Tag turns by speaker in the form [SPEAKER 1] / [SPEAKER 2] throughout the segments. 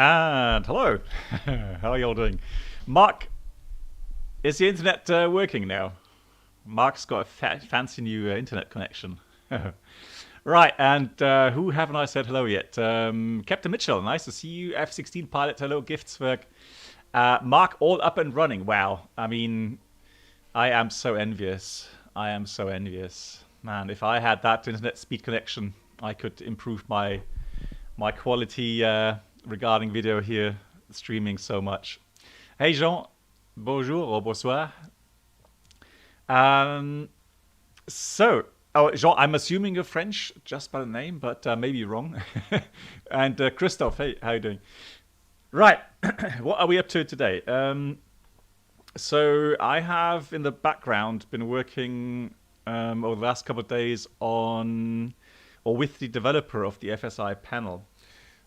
[SPEAKER 1] And hello. How are you all doing? Mark, is the internet working now? Mark's got a fancy new internet connection. Right, and who haven't I said hello yet? Captain Mitchell, nice to see you. F-16 pilot, hello, Giftswerk. Mark, all up and running. Wow. I mean, I am so envious. I am so envious. Man, if I had that internet speed connection, I could improve my quality regarding video here, streaming so much. Hey Jean, bonjour or bonsoir. Um, oh Jean, I'm assuming you're French just by the name, but maybe wrong. And Christophe, hey, how you doing? Right, what are we up to today? So I have in the background been working over the last couple of days on, or with the developer of the FSI panel.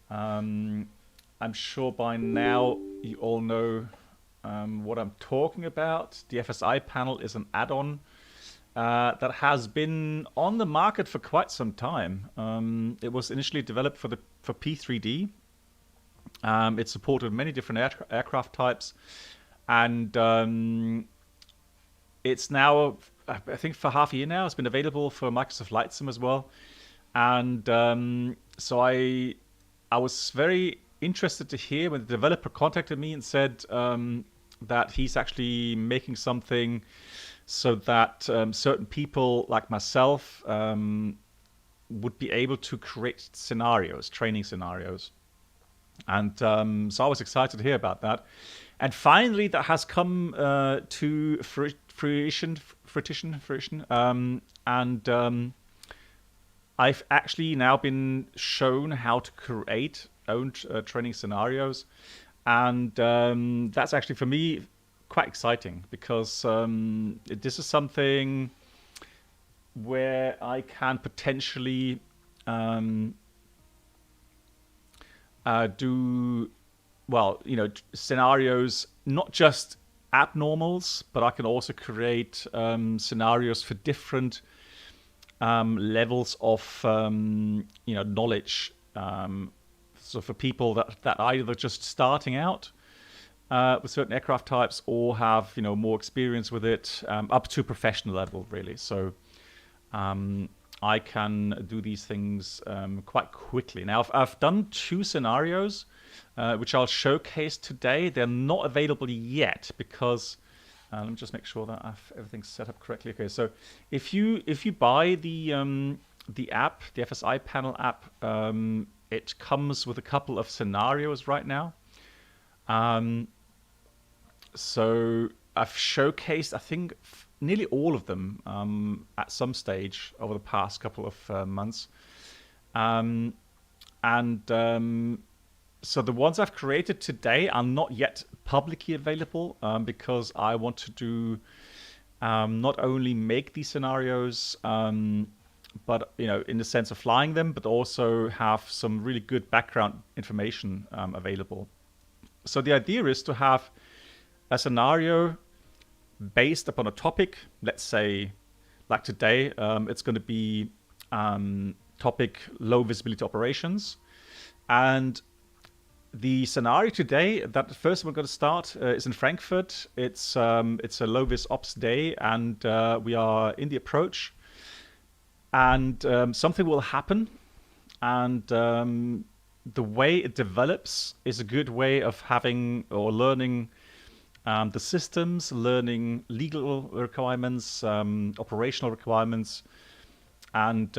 [SPEAKER 1] I'm sure by now you all know what I'm talking about. The FSI panel is an add-on that has been on the market for quite some time. It was initially developed for P3D. It supported many different aircraft types, and it's now, I think, for half a year now. It's been available for Microsoft Flight Sim as well, and so I was very interested to hear when the developer contacted me and said that he's actually making something so that certain people like myself would be able to create scenarios, training scenarios. And so I was excited to hear about that. And finally, that has come to fruition. I've actually now been shown how to create own training scenarios. And that's actually, for me, quite exciting because this is something where I can potentially do, well, scenarios, not just abnormals, but I can also create scenarios for different levels of knowledge. So for people that are either just starting out with certain aircraft types or have more experience with it, up to professional level, really. So I can do these things quite quickly. Now I've done 2 scenarios which I'll showcase today. They're not available yet because let me just make sure that everything's set up correctly. Okay, so if you buy the app, the FSI Panel app, it comes with a couple of scenarios right now. So I've showcased, I think, nearly all of them at some stage over the past couple of months. So the ones I've created today are not yet publicly available because I want to do not only make these scenarios, but in the sense of flying them, but also have some really good background information available. So the idea is to have a scenario based upon a topic. Let's say, like today, it's going to be topic low visibility operations, and the scenario today, that the first we're going to start is in Frankfurt. It's a low vis ops day, and we are in the approach. And something will happen, and the way it develops is a good way of having or learning the systems, learning legal requirements, operational requirements, and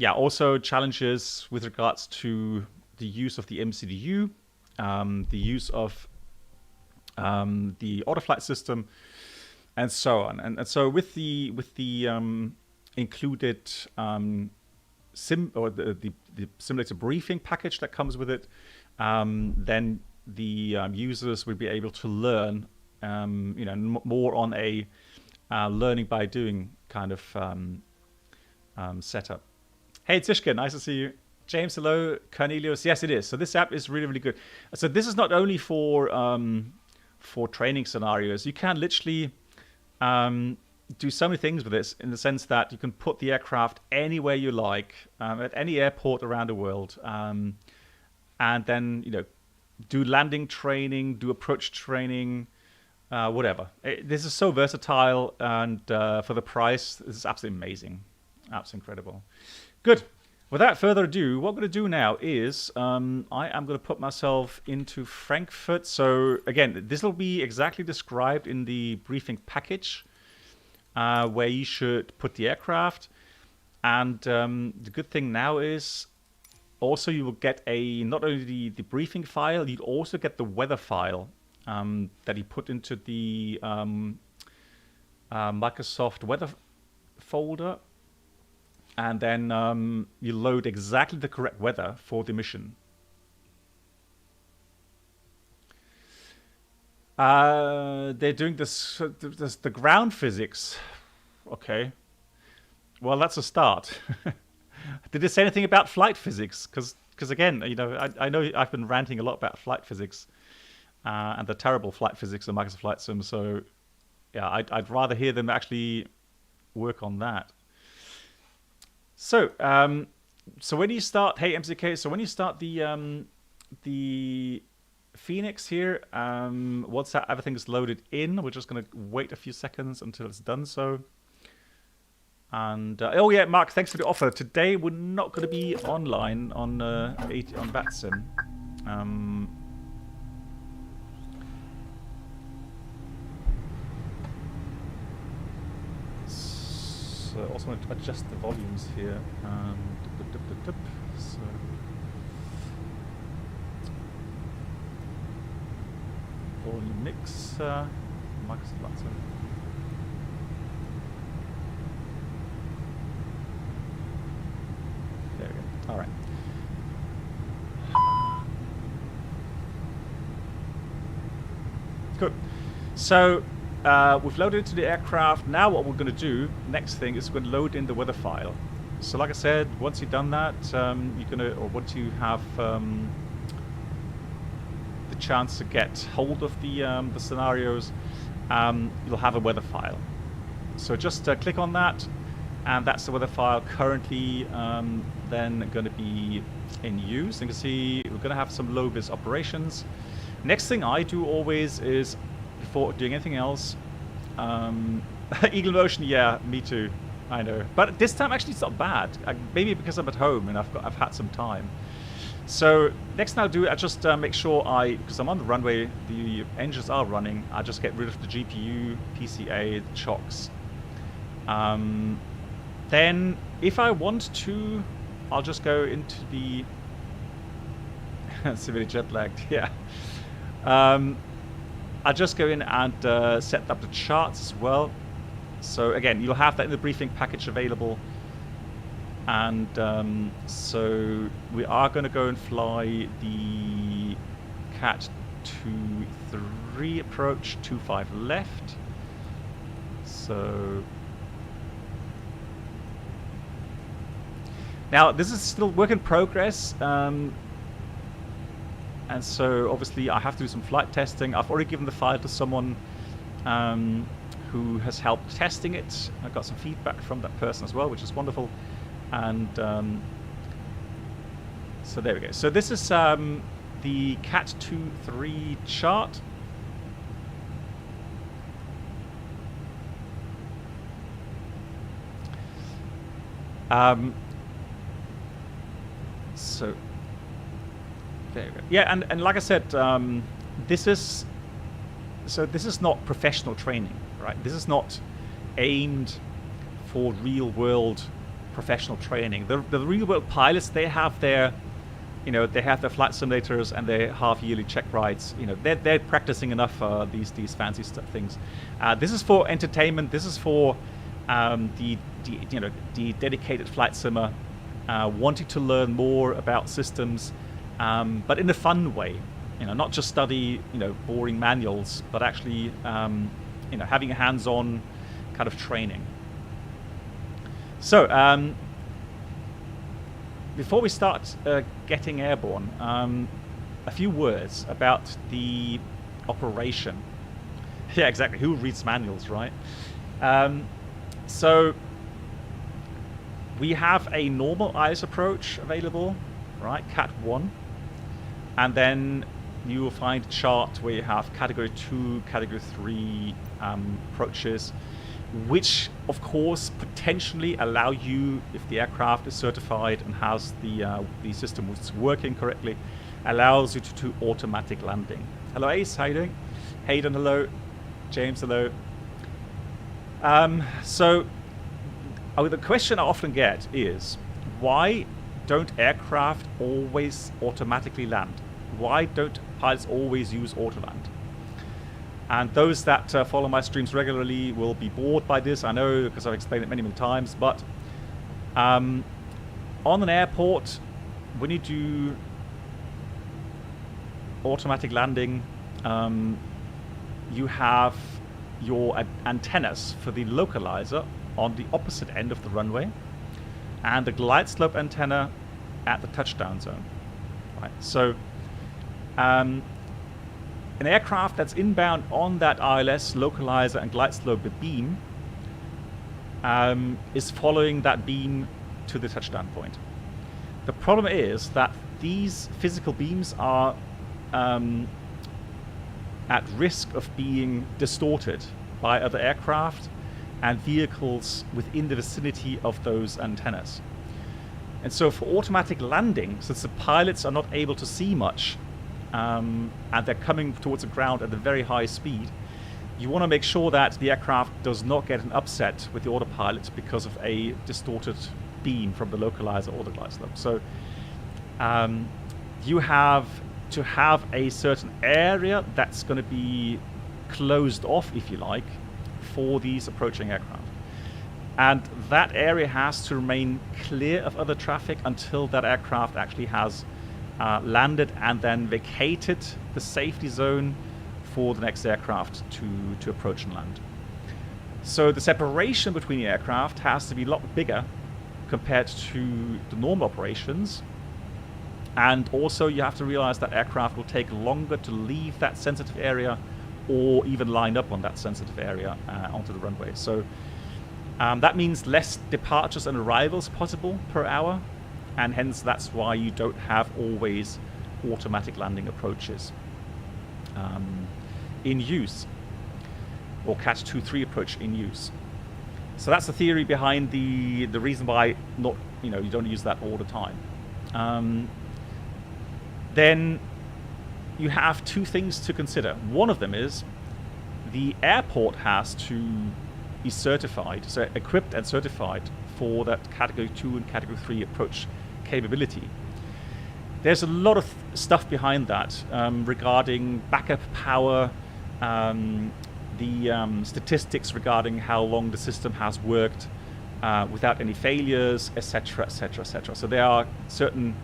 [SPEAKER 1] also challenges with regards to the use of the MCDU, the use of the autoflight system, and so on. And so with the included the simulator briefing package that comes with it, then the users will be able to learn, more on a learning by doing kind of setup. Hey, Tishka, nice to see you. James, hello. Cornelius, yes, it is. So this app is really, really good. So this is not only for training scenarios. You can literally do so many things with this, in the sense that you can put the aircraft anywhere you like, at any airport around the world, and then do landing training, do approach training, whatever. This is so versatile, and for the price, this is absolutely amazing. Absolutely incredible. Good. Without further ado, what I'm going to do now is I am going to put myself into Frankfurt. So again, this will be exactly described in the briefing package where you should put the aircraft. And the good thing now is also you will get not only the briefing file, you'd also get the weather file that you put into the Microsoft weather folder. And then you load exactly the correct weather for the mission. They're doing the ground physics. Okay. Well, that's a start. Did they say anything about flight physics? Because again, you know, I know I've been ranting a lot about flight physics and the terrible flight physics of Microsoft Flight Sim. So yeah, I'd rather hear them actually work on that. So, so when you start, hey MCK, so when you start the Phoenix here, once everything is loaded in, we're just going to wait a few seconds until it's done so. And oh yeah, Mark, thanks for the offer. Today we're not going to be online on VATSIM. So I also want to adjust the volumes here. So volume mix, Microsoft Flight Sim. There we go. All right. Good. So we've loaded into the aircraft. Now what we're going to do, next thing, is we're going to load in the weather file. So like I said, once you've done that, you're going to, or once you have the chance to get hold of the scenarios, you'll have a weather file. So just click on that, and that's the weather file currently then going to be in use. You can see we're going to have some low-vis operations. Next thing I do always is, before doing anything else, Eagle Motion, yeah, me too, I know. But this time actually it's not bad. Maybe because I'm at home and I've had some time. So next thing I'll do, I just make sure because I'm on the runway, the engines are running, I just get rid of the GPU, PCA, the chocks. Then if I want to, I'll just go into the it's really jet lagged, yeah. I'll just go in and set up the charts as well. So again, you'll have that in the briefing package available. And so we are going to go and fly the Cat 2-3 approach, 25 left. So now this is still work in progress. And so obviously I have to do some flight testing. I've already given the file to someone who has helped testing it. I got some feedback from that person as well, which is wonderful. And so there we go. So this is the Cat 2-3 chart. So there you go. Yeah, and like I said, this is not professional training, right? This is not aimed for real world professional training. The real world pilots, they have their, they have their flight simulators and their half-yearly check rides. They're practicing enough these fancy things. This is for entertainment. This is for the dedicated flight simmer wanting to learn more about systems. But in a fun way, not just study, boring manuals, but actually, having a hands-on kind of training. So, before we start getting airborne, a few words about the operation. Yeah, exactly. Who reads manuals, right? So, we have a normal IS approach available, right? Cat 1. And then you will find a chart where you have category 2, category 3 approaches, which of course potentially allow you, if the aircraft is certified and has the system was working correctly, allows you to do automatic landing. Hello Ace, how you doing? Hayden, hello. James, hello. So the question I often get is, why don't aircraft always automatically land? Why don't pilots always use autoland? And those that follow my streams regularly will be bored by this, I know, because I've explained it many, many times. But on an airport, when you do automatic landing, you have your antennas for the localizer on the opposite end of the runway, and the glide slope antenna at the touchdown zone. Right. So an aircraft that's inbound on that ILS localizer and glide slope beam is following that beam to the touchdown point. The problem is that these physical beams are at risk of being distorted by other aircraft and vehicles within the vicinity of those antennas. And so for automatic landing, since the pilots are not able to see much, and they're coming towards the ground at a very high speed, you want to make sure that the aircraft does not get an upset with the autopilot because of a distorted beam from the localizer or the glide slope. So you have to have a certain area that's going to be closed off, if you like, for these approaching aircraft. And that area has to remain clear of other traffic until that aircraft actually has landed and then vacated the safety zone for the next aircraft to approach and land. So the separation between the aircraft has to be a lot bigger compared to the normal operations. And also you have to realize that aircraft will take longer to leave that sensitive area or even line up on that sensitive area onto the runway. So that means less departures and arrivals possible per hour, and hence that's why you don't have always automatic landing approaches in use, or Cat 2-3 approach in use. So that's the theory behind the reason why you don't use that all the time. Then you have two things to consider. One of them is the airport has to be certified, so equipped and certified for that Category 2 and Category 3 approach capability. There's a lot of stuff behind that regarding backup power, the statistics regarding how long the system has worked without any failures, etc., etc., etc. So there are certain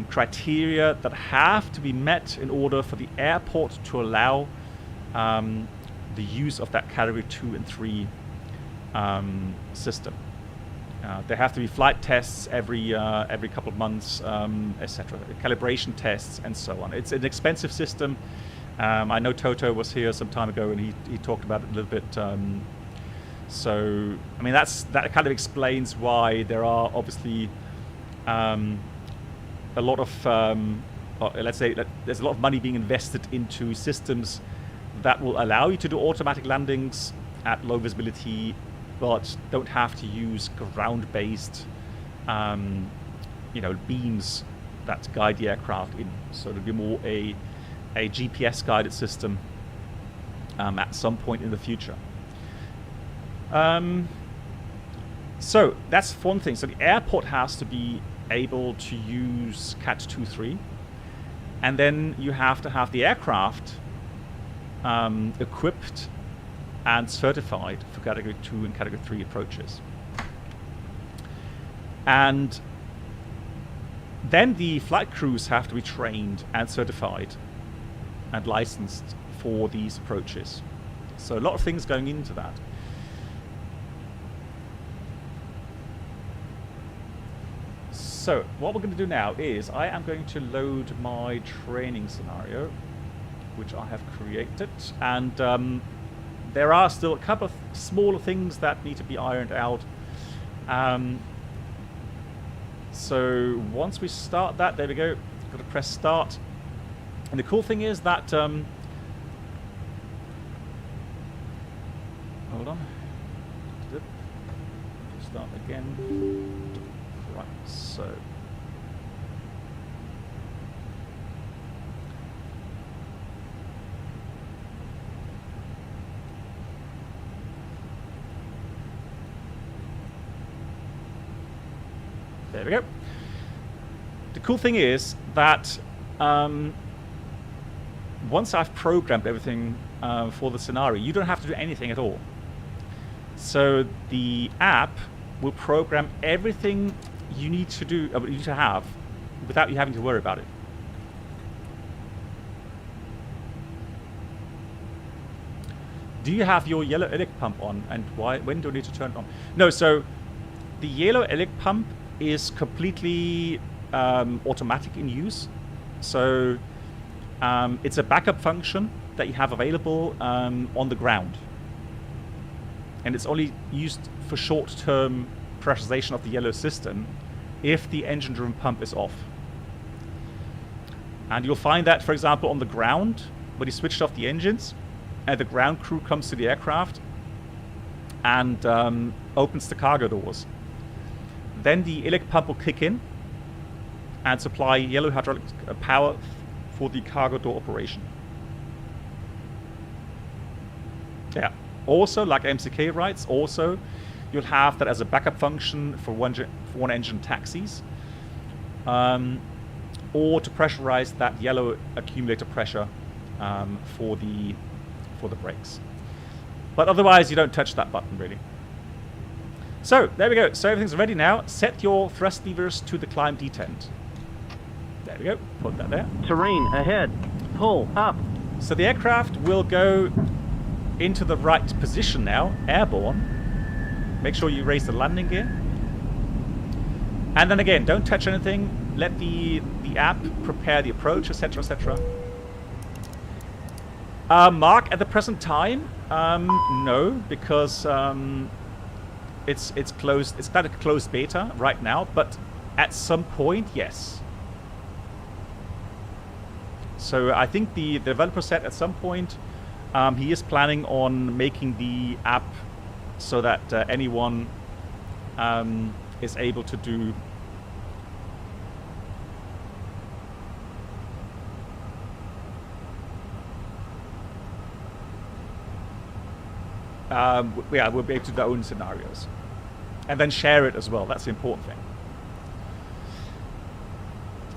[SPEAKER 1] criteria that have to be met in order for the airport to allow the use of that Category 2 and 3 system. There have to be flight tests every couple of months, etc., calibration tests, and so on. It's an expensive system. I know Toto was here some time ago, and he talked about it a little bit. So, I mean, that kind of explains why there are obviously a lot of, let's say, there's a lot of money being invested into systems that will allow you to do automatic landings at low visibility, but don't have to use ground-based, beams that guide the aircraft in. So it'll be more a GPS-guided system at some point in the future. So that's one thing. So the airport has to be able to use Cat 2-3, and then you have to have the aircraft equipped and certified for Category 2 and Category 3 approaches. And then the flight crews have to be trained and certified and licensed for these approaches. So a lot of things going into that. So what we're going to do now is I am going to load my training scenario, which I have created, and there are still a couple of smaller things that need to be ironed out. So once we start that, there we go. Got to press start, And the cool thing is that, hold on, start again. Right, so. There we go. The cool thing is that once I've programmed everything for the scenario, you don't have to do anything at all. So the app will program everything you need to do, you need to have, without you having to worry about it. Do you have your yellow ilic pump on, and why? When do you need to turn it on? No, so the yellow ilic pump is completely automatic in use. So it's a backup function that you have available on the ground. And it's only used for short-term pressurization of the yellow system if the engine-driven pump is off. And you'll find that, for example, on the ground, when you switched off the engines, and the ground crew comes to the aircraft and opens the cargo doors. Then the ilic pump will kick in and supply yellow hydraulic power for the cargo door operation. Yeah. Also, like MCK writes, also you'll have that as a backup function for one engine taxis, or to pressurize that yellow accumulator pressure for the brakes. But otherwise, you don't touch that button really. So there we go. So everything's ready now. Set your thrust levers to the climb detent. There we go. Put that there.
[SPEAKER 2] Terrain ahead. Pull up.
[SPEAKER 1] So the aircraft will go into the right position now, airborne. Make sure you raise the landing gear. And then again, don't touch anything. Let the app prepare the approach, etc., etc. Mark, at the present time, no, because it's closed. It's kind of closed beta right now, but at some point, yes. So I think the developer said at some point he is planning on making the app so that anyone is able to do yeah, we'll be able to do their own scenarios and then share it as well. That's the important thing.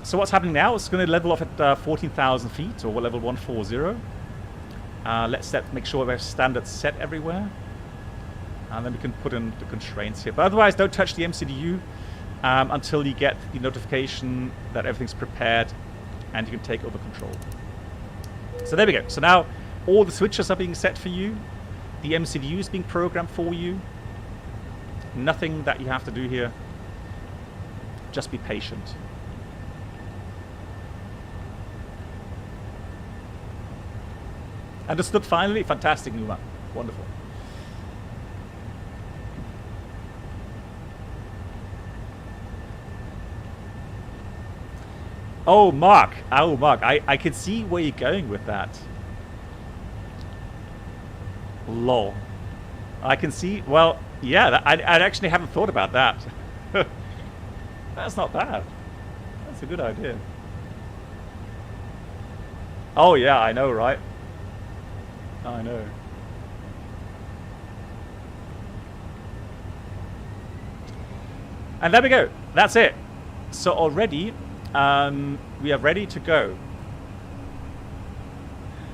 [SPEAKER 1] So what's happening now? It's going to level off at 14,000 feet, or level 140. Let's make sure we have standards set everywhere, and then we can put in the constraints here. But otherwise, don't touch the MCDU until you get the notification that everything's prepared and you can take over control. So there we go. So now all the switches are being set for you. The MCDU is being programmed for you. Nothing that you have to do here. Just be patient. Understood finally? Fantastic, Numa. Wonderful. Oh, Mark. Oh, Mark. I can see where you're going with that. Lol. I can see. Well, yeah, I actually haven't thought about that. That's not bad. That's a good idea. Oh, yeah, I know, right? I know. And there we go. That's it. So already, we are ready to go.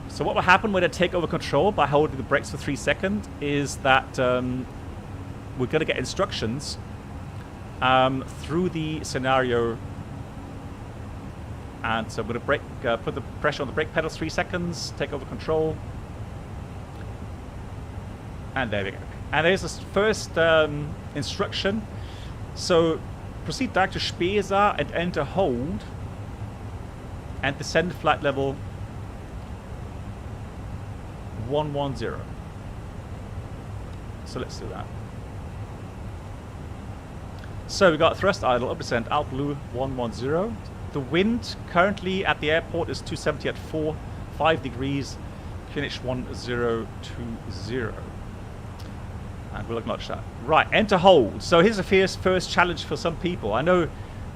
[SPEAKER 1] So what will happen when I take over control by holding the brakes for 3 seconds is that we're going to get instructions through the scenario. And so I'm going to put the pressure on the brake pedals 3 seconds, take over control. And there we go. And there's this first instruction. So proceed direct to Spesa and enter hold and descend flight level 110. So let's do that. So we got thrust idle, up descent, Alt Blue 110. The wind currently at the airport is 270 at 5 degrees, QNH 1020. And we'll acknowledge that. Right, enter hold. So here's a first challenge for some people. I know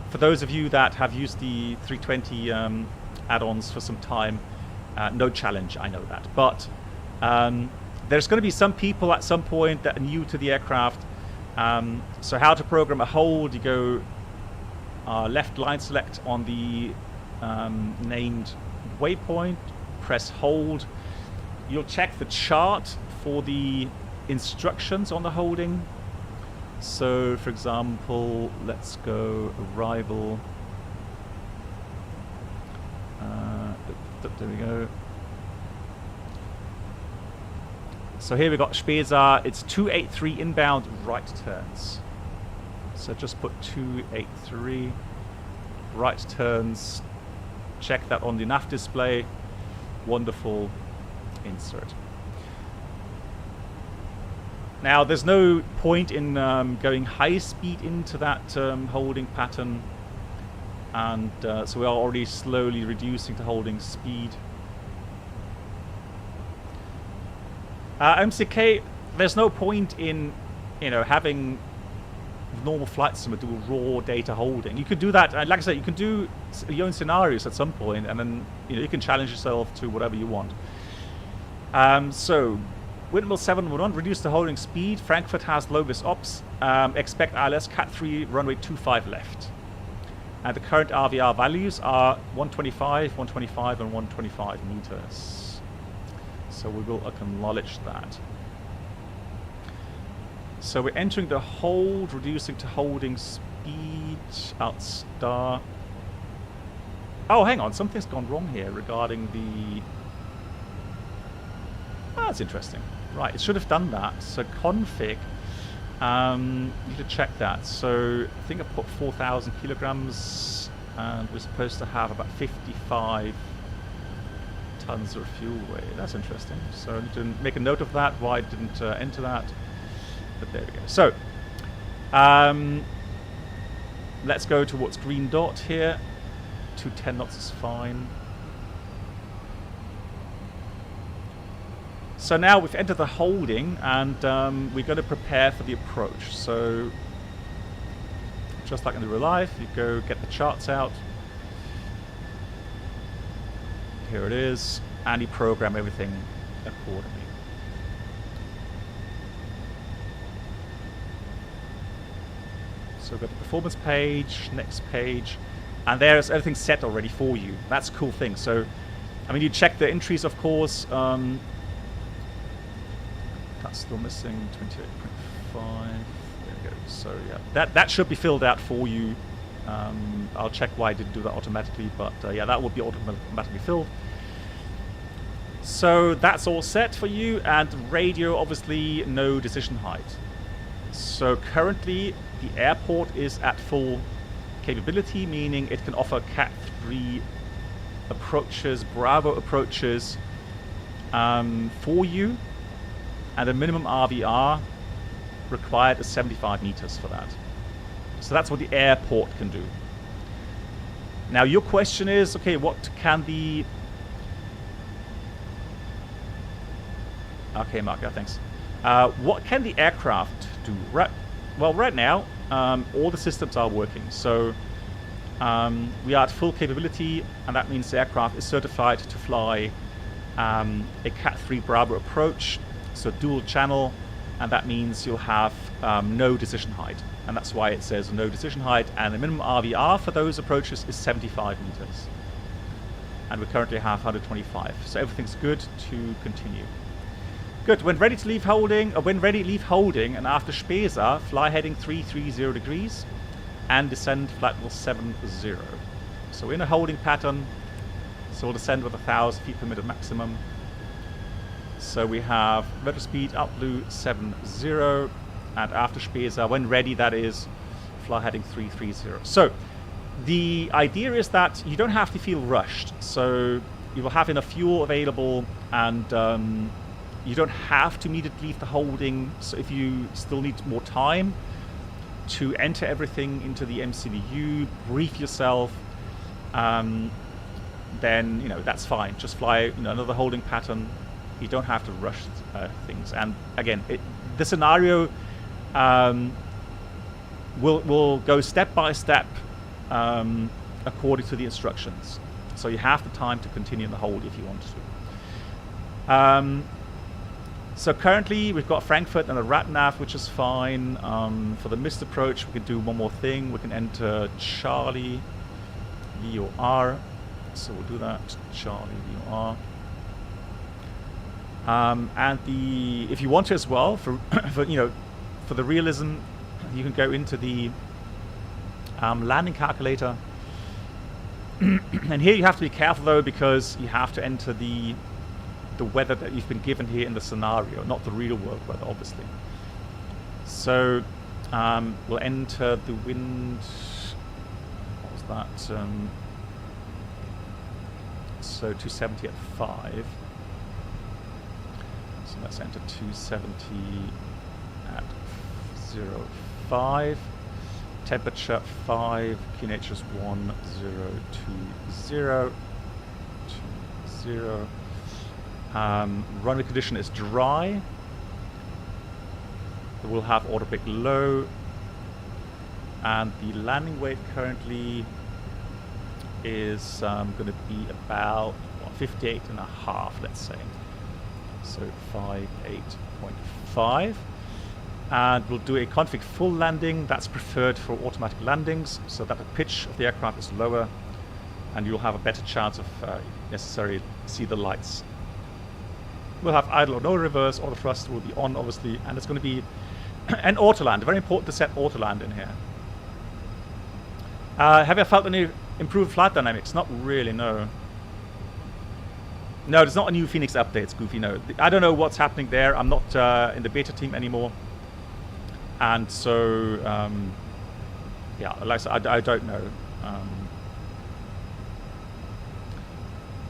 [SPEAKER 1] for those of you that have used the 320 add-ons for some time, no challenge, I know that. But there's going to be some people at some point that are new to the aircraft. So how to program a hold, you go left line select on the named waypoint, press hold. You'll check the chart for the instructions on the holding. So for example, let's go arrival. There we go. So here we got Spesa, it's 283 inbound right turns. So just put 283 right turns. Check that on the nav display. Wonderful. Insert. Now there's no point in going high speed into that holding pattern, and so we are already slowly reducing the holding speed. MCK, there's no point in having normal flight simulator do raw data holding. You could do that, like I said, you can do your own scenarios at some point, and then you can challenge yourself to whatever you want. So Windmill 711, reduce the holding speed. Frankfurt has lowest ops. Expect ILS Cat 3 runway 25 left. And the current RVR values are 125, 125, and 125 meters. So we will acknowledge that. So we're entering the hold, reducing to holding speed, out star. Oh, hang on, something's gone wrong here regarding the... Oh, that's interesting. Right, it should have done that. So config, you should check that. So I think I put 4,000 kilograms, and we're supposed to have about 55 tons of fuel weight. That's interesting. So I need to make a note of that, why I didn't enter that. But there we go. So let's go towards green dot here. 210 knots is fine. So now we've entered the holding, and we're going to prepare for the approach. So just like in the real life, you go get the charts out. Here it is, and you program everything accordingly. So we've got the performance page, next page, and there's everything set already for you. That's a cool thing. So, I mean, you check the entries, of course. That's still missing 28.5. There we go. So yeah, that should be filled out for you. I'll check why I didn't do that automatically, but yeah, that will be automatically filled. So that's all set for you, and radio, obviously, no decision height. So currently, the airport is at full capability, meaning it can offer Cat 3 approaches, Bravo approaches for you, and a minimum RVR required is 75 meters for that. So that's what the airport can do. Now your question is, okay, what can the... Okay, Mark, yeah, thanks. What can the aircraft do? Well, right now, all the systems are working. So we are at full capability, and that means the aircraft is certified to fly a Cat 3 Bravo approach, so dual channel, and that means you'll have no decision height. And that's why it says no decision height, and the minimum RVR for those approaches is 75 meters. And we currently have 125, so everything's good to continue. Good. When ready to leave holding, leave holding, and after Spesa, fly heading 330 degrees and descend flight level 70. So we're in a holding pattern, so we'll descend with 1,000 feet per minute maximum. So we have rudder speed up blue 70, and after Spesa, when ready, that is, fly heading 330. So the idea is that you don't have to feel rushed. So you will have enough fuel available, and you don't have to immediately leave the holding. So if you still need more time to enter everything into the MCDU, brief yourself, then that's fine. Just fly another holding pattern. You don't have to rush things. And again, the scenario will go step by step according to the instructions. So you have the time to continue in the hold if you want to. So currently we've got Frankfurt and a RATNAV, which is fine. For the missed approach, we can do one more thing. We can enter Charlie VOR. So we'll do that, Charlie VOR. And if you want to as well, for the realism, you can go into the landing calculator. And here you have to be careful though, because you have to enter the weather that you've been given here in the scenario, not the real world weather, obviously. So we'll enter the wind. What was that? So 270 at 5. So let's enter 270 at 05. Temperature 5. QNH is 1020. 20. Runway condition is dry. We'll have autopic low, and the landing weight currently is going to be about 58.5, let's say. So 58.5, and we'll do a config full landing. That's preferred for automatic landings, so that the pitch of the aircraft is lower, and you'll have a better chance of necessarily see the lights. We'll have idle or no reverse. Auto thrust will be on, obviously, and it's going to be an auto land. Very important to set auto land in here. Have you felt any improved flight dynamics? Not really, no. No, there's not a new Phoenix update, Goofy. No, I don't know what's happening there. I'm not in the beta team anymore, and so yeah, like I said, I don't know.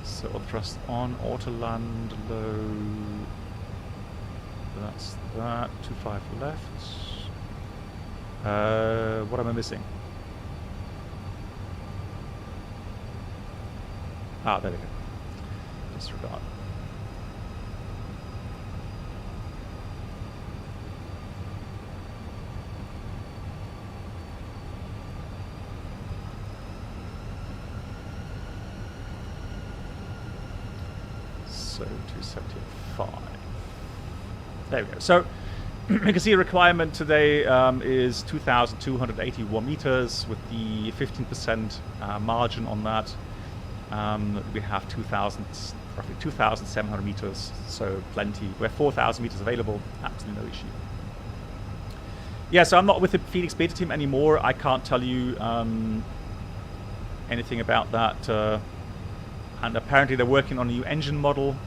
[SPEAKER 1] So auto thrust on, auto land low. That's that. 25 left. What am I missing? Ah, there we go. Disregard. So 275. There we go. So you can see a requirement today is 2,281 meters with the 15% margin on that. We have roughly 2,700 meters, so plenty. We have 4,000 meters available, absolutely no issue. Yeah, so I'm not with the Phoenix beta team anymore. I can't tell you anything about that. And apparently they're working on a new engine model,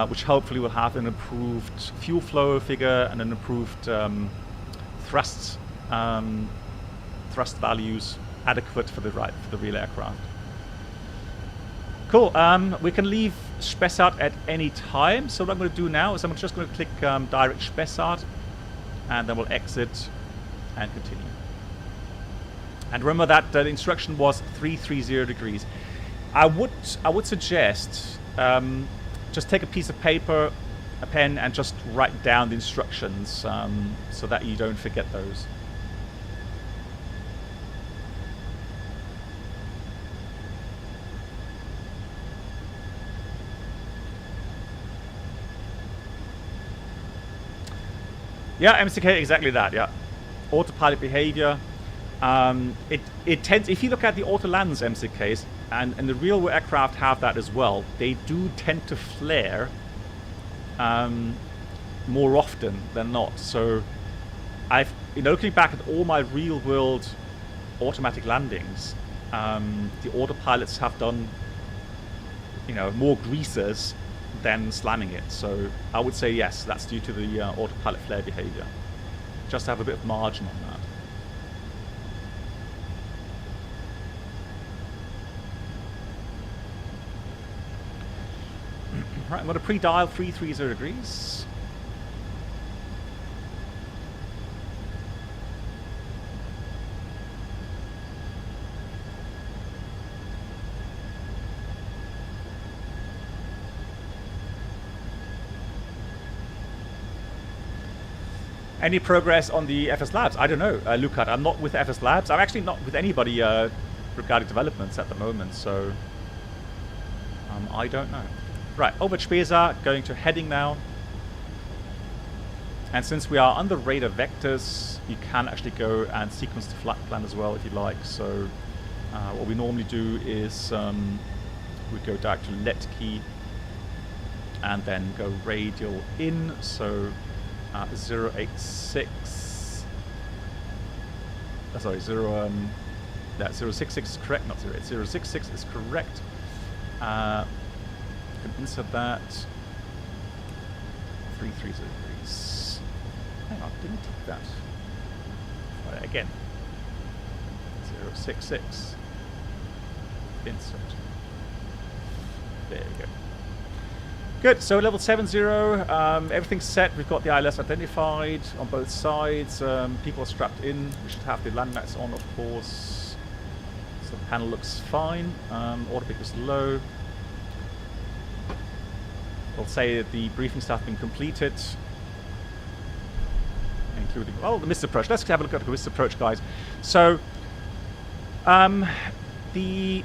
[SPEAKER 1] which hopefully will have an improved fuel flow figure and an improved thrust values adequate for the real aircraft. Cool. We can leave Spessart at any time. So what I'm going to do now is I'm just going to click direct Spessart, and then we'll exit and continue. And remember that the instruction was 330 degrees. I would suggest just take a piece of paper, a pen, and just write down the instructions so that you don't forget those. Yeah, MCK, exactly that. Yeah, autopilot behavior. It tends, if you look at the auto lands MCKs, and the real aircraft have that as well, they do tend to flare more often than not. So I've, looking back at all my real world automatic landings, the autopilots have done more greasers than slamming it. So I would say yes, that's due to the autopilot flare behavior. Just to have a bit of margin on that. Right, I'm going to pre-dial 330 degrees. Any progress on the FS Labs? I don't know, Lukat. I'm not with FS Labs. I'm actually not with anybody regarding developments at the moment, so I don't know. Right, over Spesa, going to heading now. And since we are under radar vectors, you can actually go and sequence the flight plan as well if you like. So what we normally do is we go direct to let key and then go radial in. So 086. Sorry, 066 is correct, not 08. 066 is correct. Can insert that. 3303s. Hang on, didn't take that. Try it again. 066. Insert. There we go. Good, so level 70, everything's set. We've got the ILS identified on both sides. People are strapped in. We should have the land mats on, of course. So the panel looks fine. Autopic is low. We'll say that the briefing stuff has been completed, including, well, the missed approach. Let's have a look at the missed approach, guys. So, the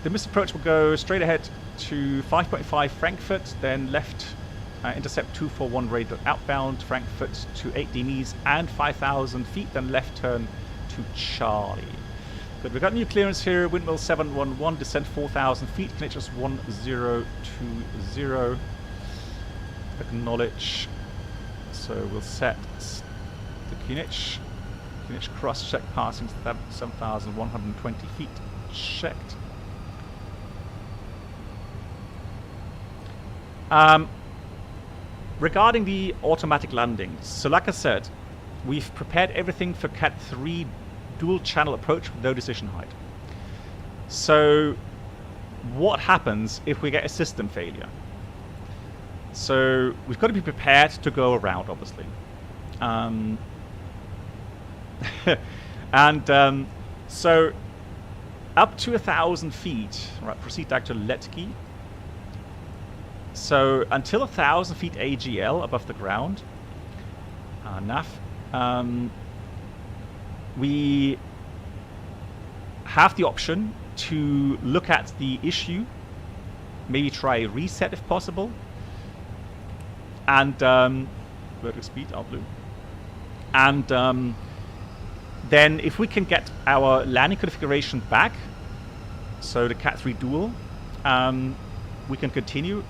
[SPEAKER 1] missed approach will go straight ahead to 5.5 Frankfurt, then left intercept 241 radar outbound Frankfurt to 8 DMEs and 5,000 feet, then left turn to Charlie. Good, we've got new clearance here, windmill 711, descent 4,000 feet, KNITS 1020, acknowledge. So we'll set the KNITS cross check passing 7,120 feet checked. Regarding the automatic landings, so like I said, we've prepared everything for Cat 3 dual channel approach with no decision height. So what happens if we get a system failure? So we've got to be prepared to go around, obviously. So up to 1,000 feet, right, proceed back to let key. So until 1,000 feet AGL above the ground, NAF, we have the option to look at the issue, maybe try a reset if possible, and vertical speed, blue. And then if we can get our landing configuration back, so the Cat 3 dual, we can continue.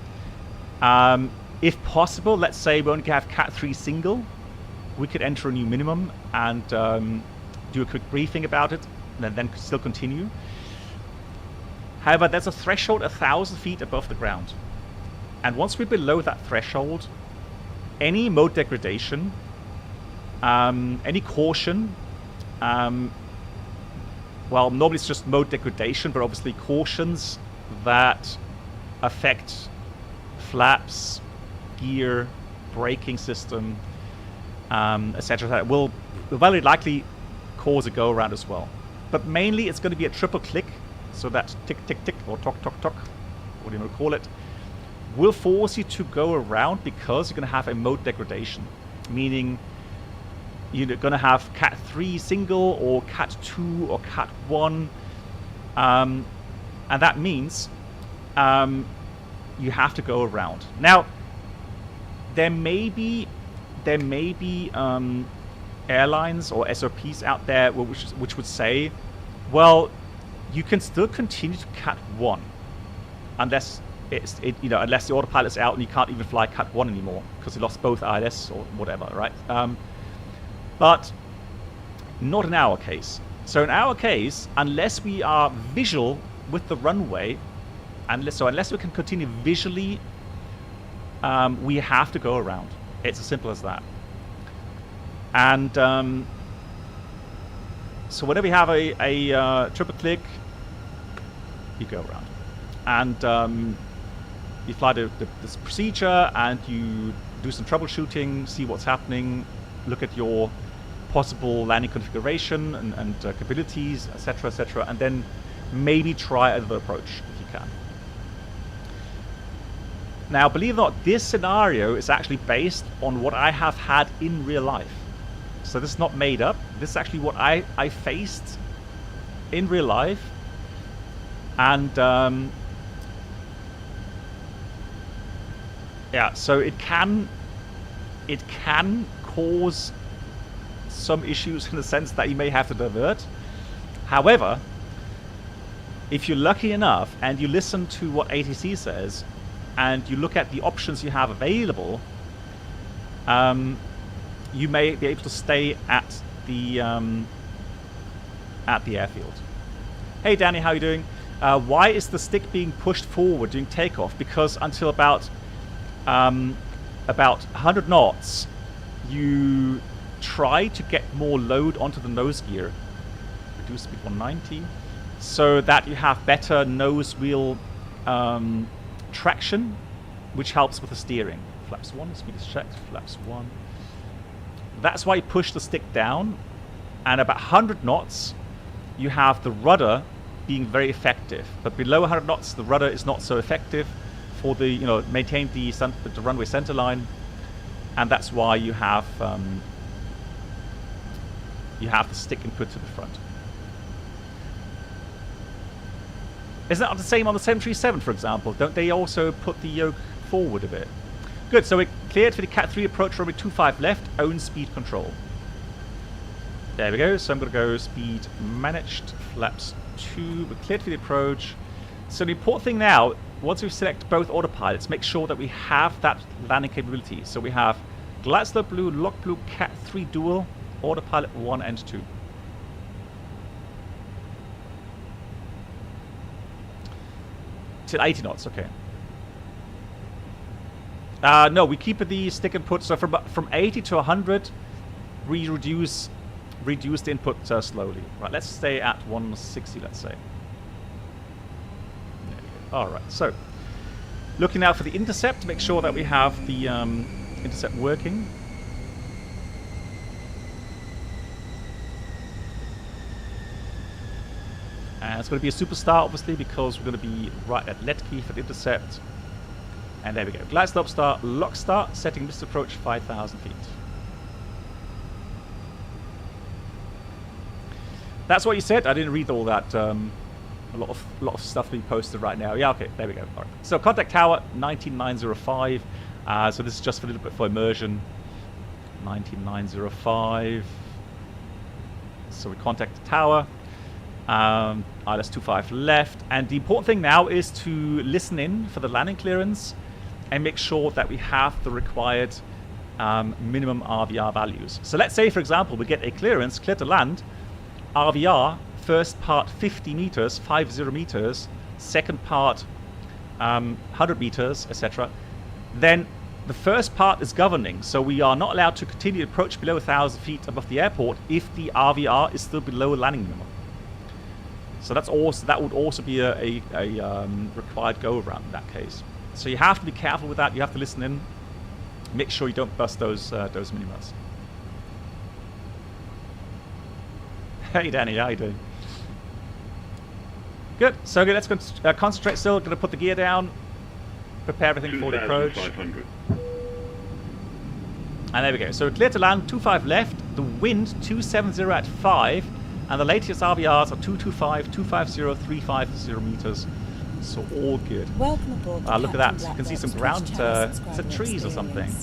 [SPEAKER 1] If possible, let's say we only have Cat 3 single, we could enter a new minimum and do a quick briefing about it, and then still continue. However, there's a threshold 1,000 feet above the ground. And once we're below that threshold, any mode degradation, any caution, well, normally it's just mode degradation, but obviously cautions that affect flaps, gear, braking system, etc. will very likely cause a go around as well. But mainly it's going to be a triple click, so that tick tick tick or tock tock tock, what do you want to call it, will force you to go around because you're going to have a mode degradation, meaning you're going to have Cat 3 single or Cat 2 or Cat 1, and that means you have to go around. Now, there may be airlines or SOPs out there which would say, well, you can still continue to Cat 1 unless unless the autopilot's out and you can't even fly Cat 1 anymore because you lost both ILS or whatever, right? But not in our case. So in our case, unless we are visual with the runway, unless we can continue visually, we have to go around. It's as simple as that. And so whenever you have a triple click, you go around. And you fly this procedure and you do some troubleshooting, see what's happening, look at your possible landing configuration and capabilities, etc., and then maybe try another approach if you can. Now, believe it or not, this scenario is actually based on what I have had in real life. So this is not made up. This is actually what I faced in real life. And yeah, so it can cause some issues in the sense that you may have to divert. However, if you're lucky enough and you listen to what ATC says and you look at the options you have available, you may be able to stay at the airfield. Hey Danny, how are you doing? Why is the stick being pushed forward during takeoff? Because until about 100 knots, you try to get more load onto the nose gear. Reduce speed 190, so that you have better nose wheel traction, which helps with the steering. Flaps 1, speed is checked. Flaps 1. That's why you push the stick down, and about 100 knots, you have the rudder being very effective. But below 100 knots, the rudder is not so effective for the, maintain the runway center line, and that's why you have the stick input to the front. Isn't that the same on the 737, for example? Don't they also put the yoke forward a bit? Good, so we're cleared for the Cat 3 approach, runway 25 left, own speed control. There we go, so I'm going to go speed managed, flaps 2, we're cleared for the approach. So the important thing now, once we select both autopilots, make sure that we have that landing capability. So we have glide slope blue, lock blue, Cat 3 dual, autopilot 1 and 2. Till 80 knots, okay. No, we keep the stick input. So from 80 to 100, we reduce the input slowly. Right, let's stay at 160, let's say. All right, so looking now for the intercept to make sure that we have the intercept working. And it's going to be a superstar, obviously, because we're going to be right at let key for the intercept. And there we go. Glide slope start, lock start, setting missed approach 5,000 feet. That's what you said. I didn't read all that. A lot of stuff being posted right now. Yeah, okay, there we go. All right. So contact tower 19905. So this is just for a little bit for immersion. 19905. So we contact the tower. ILS 25 left, and the important thing now is to listen in for the landing clearance and make sure that we have the required minimum RVR values. So let's say, for example, we get a clearance, clear to land, RVR, first part 50 meters, 50 meters, second part 100 meters, etc. Then the first part is governing, so we are not allowed to continue to approach below 1,000 feet above the airport if the RVR is still below landing minimum. So that would also be a required go around in that case. So you have to be careful with that. You have to listen in, make sure you don't bust those minimums. Hey Danny, how you doing? Good. So okay, let's concentrate still. Going to put the gear down, prepare everything for the approach. And there we go. So clear to land, 25 left. The wind 270 at 5. And the latest RVRs are 225, 250, 350 meters. So all good.
[SPEAKER 3] Welcome aboard.
[SPEAKER 1] Look at that. You can see some ground. Is it trees or something?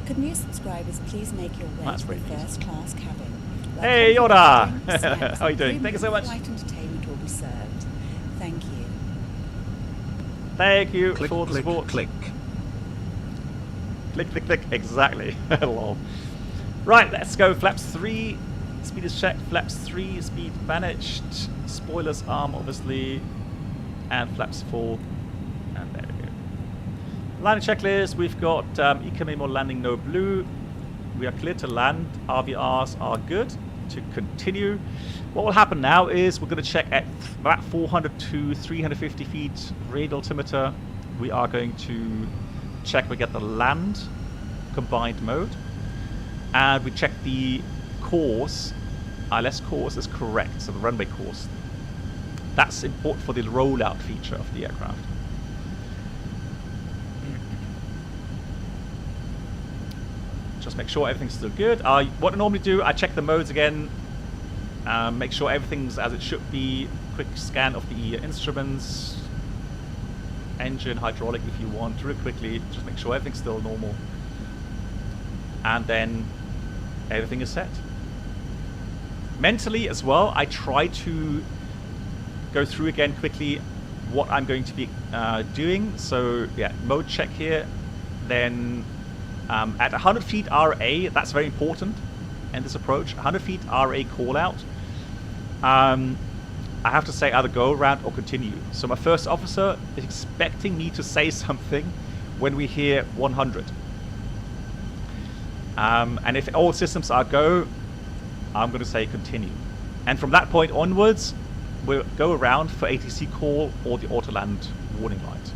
[SPEAKER 3] Could new subscribers please make your way to the first class cabin?
[SPEAKER 1] Hey Yoda! How are you doing? Thank you so much.
[SPEAKER 3] Flight entertainment will be served. Thank you.
[SPEAKER 1] Thank you
[SPEAKER 4] click,
[SPEAKER 1] for the
[SPEAKER 4] click,
[SPEAKER 1] support.
[SPEAKER 4] Click.
[SPEAKER 1] Click, click, click. Exactly. Lol. Right, let's go. Flaps 3. Speed is checked, flaps 3, speed managed, spoilers arm obviously, and flaps 4, and there we go. Landing checklist, we've got ECMAMO landing no blue, we are clear to land, RVRs are good to continue. What will happen now is we're going to check at about 400 to 350 feet radial altimeter. We are going to check we get the land combined mode, and we check the course. ILS course is correct, so the runway course. That's important for the rollout feature of the aircraft. Just make sure everything's still good. What I normally do, I check the modes again, make sure everything's as it should be. Quick scan of the instruments, engine, hydraulic if you want, real quickly. Just make sure everything's still normal. And then everything is set. Mentally as well, I try to go through again quickly what I'm going to be doing. So yeah, mode check here. Then at 100 feet RA, that's very important in this approach. 100 feet RA call out. I have to say either go around or continue. So my first officer is expecting me to say something when we hear 100. And if all systems are go, I'm going to say continue. And from that point onwards, we'll go around for ATC call or the auto land warning light.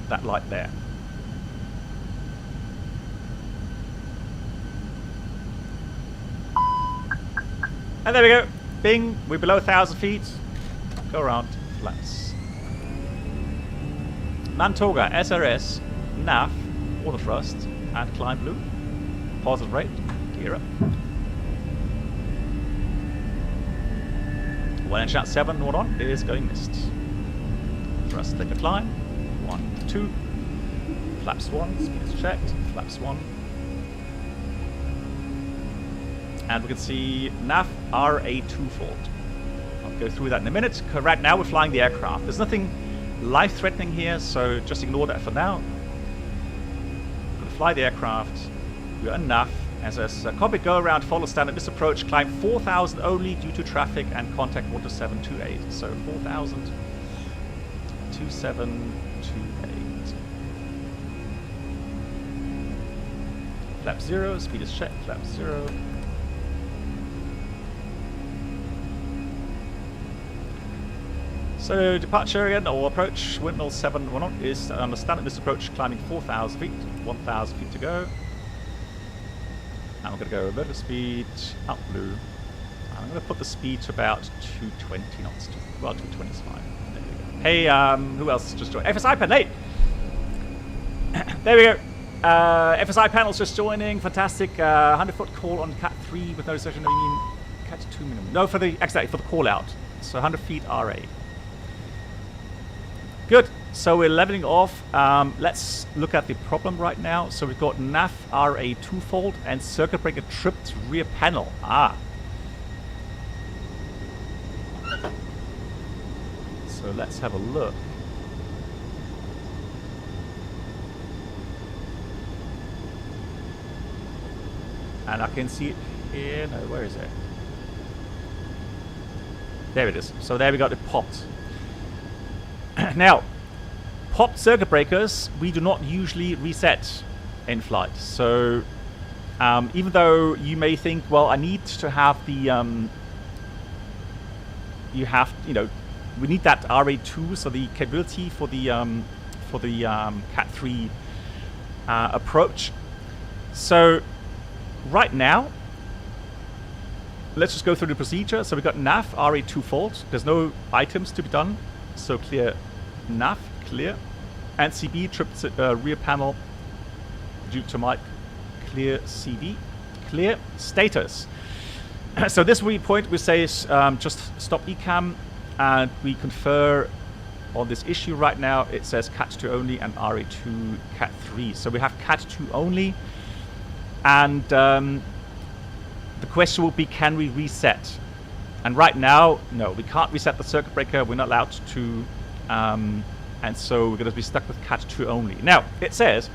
[SPEAKER 1] That light there. And there we go. Bing, we're below 1,000 feet. Go around, flaps. Mantoga, SRS, nav, auto thrust, and climb blue. Positive rate, gear up. 1 inch out 7, what on, is going missed. Thrust, click a climb. 1, 2. Flaps 1, speed is checked. Flaps 1. And we can see nav RA2 fault. I'll go through that in a minute. Right now we're flying the aircraft. There's nothing life-threatening here, so just ignore that for now. We're going to fly the aircraft. We're on nav. As a copy, go around, follow standard this approach, climb 4,000 only due to traffic and contact water 728. So 4,000, 2728. Flap 0, speed is checked, flap 0. So departure again, or approach, windmill 7 is on the standard this approach, climbing 4,000 feet, 1,000 feet to go. And we're going to go vertical speed, up blue. And I'm going to put the speed to about 220 knots. Well, 220 is fine. There we go. Hey, who else just joined? FSI Panel, hey! There we go. FSI Panel's just joining. Fantastic. 100-foot call on Cat 3 with no session. No, you mean Cat 2 minimum. No, for the call out. So 100 feet RA. Good. So we're leveling off. Let's look at the problem right now. So we've got nav RA2 fault and circuit breaker tripped rear panel. So let's have a look. And I can see it here. No, where is it? There it is. So there we got it popped. Now, popped circuit breakers, we do not usually reset in flight. So, even though you may think, well, I need to have the, we need that RA2, so the capability for the Cat 3 approach. So, right now, let's just go through the procedure. So we got nav RA2 fault. There's no items to be done. So clear nav, clear. And CB tripped rear panel due to mic, clear CB, clear. Status. So this point we say is just stop ECAM, and we confer on this issue right now. It says Cat 2 only and RA2 Cat 3. So we have Cat 2 only, and the question will be, can we reset? And right now, no, we can't reset the circuit breaker. We're not allowed to, and so we're going to be stuck with Cat 2 only. Now, it says,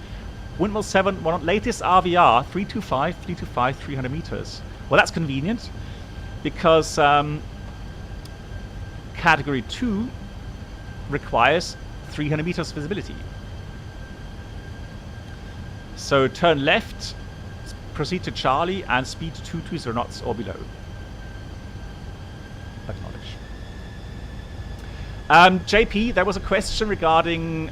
[SPEAKER 1] windmill 7, latest RVR, 325, 300 meters. Well, that's convenient, because Category 2 requires 300 meters visibility. So turn left, proceed to Charlie, and speed 220 knots or below. Acknowledge. JP, there was a question regarding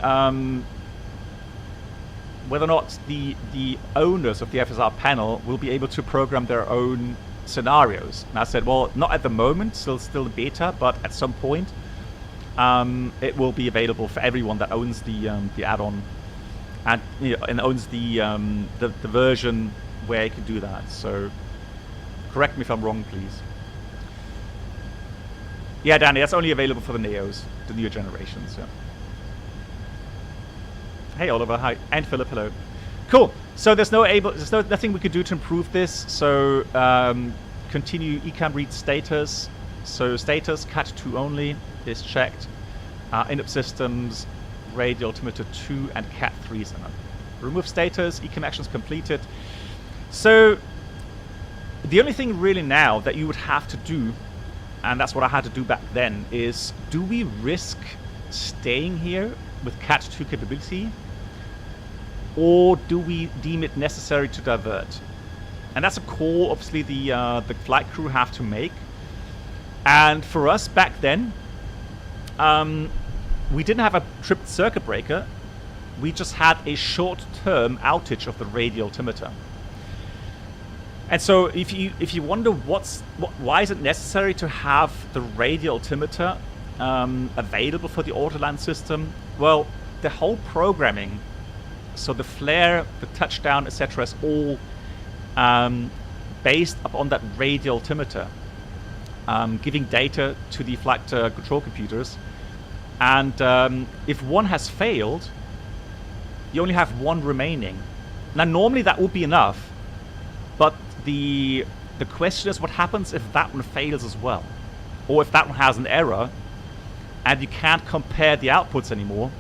[SPEAKER 1] whether or not the owners of the FSI panel will be able to program their own scenarios. And I said, well, not at the moment, still beta, but at some point it will be available for everyone that owns the add-on and and owns the version where you can do that. So correct me if I'm wrong, please. Yeah, Danny, that's only available for the Neos, the newer generations. Yeah. Hey, Oliver. Hi, and Philip. Hello. Cool. So there's nothing we could do to improve this. So continue ECAM read status. So status Cat 2 only is checked. In-up systems, radio altimeter 2 and Cat 3 is on. Remove status. ECAM actions completed. So the only thing really now that you would have to do, and that's what I had to do back then, is do we risk staying here with Cat 2 capability, or do we deem it necessary to divert? And that's a call, obviously, the flight crew have to make. And for us back then, we didn't have a tripped circuit breaker. We just had a short-term outage of the radio altimeter. And so if you wonder why is it necessary to have the radio altimeter available for the Autoland system, well, the whole programming, so the flare, the touchdown, etc., is all based upon that radio altimeter, giving data to the flight control computers. And if one has failed, you only have one remaining. Now, normally that would be enough, but the question is what happens if that one fails as well, or if that one has an error and you can't compare the outputs anymore,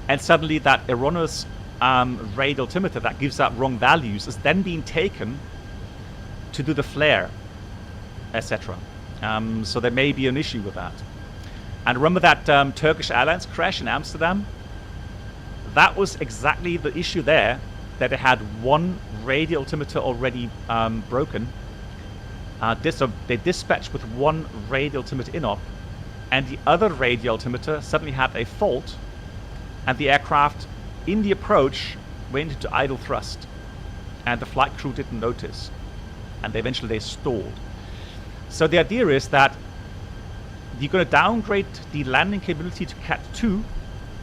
[SPEAKER 1] and suddenly that erroneous radio altimeter that gives out wrong values is then being taken to do the flare, etc. So there may be an issue with that. And remember that Turkish Airlines crash in Amsterdam? That was exactly the issue there, that it had one radio altimeter already broken. They dispatched with one radio altimeter in-op, and the other radio altimeter suddenly had a fault, and the aircraft in the approach went into idle thrust, and the flight crew didn't notice, and eventually they stalled. So the idea is that you're going to downgrade the landing capability to Cat 2,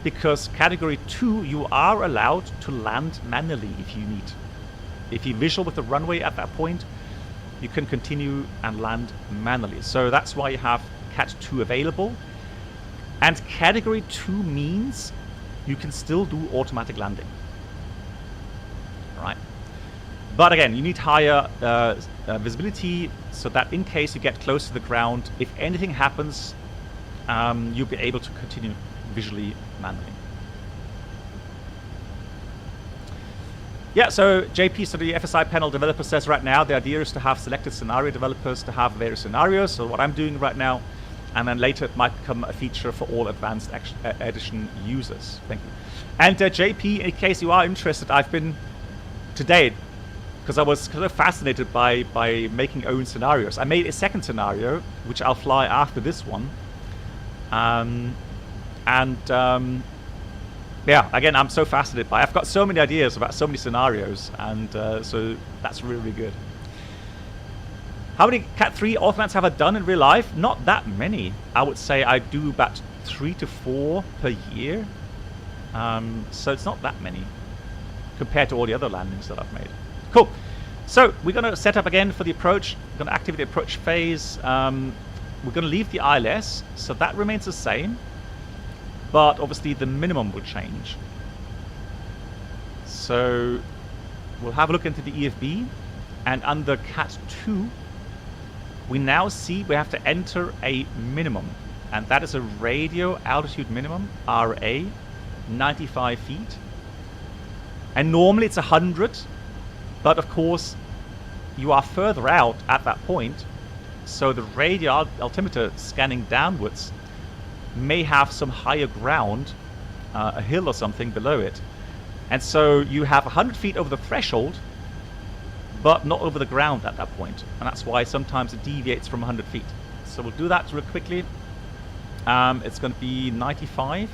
[SPEAKER 1] because Category 2 you are allowed to land manually if you need. If you're visual with the runway at that point, you can continue and land manually. So that's why you have Cat 2 available. And Category 2 means you can still do automatic landing. Right? But again, you need higher visibility, so that in case you get close to the ground, if anything happens, you'll be able to continue visually manually. Yeah, so JP, so the FSI panel developer says right now the idea is to have selected scenario developers to have various scenarios. So what I'm doing right now, and then later it might become a feature for all advanced edition users. Thank you. And JP, in case you are interested, I've been today, because I was kind of fascinated by making own scenarios. I made a second scenario, which I'll fly after this one. Yeah, again, I'm so fascinated by it. I've got so many ideas about so many scenarios, and so that's really, really good. How many Cat 3 Autolands have I done in real life? Not that many. I would say I do about 3 to 4 per year. So it's not that many compared to all the other landings that I've made. Cool. So we're going to set up again for the approach. We're going to activate the approach phase. We're going to leave the ILS, so that remains the same. But obviously the minimum will change. So we'll have a look into the EFB, and under Cat 2 we now see we have to enter a minimum, and that is a radio altitude minimum, RA, 95 feet. And normally it's 100, but of course you are further out at that point, so the radio altimeter scanning downwards may have some higher ground, a hill or something below it. And so you have 100 feet over the threshold, but not over the ground at that point. And that's why sometimes it deviates from 100 feet. So we'll do that real quickly. It's going to be 95.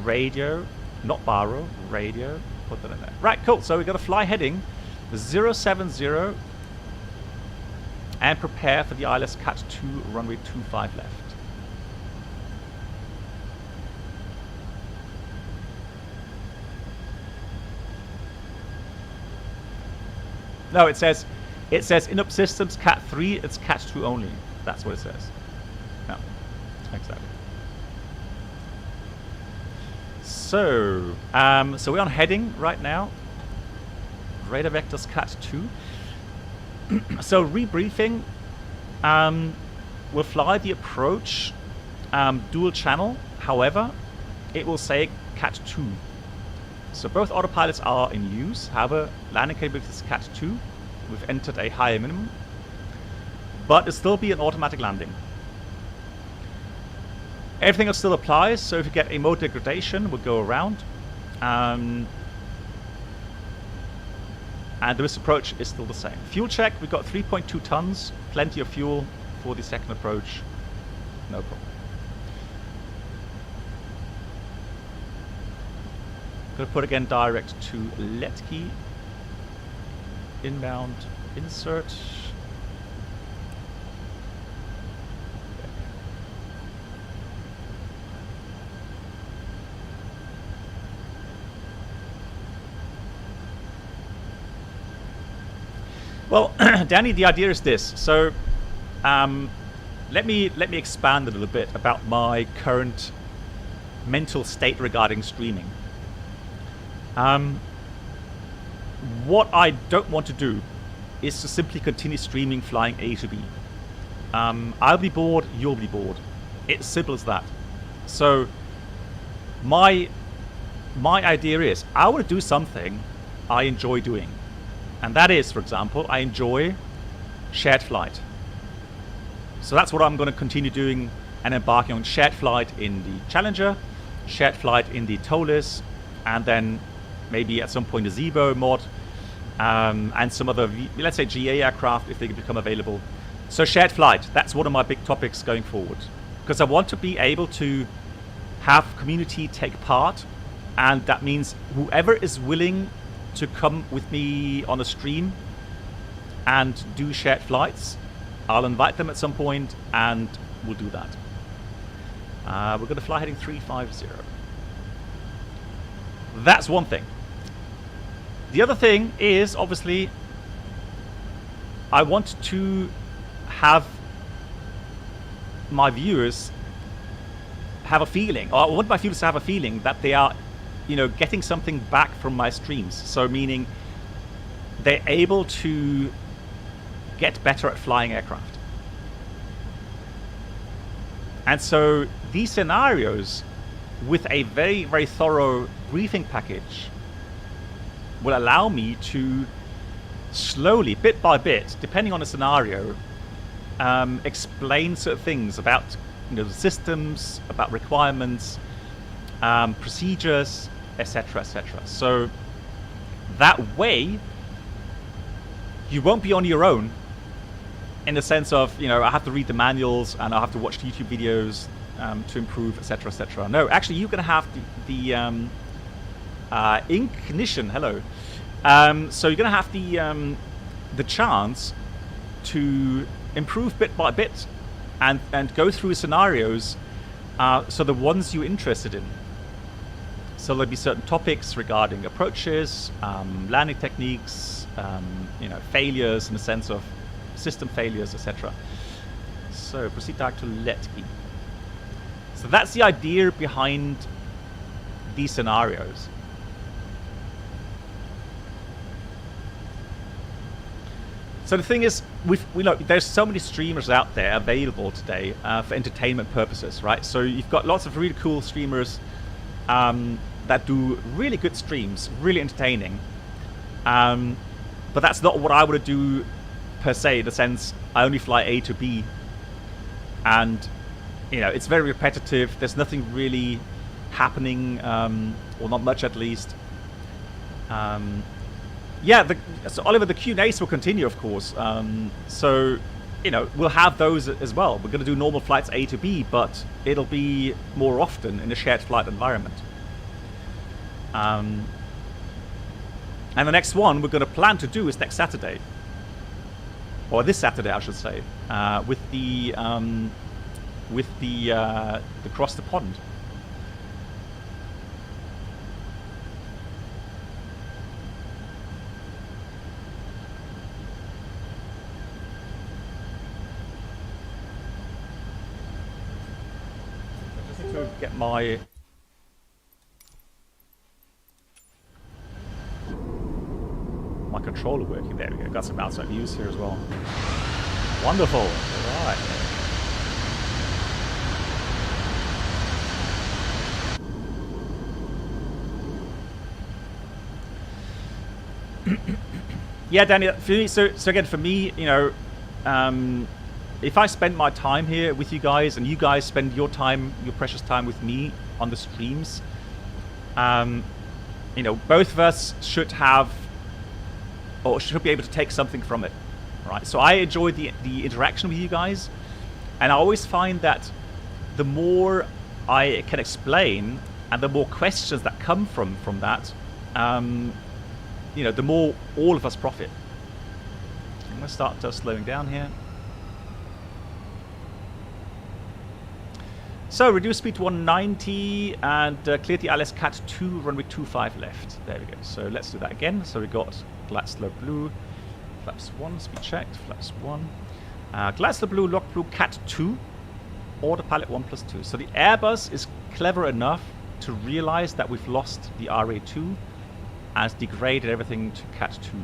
[SPEAKER 1] Radio, not baro, radio. Put that in there. Right, cool. So we've got a fly heading 070 and prepare for the ILS Cat 2 runway 25 left. No, it says in-up systems Cat 3. It's Cat 2 only. That's what it says. No, exactly. So, so we're on heading right now. Radar vectors Cat 2. So rebriefing. We'll fly the approach dual channel. However, it will say Cat 2. So both autopilots are in use. However, landing capability is Cat 2. We've entered a higher minimum, but it'll still be an automatic landing. Everything else still applies, so if you get a mode degradation, we'll go around. And the risk approach is still the same. Fuel check, we've got 3.2 tons, plenty of fuel for the second approach, no problem. Gonna put again direct to Letki. Inbound insert. Well, Danny, the idea is this. So, let me expand a little bit about my current mental state regarding streaming. What I don't want to do is to simply continue streaming flying A to B. I'll be bored, you'll be bored. It's simple as that. So my idea is I want to do something I enjoy doing. And that is, for example, I enjoy shared flight. So that's what I'm going to continue doing and embarking on: shared flight in the Challenger, shared flight in the TOLIS, and then maybe at some point a Zebo mod, and some other, let's say, GA aircraft if they become available. So shared flight, that's one of my big topics going forward. Because I want to be able to have community take part, and that means whoever is willing to come with me on a stream and do shared flights, I'll invite them at some point and we'll do that. We're going to fly heading 350. That's one thing. The other thing is, obviously, I want to have my viewers have a feeling, or I want my viewers to have a feeling that they are, getting something back from my streams. So meaning they're able to get better at flying aircraft. And so these scenarios with a very, very thorough briefing package will allow me to slowly, bit by bit, depending on the scenario, explain certain things about the systems, about requirements, procedures, etc., etc. So that way you won't be on your own, in the sense of, I have to read the manuals and I have to watch YouTube videos to improve, etc., etc. No, actually, you're going to have the ignition. Hello. So you're going to have the chance to improve bit by bit and go through scenarios. So the ones you're interested in. So there'll be certain topics regarding approaches, landing techniques, failures in the sense of system failures, etc. So proceed back to Letki. So that's the idea behind these scenarios. So the thing is, there's so many streamers out there available today for entertainment purposes, right? So you've got lots of really cool streamers that do really good streams, really entertaining. But that's not what I want to do per se, in the sense I only fly A to B. And, it's very repetitive. There's nothing really happening, or not much at least. So Oliver, the Q&As will continue, of course. So, we'll have those as well. We're going to do normal flights A to B, but it'll be more often in a shared flight environment. And the next one we're going to plan to do is next Saturday, or this Saturday, I should say, with the Cross the Pond. go get my... my controller working. There we go. Got some outside views here as well. Wonderful. All right. Yeah, Danny. For me, so again, for me, you know, if I spend my time here with you guys, and you guys spend your time, your precious time with me on the streams, you know, both of us should have, or should be able to take something from it, right? So I enjoy the interaction with you guys, and I always find that the more I can explain, and the more questions that come from that, you know, the more all of us profit. I'm going to start slowing down here. So reduce speed to 190 and clear the ILS Cat 2 runway 25 left. There we go. So let's do that again. So we got glide slope blue, flaps 1, speed checked, flaps 1. Glide slope blue, lock blue, Cat 2, autopilot 1+2. So the Airbus is clever enough to realize that we've lost the RA2 and degraded everything to Cat 2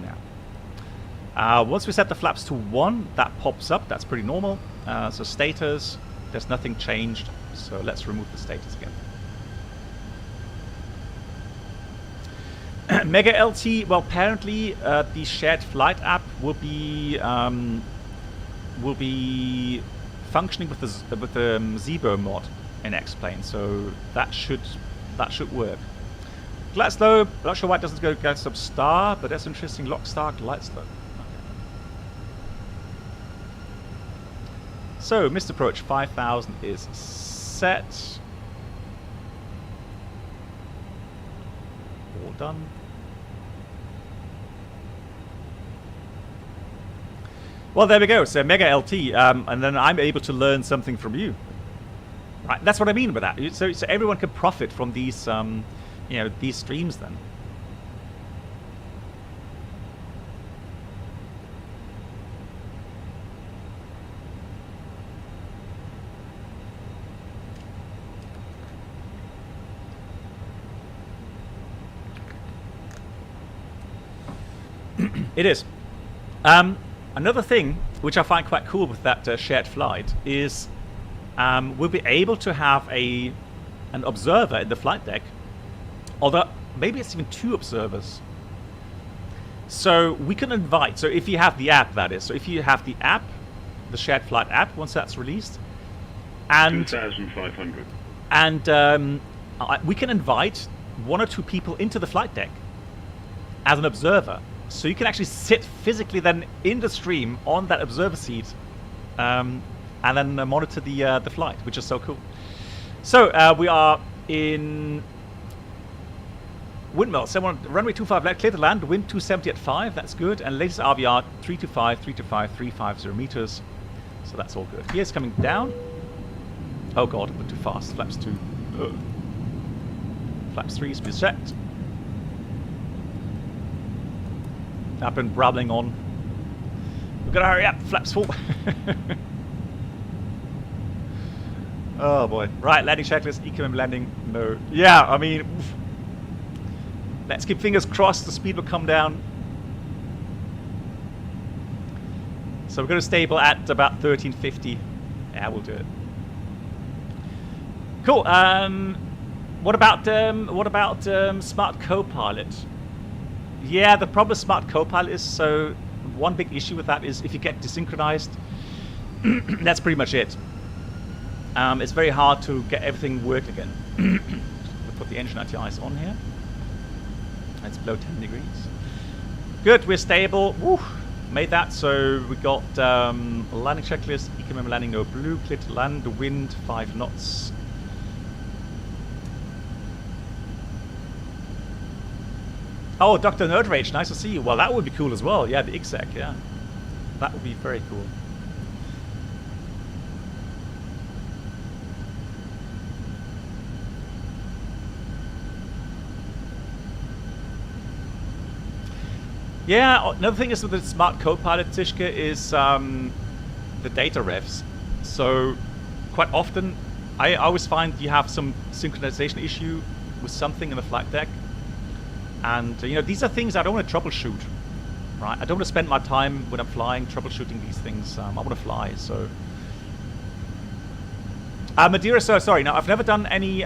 [SPEAKER 1] now. Once we set the flaps to 1, that pops up. That's pretty normal. So status, there's nothing changed. So let's remove the status again. Mega LT, well, apparently the shared flight app will be functioning with the Zebo mod in X-Plane. So that should work. Glide slope, not sure why it doesn't go glide slope star, but that's interesting. Lock star, glide slope. Okay. So, missed approach 5000 is set. All done. Well, there we go. So, Mega LT, and then I'm able to learn something from you. Right, that's what I mean by that. So everyone can profit from these. You know, these streams then. It is. Another thing which I find quite cool with that shared flight is we'll be able to have an observer in the flight deck. Although, maybe it's even 2 observers. So we can invite, so if you have the app, that is. So if you have the app, the shared flight app, once that's released. And
[SPEAKER 4] 2,500.
[SPEAKER 1] And we can invite 1 or 2 people into the flight deck as an observer. So you can actually sit physically then in the stream on that observer seat and then monitor the flight, which is so cool. So we are in... Windmill, runway 25 left, clear to land, wind 270 at 5, that's good. And latest RVR 325, 325, 350 meters. So that's all good. Gears coming down. Oh god, I went too fast. Flaps 2. Ugh. Flaps 3, speed checked. I've been brabbling on. We've got to hurry up. Flaps 4. Oh boy. Right, landing checklist, EQM landing. No. Yeah, I mean... Oof. Let's keep fingers crossed the speed will come down. So we're going to stable at about 1350. Yeah, we'll do it. Cool. What about Smart Copilot? Yeah, the problem with Smart Copilot is, so one big issue with that is if you get desynchronized, that's pretty much it. It's very hard to get everything work again. We'll put the engine anti-ice on here. It's below 10 degrees. Good, we're stable. Woo, made that. So we got landing checklist, EQM landing no blue, clear to land, the wind 5 knots. Oh, Dr. Nerd Rage, nice to see you. Well, that would be cool as well. Yeah, the exec, yeah. That would be very cool. Yeah, another thing is with the Smart Copilot, Tishka, is the data refs. So quite often I always find you have some synchronization issue with something in the flight deck. And, you know, these are things I don't want to troubleshoot, right? I don't want to spend my time when I'm flying troubleshooting these things. I want to fly, so... Madeira, so sorry. Now, I've never done any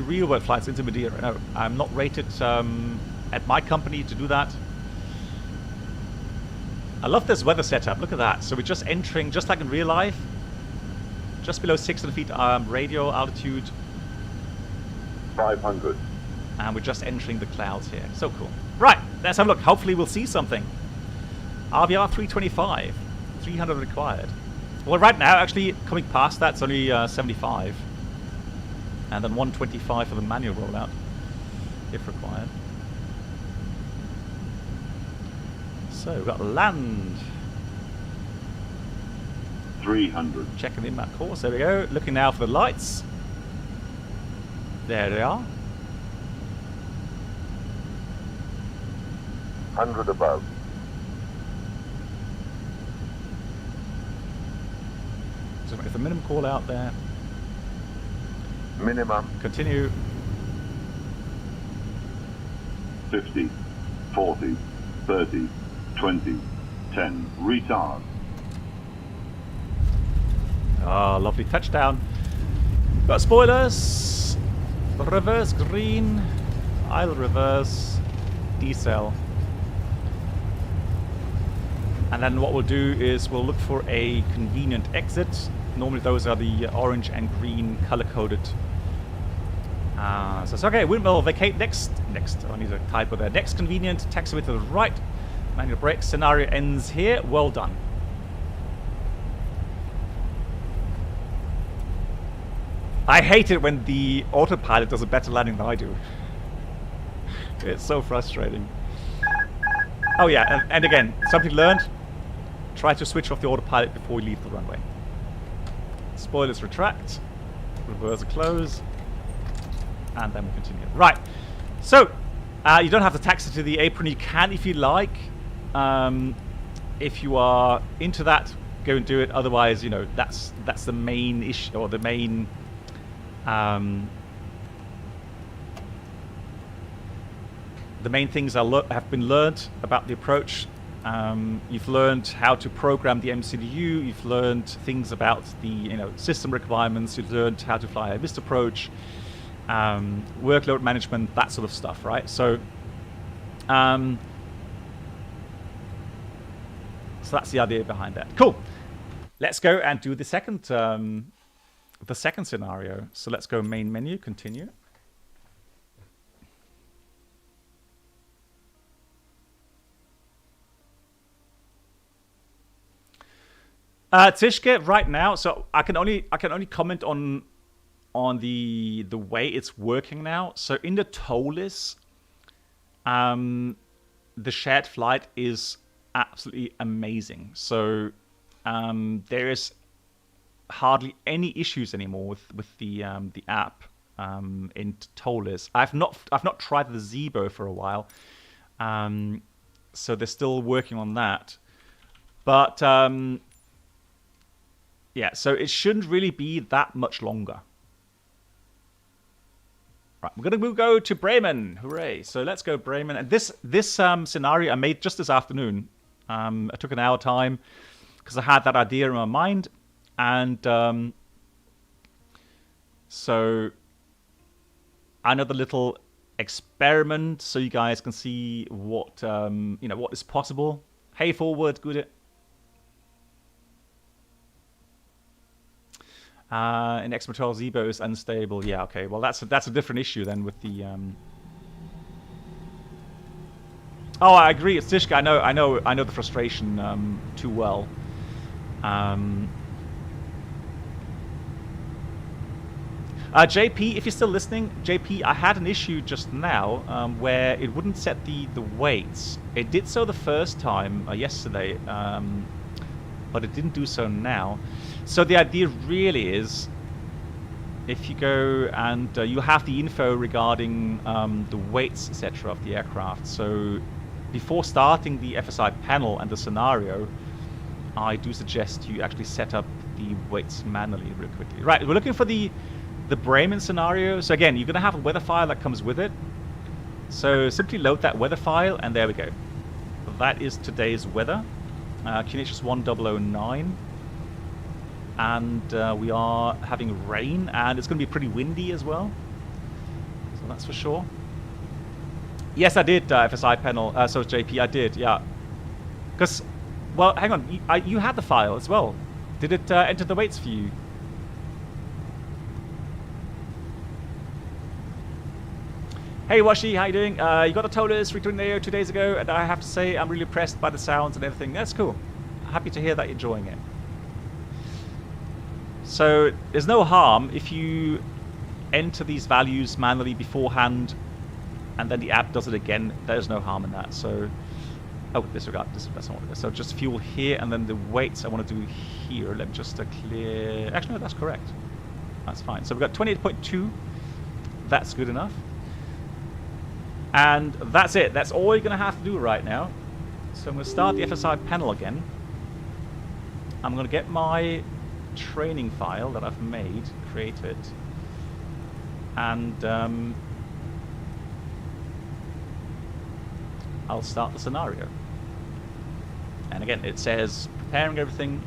[SPEAKER 1] real-world flights into Madeira. No, I'm not rated at my company to do that. I love this weather setup. Look at that. So we're just entering, just like in real life, just below 600 feet radio altitude.
[SPEAKER 4] 500.
[SPEAKER 1] And we're just entering the clouds here. So cool. Right, let's have a look. Hopefully we'll see something. RVR 325. 300 required. Well, right now, actually, coming past that, it's only 75. And then 125 for the manual rollout, if required. So, we've got land.
[SPEAKER 4] 300.
[SPEAKER 1] Checking the map course. There we go. Looking now for the lights. There they are.
[SPEAKER 4] 100 above.
[SPEAKER 1] So if the minimum call out there.
[SPEAKER 4] Minimum.
[SPEAKER 1] Continue.
[SPEAKER 4] 50, 40, 30, 20, 10. Retard.
[SPEAKER 1] Ah, lovely touchdown. Got spoilers. Reverse green. I'll reverse. Decel. And then what we'll do is we'll look for a convenient exit. Normally those are the orange and green color-coded. So it's okay. We'll vacate next. I need a typo there. Next convenient. Taxiway to the right. Manual brake. Scenario ends here. Well done. I hate it when the autopilot does a better landing than I do. It's so frustrating. Oh yeah, and again, something learned. Try to switch off the autopilot before you leave the runway. Spoilers retract. Reverse close. And then we continue. Right. So, you don't have to taxi to the apron. You can if you like. If you are into that, go and do it. Otherwise, you know, that's the main issue, or the main... the main things have been learned about the approach. You've learned how to program the MCDU. You've learned things about the system requirements. You've learned how to fly a missed approach, workload management, that sort of stuff, right? So, so that's the idea behind that. Cool. Let's go and do the second scenario. So let's go main menu, continue. Tishke, right now, so I can only comment on the way it's working now. So in the TOLIS, the shared flight is absolutely amazing. So there is hardly any issues anymore with the app in TOLIS. I've not tried the Zebo for a while, so they're still working on that. But yeah, so it shouldn't really be that much longer. Right, we're gonna go to Bremen. Hooray! So let's go Bremen. And this scenario I made just this afternoon. I took an hour time because I had that idea in my mind, and so another little experiment so you guys can see what what is possible. Hey, forward, good. In Exmotor Zebo is unstable. Yeah, okay. Well, that's a different issue then with the. Oh, I agree. It's Tishka. I know the frustration too well. JP, if you're still listening, JP, I had an issue just now where it wouldn't set the weights. It did so the first time yesterday, but it didn't do so now. So the idea really is, if you go and you have the info regarding the weights, etc. of the aircraft. So before starting the FSI panel and the scenario, I do suggest you actually set up the weights manually real quickly. Right, we're looking for the Bremen scenario. So again, you're going to have a weather file that comes with it. So simply load that weather file, and there we go. That is today's weather. QNH 1009. And we are having rain, and it's going to be pretty windy as well. So that's for sure. Yes, I did, FSI Panel. So JP, I did, yeah. Because, well, hang on, you had the file as well. Did it enter the weights for you? Hey Washi, how you doing? You got a TOLUS 320 2 days ago, and I have to say I'm really impressed by the sounds and everything. That's cool. Happy to hear that you're enjoying it. So there's no harm if you enter these values manually beforehand, and then the app does it again. There's no harm in that. So, oh, disregard. That's not what it is. So just fuel here, and then the weights I want to do here. Let me just clear. Actually, no, that's correct. That's fine. So we've got 28.2. That's good enough. And that's it. That's all you're going to have to do right now. So I'm going to start the FSI panel again. I'm going to get my training file that I've made, create it, and I'll start the scenario. And again, it says preparing everything.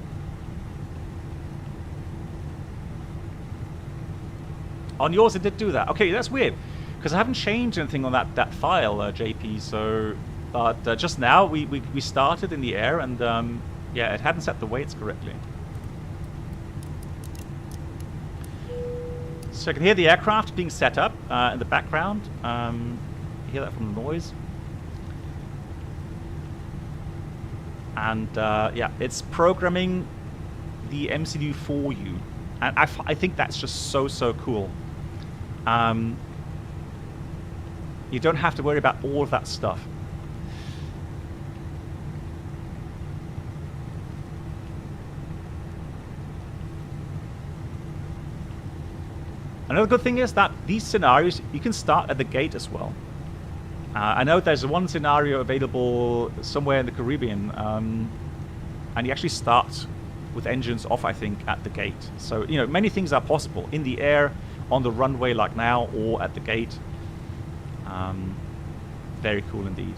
[SPEAKER 1] On yours, it did do that. Okay, that's weird. Because I haven't changed anything on that file, JP. So, but just now we started in the air, and yeah, it hadn't set the weights correctly. So I can hear the aircraft being set up in the background. You hear that from the noise. And yeah, it's programming the MCU for you, and I think that's just so cool. You don't have to worry about all of that stuff. Another good thing is that these scenarios, you can start at the gate as well. I know there's one scenario available somewhere in the Caribbean, and you actually start with engines off, I think, at the gate. So, you know, many things are possible in the air, on the runway like now, or at the gate. Very cool indeed.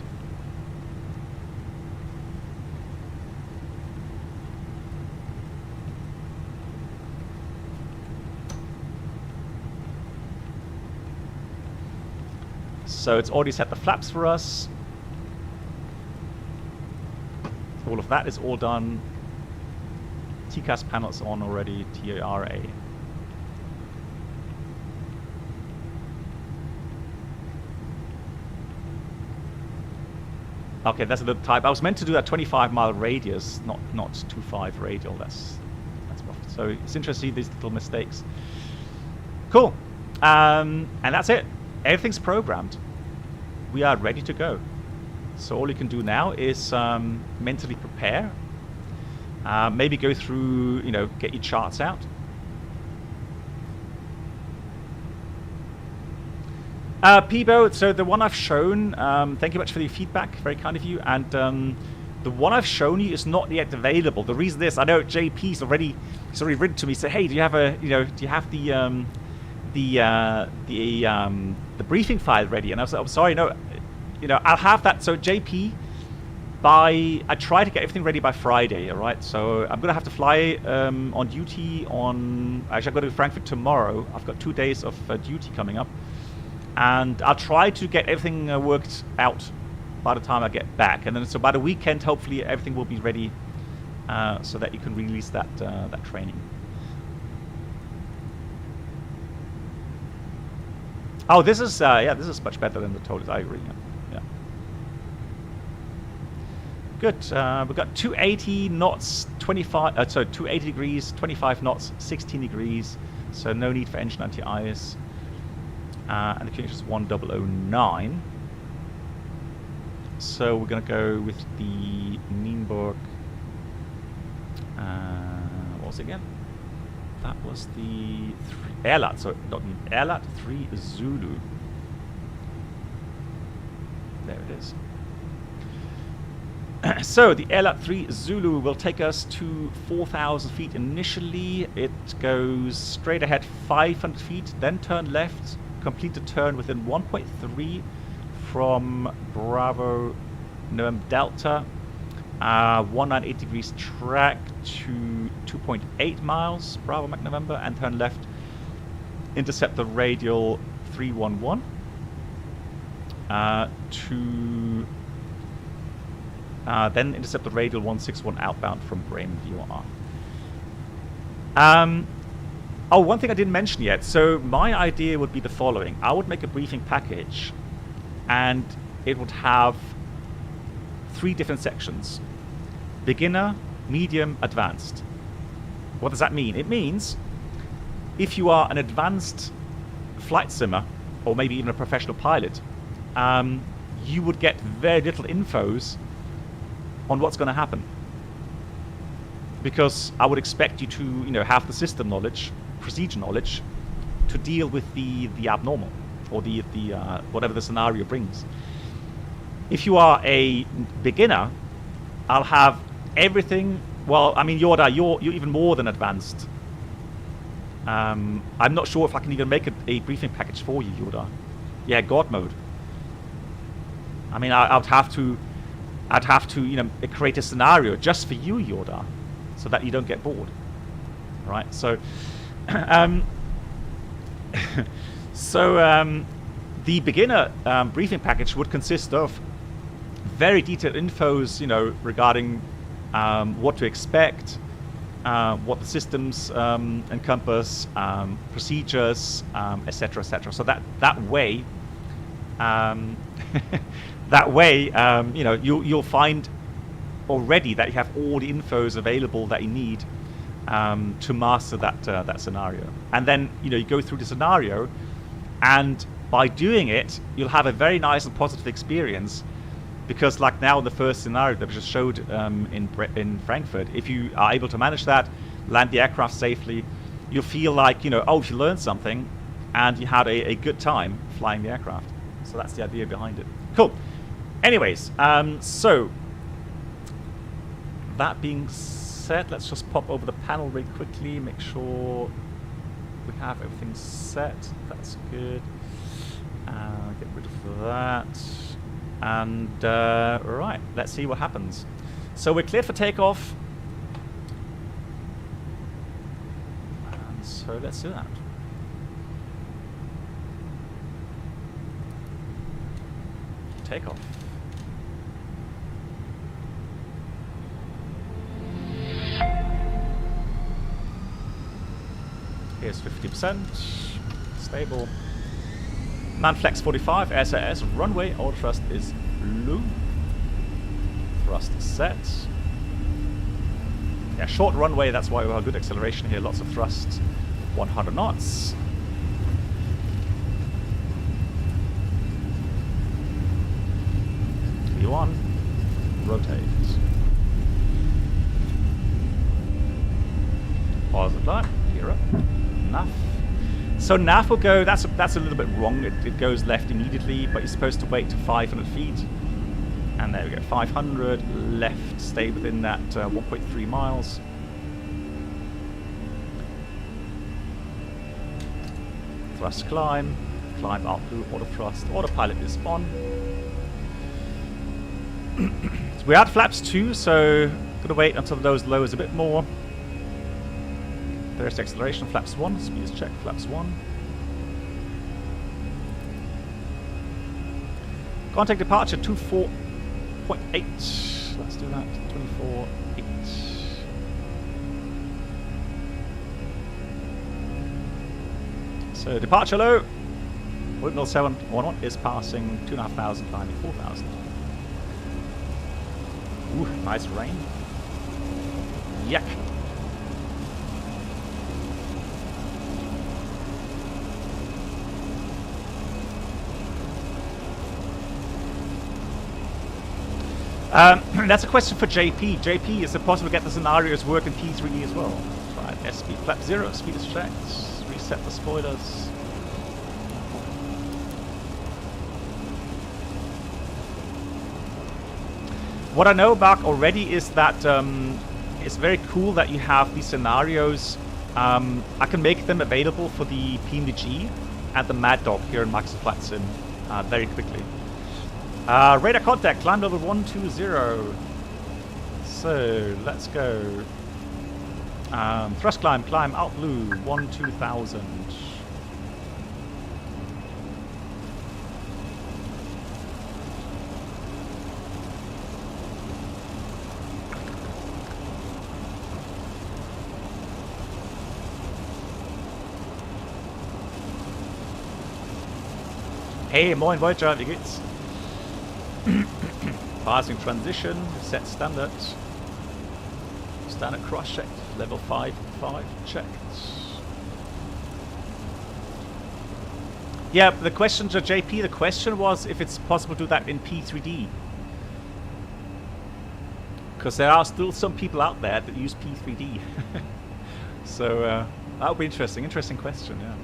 [SPEAKER 1] So it's already set the flaps for us. All of that is all done. TCAS panels on already, TARA. Okay, that's a little type. I was meant to do that 25-mile radius, not 25 radial. That's rough. So it's interesting, these little mistakes. Cool. And that's it. Everything's programmed. We are ready to go. So all you can do now is mentally prepare. Maybe go through, you know, get your charts out. Peebo, so the one I've shown, thank you much for the feedback, very kind of you. And the one I've shown you is not yet available. The reason is, I know JP's already written to me, said, hey, do you have the briefing file ready? And I was like, I'm sorry, no, you know, I'll have that. So JP, I try to get everything ready by Friday, all right? So I'm gonna have to fly on duty on, actually I've got to Frankfurt tomorrow. I've got 2 days of duty coming up. And I'll try to get everything worked out by the time I get back. And then so by the weekend, hopefully everything will be ready so that you can release that training. Oh, this is yeah, this is much better than the TOLUS. I agree. Yeah. Good. We've got 280 knots, 25. So 280 degrees, 25 knots, 16 degrees. So no need for engine anti-ice. And the QNH is 1009. So we're going to go with the Nienburg. What was it again? That was the Erlat. So not Erlat 3 Zulu. There it is. So the AirLab 3 Zulu will take us to 4,000 feet initially. It goes straight ahead 500 feet, then turn left, complete the turn within 1.3 from Bravo November Delta, 198 degrees track to 2.8 miles Bravo Mach November, and turn left, intercept the radial 311 to then intercept the radial 161 outbound from Bremen VOR. Oh, one thing I didn't mention yet. So my idea would be the following. I would make a briefing package, and it would have 3 different sections: beginner, medium, advanced. What does that mean? It means if you are an advanced flight simmer, or maybe even a professional pilot, you would get very little infos on what's going to happen, because I would expect you to, have the system knowledge, procedure knowledge, to deal with the abnormal, or the whatever the scenario brings. If you are a beginner, I'll have everything. Well, I mean, Yoda, you're even more than advanced. I'm not sure if I can even make a briefing package for you, Yoda. Yeah, God mode. I mean, I'd have to, create a scenario just for you, Yoda, so that you don't get bored. Right? So, the beginner briefing package would consist of very detailed infos, regarding what to expect, what the systems encompass, procedures, etc., etc. So that way, you'll find already that you have all the infos available that you need to master that scenario. And then you go through the scenario, and by doing it, you'll have a very nice and positive experience. Because like now, the first scenario that we just showed in Frankfurt, if you are able to manage that, land the aircraft safely, you'll feel like, you learned something, and you had a good time flying the aircraft. So that's the idea behind it. Cool. Anyways, so that being said, let's just pop over the panel really quickly, make sure we have everything set. That's good. Get rid of that. And right, let's see what happens. So we're cleared for takeoff. And so let's do that. Takeoff. Here's 50%. Stable. Manflex 45, SAS, runway, auto thrust is blue. Thrust is set. Yeah, short runway, that's why we have good acceleration here, lots of thrust. 100 knots. V1, rotate. Positive line, gear up, enough. So nav will go, that's a little bit wrong, it goes left immediately, but you're supposed to wait to 500 feet. And there we go, 500, left, stay within that 1.3 miles. Thrust climb out blue, auto thrust, autopilot is on. So we're at flaps 2, so gonna wait until those lowers a bit more. There's the acceleration, flaps 1, speed is checked, flaps 1. Contact departure 24.8. Let's do that, 24.8. So departure low, Wignall 711 is passing 2,500, climbing 4,000. Ooh, nice rain. Yuck. That's a question for JP. JP, is it possible to get the scenarios work in P3E as well? Right, SP flap 0, speed is checked. Reset the spoilers. What I know, Mark, already is that it's very cool that you have these scenarios. I can make them available for the PMDG and the Mad Dog here in Max Flight Sim very quickly. Radar contact, climb level 120. So let's go. Thrust climb, out blue, 12000. Hey, moin Voyager, wie geht's? Passing transition, set standard. Standard cross checked, level 5 checked. Yeah, the question to JP, the question was if it's possible to do that in P3D. Because there are still some people out there that use P3D. So that would be interesting. Interesting question, yeah.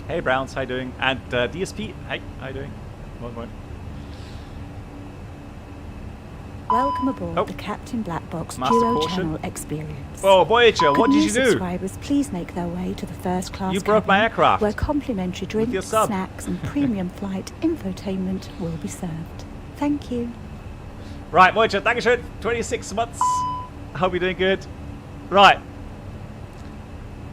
[SPEAKER 1] Hey Browns, how you doing? And DSP, hey, how you doing? Morning.
[SPEAKER 3] Welcome aboard
[SPEAKER 1] Oh.
[SPEAKER 3] the Captain Black Box
[SPEAKER 1] Master
[SPEAKER 3] Duo
[SPEAKER 1] caution.
[SPEAKER 3] Channel Experience.
[SPEAKER 1] Oh, Voyager, what
[SPEAKER 3] Could
[SPEAKER 1] did
[SPEAKER 3] new
[SPEAKER 1] you do?
[SPEAKER 3] subscribers please make their way to the first class
[SPEAKER 1] You broke my
[SPEAKER 3] cabin,
[SPEAKER 1] aircraft.
[SPEAKER 3] where complimentary
[SPEAKER 1] your
[SPEAKER 3] drinks,
[SPEAKER 1] sub.
[SPEAKER 3] snacks and premium flight infotainment will be served. Thank you.
[SPEAKER 1] Right, Voyager, thank you, 26 months. I hope you're doing good. Right.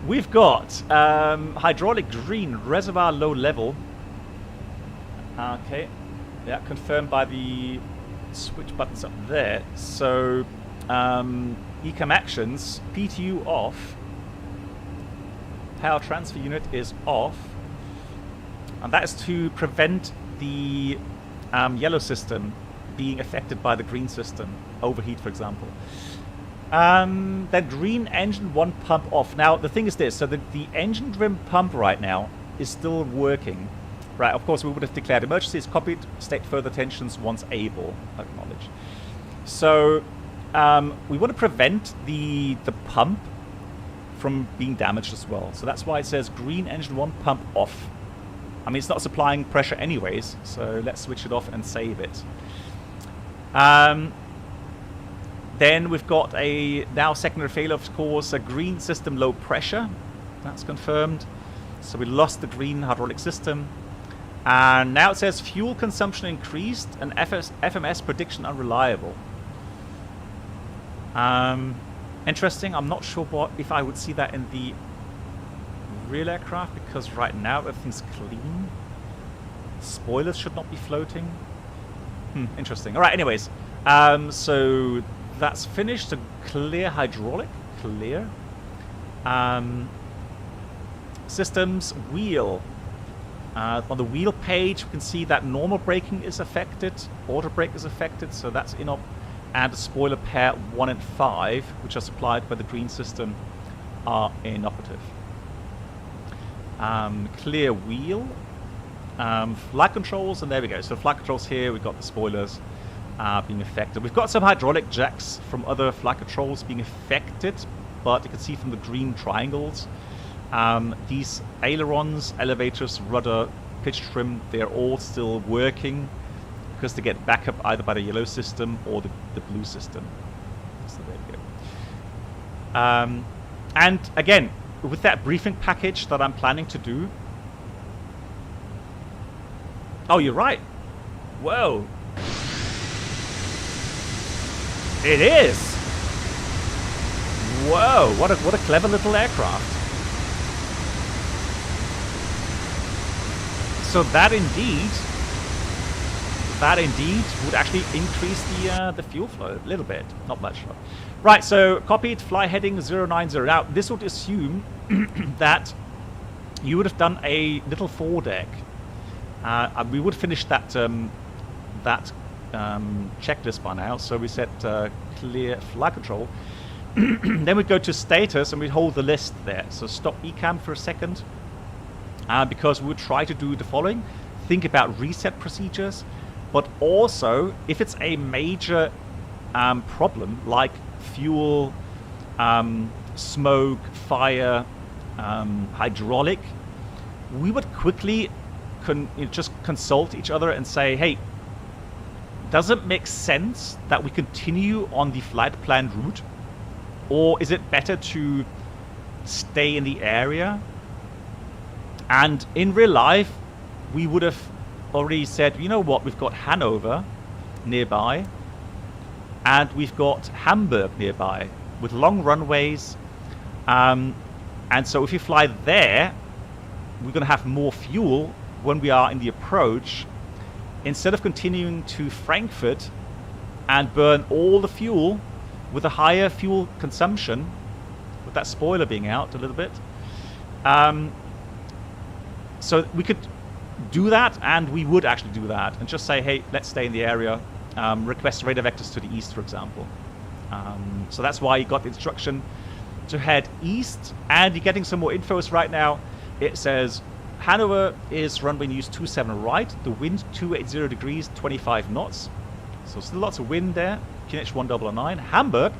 [SPEAKER 1] We've got hydraulic green, reservoir low level. Okay. Yeah, confirmed by the switch buttons up there. So, ECAM actions, PTU off. Power transfer unit is off. And that is to prevent the yellow system being affected by the green system. Overheat, for example. Then green engine 1 pump off. Now, the thing is this. So the engine trim pump right now is still working. Right, of course, we would have declared emergency is copied. State further tensions once able. Acknowledge. So we want to prevent the pump from being damaged as well. So that's why it says green engine 1 pump off. I mean, it's not supplying pressure anyways. So let's switch it off and save it. Then we've got a now secondary failure, of course, a green system low pressure. That's confirmed. So we lost the green hydraulic system. And now it says fuel consumption increased and FMS prediction unreliable. Interesting. I'm not sure if I would see that in the real aircraft because right now everything's clean. Spoilers should not be floating. Interesting. All right. Anyways, so that's finished. So clear hydraulic. Clear. Systems wheel. On the wheel page, we can see that normal braking is affected, auto brake is affected, so that's inop, and the spoiler pair 1 and 5, which are supplied by the green system, are inoperative. Clear wheel, flight controls, and there we go. So flight controls here, we've got the spoilers being affected. We've got some hydraulic jacks from other flight controls being affected, but you can see from the green triangles. These ailerons, elevators, rudder, pitch trim, they're all still working because they get backup either by the yellow system or the blue system. So there we go. And again, with that briefing package that I'm planning to do. Oh, you're right. Whoa. It is. Whoa, what a clever little aircraft. So that indeed would actually increase the fuel flow a little bit, not much. Right, so copied, fly heading 090. Now, this would assume that you would have done a little foredeck. We would finish that checklist by now. So we set clear flight control. Then we'd go to status and we'd hold the list there. So stop ECAM for a second. Because we would try to do the following. Think about reset procedures, but also if it's a major problem like fuel smoke, fire, hydraulic, we would quickly just consult each other and say, hey, does it make sense that we continue on the flight planned route? Or is it better to stay in the area? And in real life, we would have already said, you know what, we've got Hanover nearby, and we've got Hamburg nearby with long runways. And so if you fly there, we're going to have more fuel when we are in the approach, instead of continuing to Frankfurt and burn all the fuel with a higher fuel consumption, with that spoiler being out a little bit. So we could do that, and we would actually do that, and just say, hey, let's stay in the area, request radar vectors to the east, for example. So that's why you got the instruction to head east, and you're getting some more infos right now. It says Hanover is runway news 27 right, the wind 280 degrees, 25 knots. So still lots of wind there, QNH 1009. Hamburg,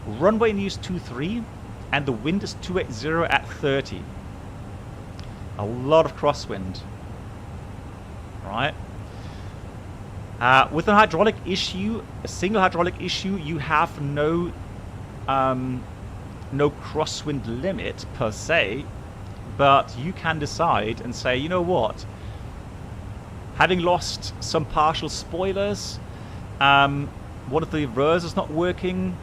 [SPEAKER 1] runway news 23, and the wind is 280 at 30. A lot of crosswind. Right. With a hydraulic issue, a single hydraulic issue, you have no crosswind limit per se, but you can decide and say, you know what, having lost some partial spoilers, one of the reversers is not working,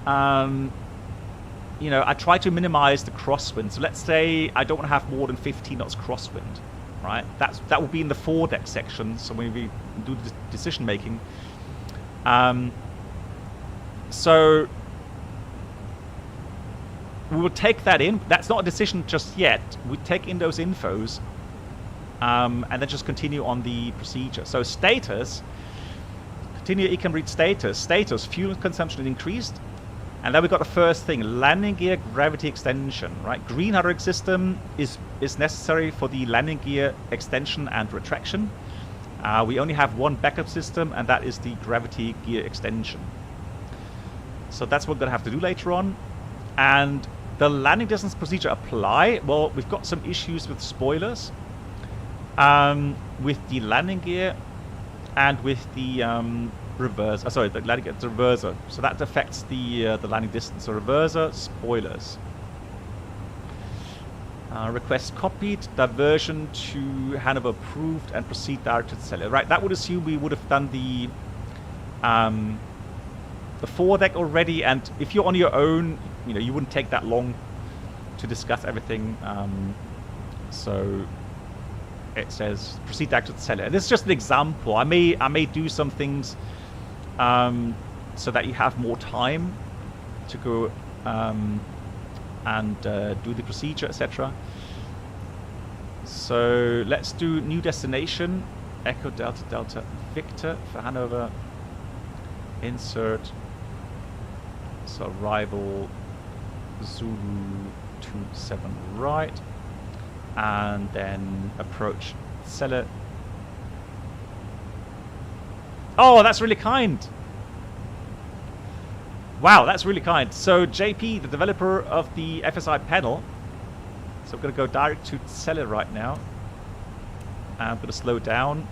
[SPEAKER 1] you know, I try to minimize the crosswind. So let's say I don't want to have more than 15 knots crosswind, right? That will be in the foredeck section. So when we do the decision making, so we will take that in. That's not a decision just yet. We take in those infos, and then just continue on the procedure. So status, continue ecam read status. Status, fuel consumption increased. And then we got the first thing, landing gear gravity extension, right? Green hydraulic system is necessary for the landing gear extension and retraction. We only have one backup system, and that is the gravity gear extension. So that's what we're going to have to do later on. And the landing distance procedure apply. Well, we've got some issues with spoilers, with the landing gear, and with the reverse. Sorry, the landing gear, the reverser. So that affects the landing distance. So reverser, spoilers. Request copied, diversion to Hanover approved, and proceed direct to the seller. Right, that would assume we would have done the foredeck already, and if you're on your own, you know, you wouldn't take that long to discuss everything. So it says proceed direct to the seller. And this is just an example. I may do some things so that you have more time to go and do the procedure, etc. So let's do new destination, Echo Delta Delta Victor for Hanover. Insert. So arrival Zulu 27 right, and then approach seller. Oh, that's really kind. Wow, that's really kind. So JP, the developer of the FSI panel. So I'm going to go direct to seller right now. I'm going to slow down,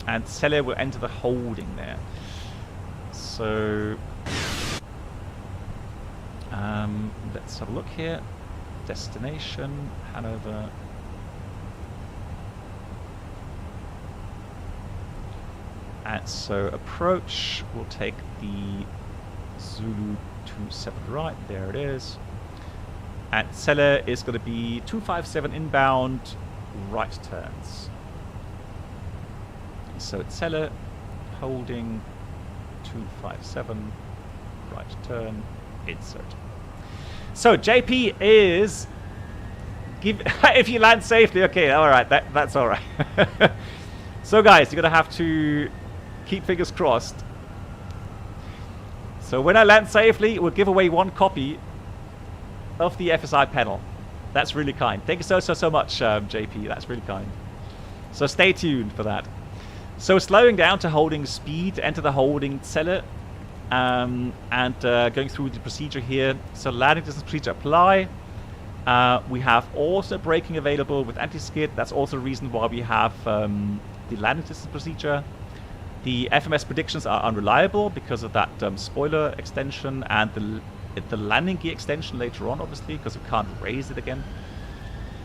[SPEAKER 1] and seller will enter the holding there. So let's have a look here. Destination, Hanover. And so approach, we'll take the Zulu 27 right, there it is. And seller is going to be 257 inbound, right turns. So it's seller, holding, 257, right turn, insert. So JP is if you land safely, okay, all right, that's all right. So guys, you're gonna have to keep fingers crossed. So when I land safely, we'll give away one copy of the FSI panel. That's really kind. Thank you so much, JP. That's really kind. So stay tuned for that. So slowing down to holding speed, enter the holding seller. Going through the procedure here. So landing distance procedure apply. We have also braking available with anti-skid. That's also the reason why we have the landing distance procedure. The FMS predictions are unreliable because of that spoiler extension and the landing gear extension later on, obviously, because we can't raise it again.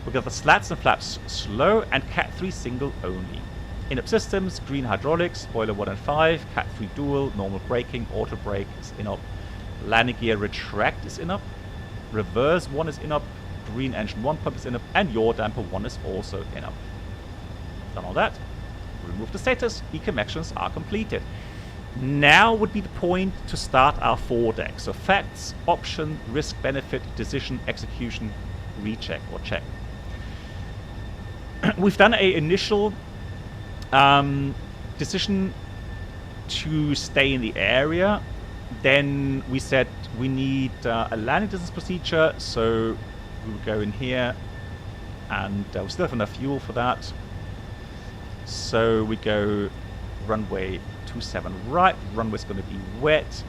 [SPEAKER 1] We've got the slats and flaps slow and Cat 3 single only. In-up systems, green hydraulics, spoiler 1 and 5, Cat 3 dual, normal braking, auto brake is in-up, landing gear retract is in-up, reverse 1 is in-up, green engine 1 pump is in-up, and yaw damper 1 is also in-up. Done all that. Remove the status, e-connections are completed. Now would be the point to start our foredeck. So facts, option, risk, benefit, decision, execution, recheck or check. We've done an initial decision to stay in the area. Then we said we need a landing distance procedure. So we will go in here and we still have enough fuel for that. So we go runway 27 right, runway's going to be wet,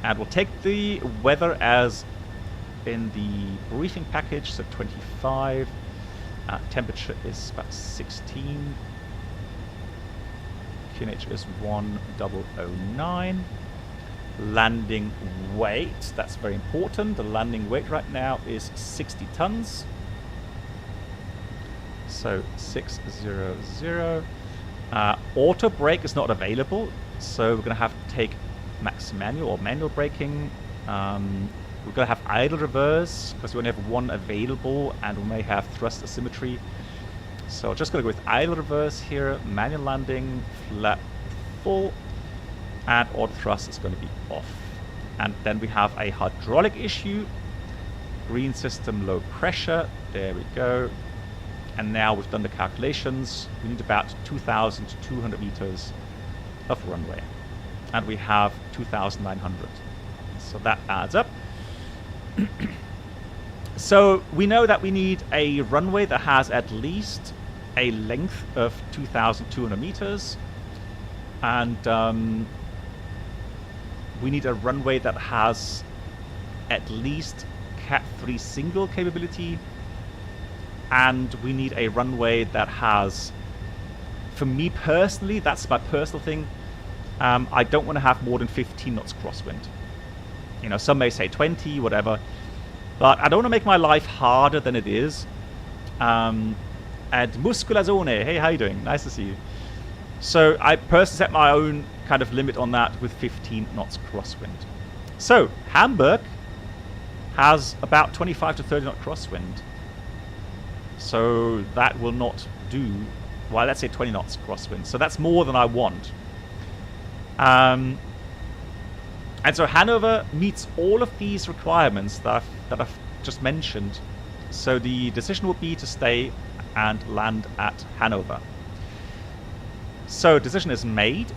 [SPEAKER 1] and we'll take the weather as in the briefing package, so 25, temperature is about 16, QNH is 1009, landing weight, that's very important, the landing weight right now is 60 tons. So 600. Auto brake is not available, so we're going to have to take max manual or manual braking. We're going to have idle reverse because we only have one available, and we may have thrust asymmetry. So just going to go with idle reverse here, manual landing, flat full, and auto thrust is going to be off. And then we have a hydraulic issue. Green system low pressure. There we go. And now we've done the calculations. We need about 2,200 meters of runway. And we have 2,900. So that adds up. So we know that we need a runway that has at least a length of 2,200 meters. And we need a runway that has at least Cat 3 single capability. And we need a runway that has, for me personally, that's my personal thing, I don't want to have more than 15 knots crosswind. You know, some may say 20, whatever, but I don't want to make my life harder than it is. And Musculazone, hey, how you doing? Nice to see you. So I personally set my own kind of limit on that with 15 knots crosswind. So Hamburg has about 25 to 30 knot crosswind. So that will not do, well, let's say 20 knots crosswind. So that's more than I want. And so Hanover meets all of these requirements that I've just mentioned. So the decision would be to stay and land at Hanover. So decision is made.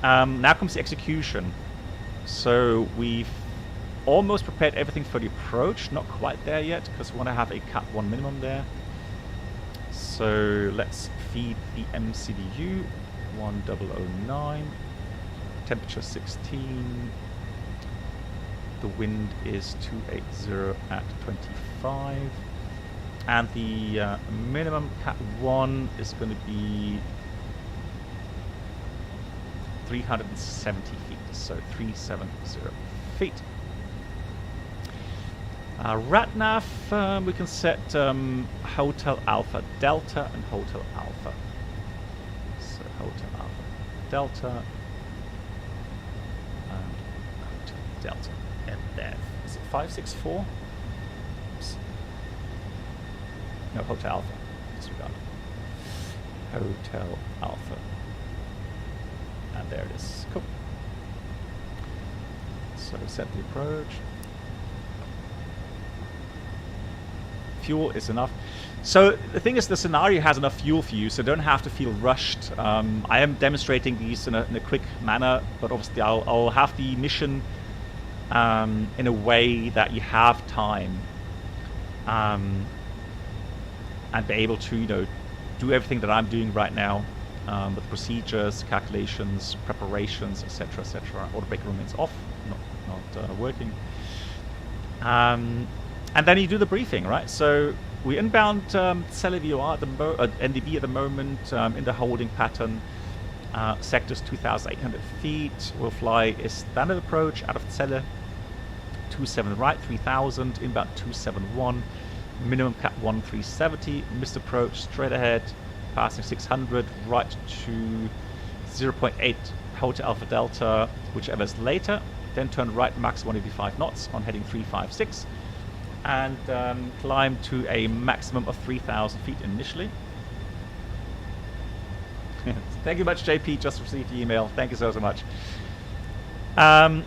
[SPEAKER 1] Now comes the execution. So we've almost prepared everything for the approach. Not quite there yet because we want to have a Cat 1 minimum there. So let's feed the MCDU 1009, temperature 16, the wind is 280 at 25, and the minimum Cat 1 is going to be 370 feet, so 370 feet. RatNav, we can set Hotel Alpha Delta and Hotel Alpha. So Hotel Alpha Delta and Hotel Delta. And there. Is it 564? Oops. No, Hotel Alpha. Disregard. Hotel Alpha. And there it is. Cool. So set the approach. Fuel is enough. So the thing is, the scenario has enough fuel for you, so don't have to feel rushed. I am demonstrating these in a quick manner, but obviously I'll have the mission in a way that you have time and be able to, you know, do everything that I'm doing right now with procedures, calculations, preparations, etc., etc. Auto brake remains off, not working. And then you do the briefing, right? So we inbound Celle VOR NDB at the moment in the holding pattern. Sectors 2,800 feet. We'll fly a standard approach out of Celle. 27 right, 3,000, inbound 271. Minimum cap 1370. Missed approach straight ahead, passing 600, right to 0.8 Hotel Alpha Delta, whichever is later. Then turn right, max 185 knots on heading 356. And climb to a maximum of 3,000 feet initially. Thank you much, JP. Just received the email. Thank you so much. And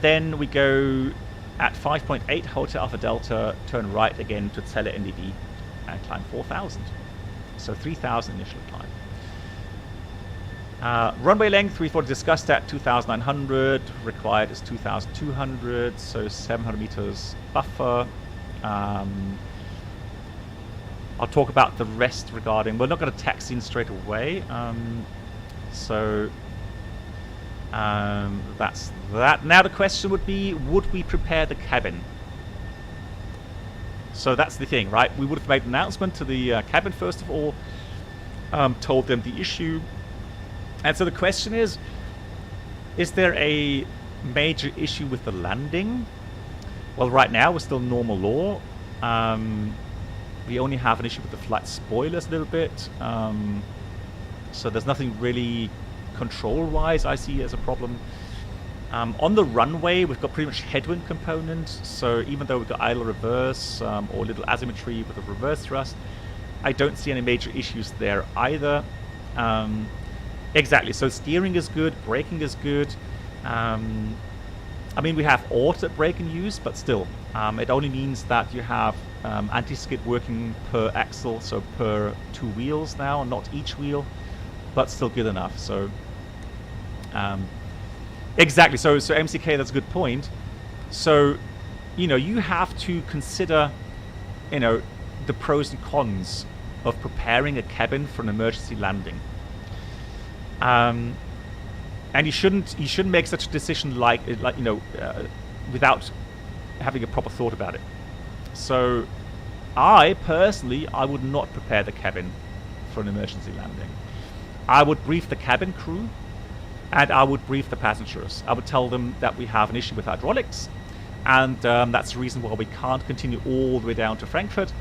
[SPEAKER 1] then we go at 5.8 Hotel Alpha Delta, turn right again to Celle NDB and climb 4,000. So 3,000 initial climb. Runway length, we've already discussed that, 2,900. Required is 2,200, so 700 meters buffer. I'll talk about the rest regarding... We're not going to taxi in straight away. That's that. Now the question would be, would we prepare the cabin? So that's the thing, right? We would have made an announcement to the cabin first of all, told them the issue. And so the question is there a major issue with the landing? Well, right now we're still normal law. We only have an issue with the flight spoilers a little bit. So there's nothing really control-wise I see as a problem. On the runway, we've got pretty much headwind component. So even though we've got idle reverse or little asymmetry with a reverse thrust, I don't see any major issues there either. Exactly. So steering is good, braking is good. I mean, we have auto brake in use, but still, it only means that you have anti-skid working per axle, so per 2 wheels now, not each wheel, but still good enough. So exactly. So MCK, that's a good point. So you have to consider the pros and cons of preparing a cabin for an emergency landing. And you shouldn't make such a decision without having a proper thought about it. So I would not prepare the cabin for an emergency landing. I would brief the cabin crew and I would brief the passengers. I would tell them that we have an issue with hydraulics, and that's the reason why we can't continue all the way down to Frankfurt,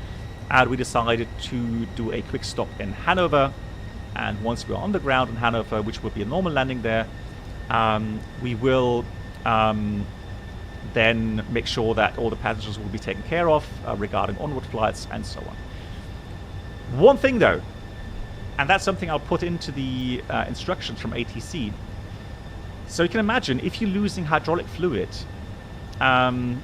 [SPEAKER 1] and we decided to do a quick stop in Hanover. And once we're on the ground in Hanover, which will be a normal landing there, we will then make sure that all the passengers will be taken care of regarding onward flights and so on. One thing though, and that's something I'll put into the instructions from ATC. So you can imagine if you're losing hydraulic fluid and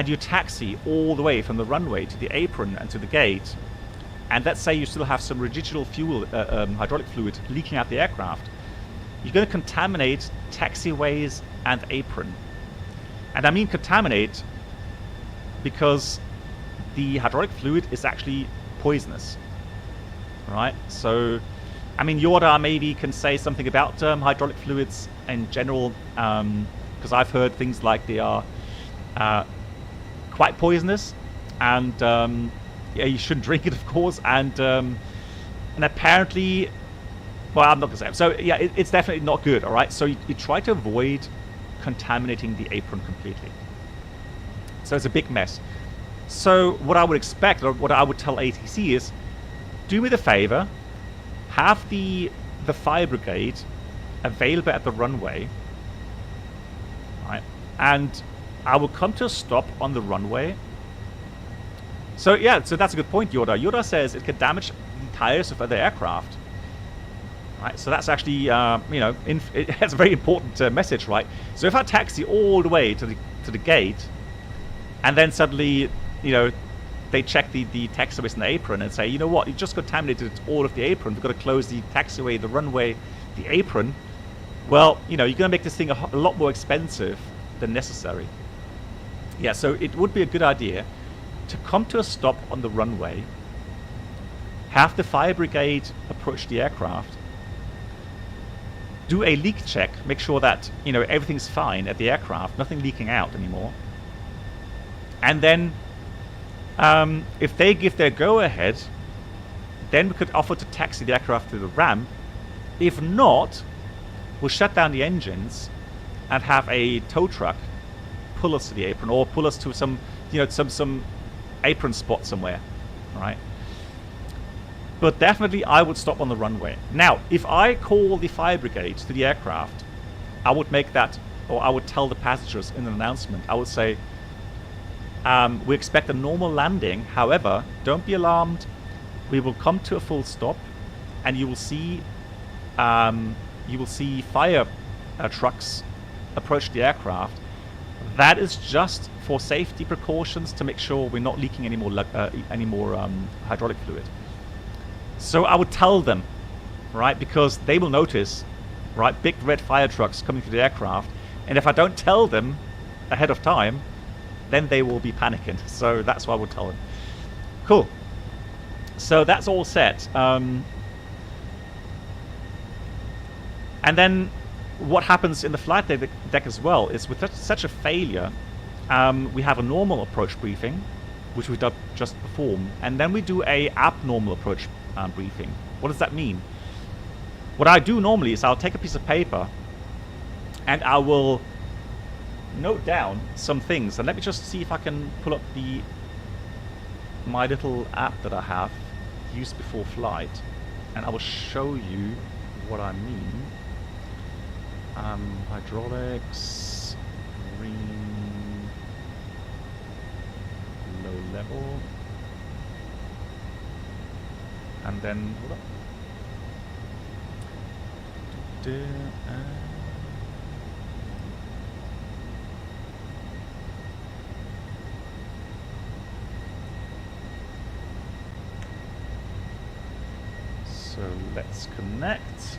[SPEAKER 1] you taxi all the way from the runway to the apron and to the gate, and let's say you still have some residual fuel, hydraulic fluid leaking out the aircraft, you're going to contaminate taxiways and apron. And I mean contaminate because the hydraulic fluid is actually poisonous, right? So, I mean, Yoda maybe can say something about hydraulic fluids in general, because I've heard things like they are quite poisonous, and yeah, you shouldn't drink it, of course, and apparently, well, I'm not gonna say. So yeah, it's definitely not good. All right, so you try to avoid contaminating the apron completely. So it's a big mess. So what I would expect, or what I would tell ATC is, do me the favor, have the fire brigade available at the runway, right? And I will come to a stop on the runway. So yeah, so that's a good point, Yoda. Yoda says it can damage the tires of other aircraft. Right, so that's actually, you know, it has a very important message, right? So if I taxi all the way to the gate, and then suddenly, you know, they check the taxiways in the apron and say, you know what, you just contaminated all of the apron. We've got to close the taxiway, the runway, the apron. Well, you know, you're going to make this thing a lot more expensive than necessary. Yeah, so it would be a good idea to come to a stop on the runway, have the fire brigade approach the aircraft, do a leak check, make sure that, you know, everything's fine at the aircraft, nothing leaking out anymore. And then, if they give their go-ahead, then we could offer to taxi the aircraft to the ramp. If not, we'll shut down the engines and have a tow truck pull us to the apron, or pull us to some, you know, some apron spot somewhere, all right? But definitely I would stop on the runway. Now, if I call the fire brigade to the aircraft, I would make that, or I would tell the passengers in an announcement, I would say, we expect a normal landing. However, don't be alarmed. We will come to a full stop, and you will see fire trucks approach the aircraft. That is just for safety precautions to make sure we're not leaking any more hydraulic fluid. So I would tell them, right, because they will notice, right, big red fire trucks coming to the aircraft, and if I don't tell them ahead of time, then they will be panicking. So that's why I would tell them. Cool. So that's all set. And then what happens in the flight deck as well is, with such a failure, we have a normal approach briefing, which we've just performed, and then we do a abnormal approach briefing. What does that mean? What I do normally is I'll take a piece of paper and I will note down some things. And let me just see if I can pull up my little app that I have used before flight, and I will show you what I mean. Hydraulics, green, low level, and then hold up. So let's connect.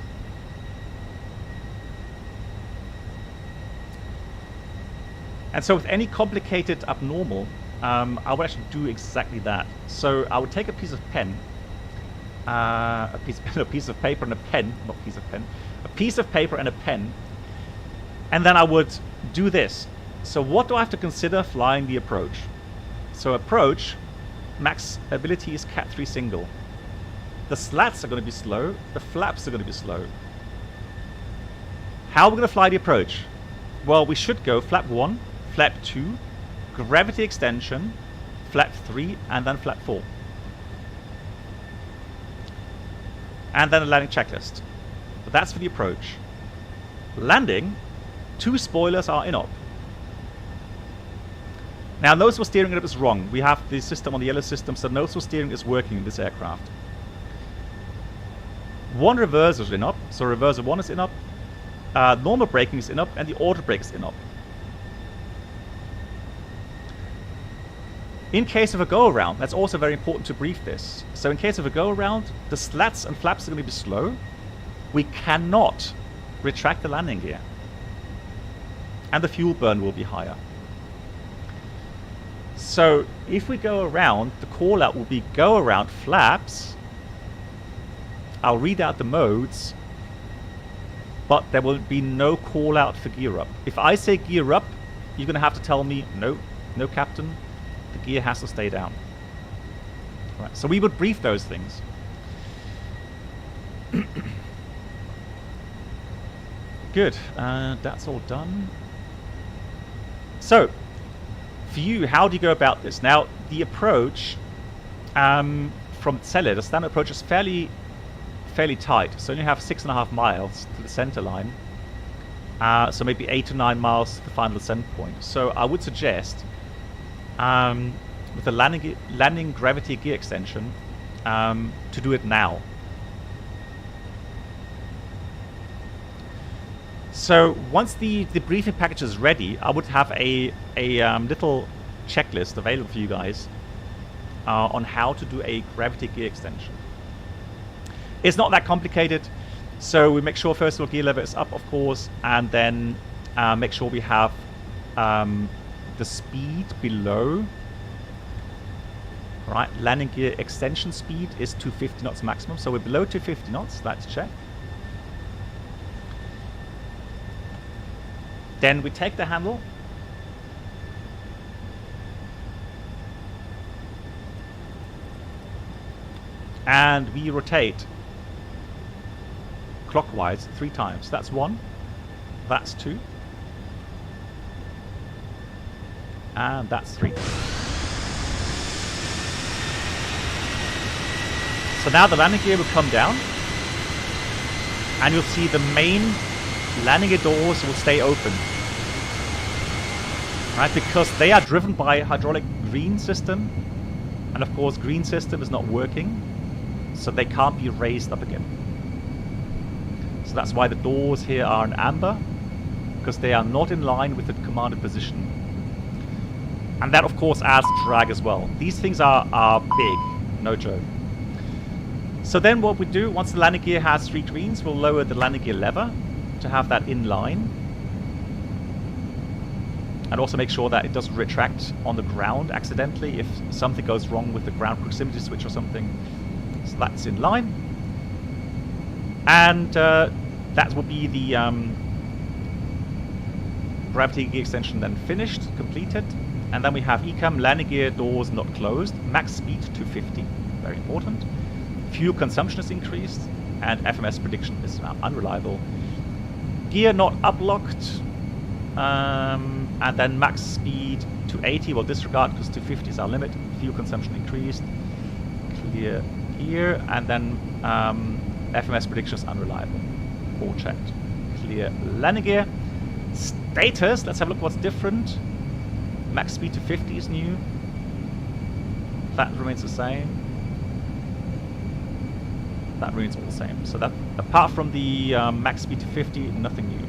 [SPEAKER 1] And so with any complicated abnormal, I would actually do exactly that. So I would take a piece of pen, a piece of paper and a pen, not piece of pen, a piece of paper and a pen, and then I would do this. So what do I have to consider flying the approach? So approach, max ability is Cat 3 single. The slats are going to be slow, the flaps are going to be slow. How are we going to fly the approach? Well, we should go flap 1, flap 2, gravity extension, flap 3, and then flap 4. And then a landing checklist. But that's for the approach. Landing, 2 spoilers are in-op. Now, nose for steering is wrong. We have the system on the yellow system, so nose for steering is working in this aircraft. 1 reverser is in-op, so reverser 1 is in-op. Normal braking is in-op, and the auto brake is in-op. In case of a go-around, that's also very important to brief this. So in case of a go-around, the slats and flaps are going to be slow. We cannot retract the landing gear. And the fuel burn will be higher. So if we go around, the call-out will be go-around flaps. I'll read out the modes, but there will be no call-out for gear up. If I say gear up, you're going to have to tell me, no, Captain, the gear has to stay down. Right, so we would brief those things. Good, that's all done. So, for you, how do you go about this? Now, the approach from Celle, the standard approach is fairly tight. So you have 6.5 miles to the center line. So maybe 8 to 9 miles to the final descent point. So I would suggest, with the landing gravity gear extension, to do it now. So once the briefing package is ready, I would have a little checklist available for you guys on how to do a gravity gear extension. It's not that complicated, so we make sure first of all gear lever is up, of course, and then make sure we have the speed below. Right, landing gear extension speed is 250 knots maximum, so we're below 250 knots. Let's check. Then we take the handle. And we rotate clockwise 3 times. That's 1. That's 2. And that's 3. So now the landing gear will come down. And you'll see the main landing gear doors will stay open. Right, because they are driven by hydraulic green system. And of course green system is not working. So they can't be raised up again. So that's why the doors here are in amber, because they are not in line with the commanded position. And that of course adds drag as well. These things are big, no joke. So then what we do, once the landing gear has 3 greens, we'll lower the landing gear lever to have that in line. And also make sure that it doesn't retract on the ground accidentally if something goes wrong with the ground proximity switch or something. So that's in line. And that will be the gravity gear extension then finished, completed. And then we have ECAM landing gear doors not closed, max speed 250, very important. Fuel consumption is increased, and FMS prediction is unreliable. Gear not uplocked, and then max speed 280, we'll disregard because 250 is our limit. Fuel consumption increased. Clear gear, and then FMS prediction is unreliable. All checked. Clear landing gear. Status, let's have a look what's different. Max speed to 50 is new. That remains the same. That remains all the same. So that, apart from the max speed to 50, nothing new.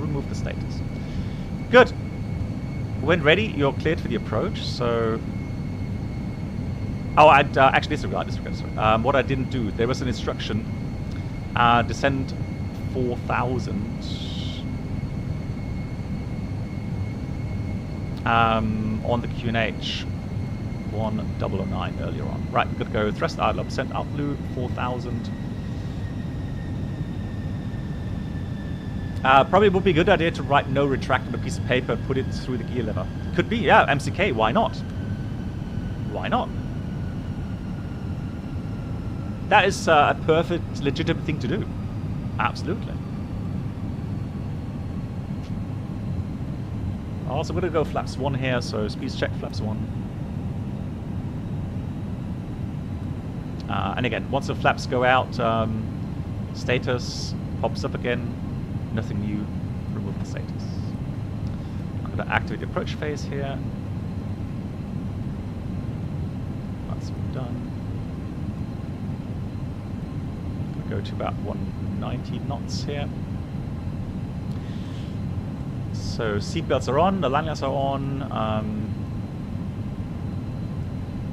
[SPEAKER 1] Remove the status. Good. When ready, you're cleared for the approach. So, oh, I'd actually disregard. Sorry. What I didn't do, there was an instruction: descend 4,000. On the QNH 1009 earlier on. Right, we've got to go thrust idler, percent out blue, 4,000. Probably would be a good idea to write no retract on a piece of paper and put it through the gear lever. Could be, yeah, MCK, why not? Why not? That is a perfect, legitimate thing to do. Absolutely. Also, we're going to go flaps 1 here, so please check flaps 1. And again, once the flaps go out, status pops up again, nothing new, remove the status. I'm going to activate the approach phase here. That's done. We'll go to about 190 knots here. So seatbelts are on, the lanyards are on.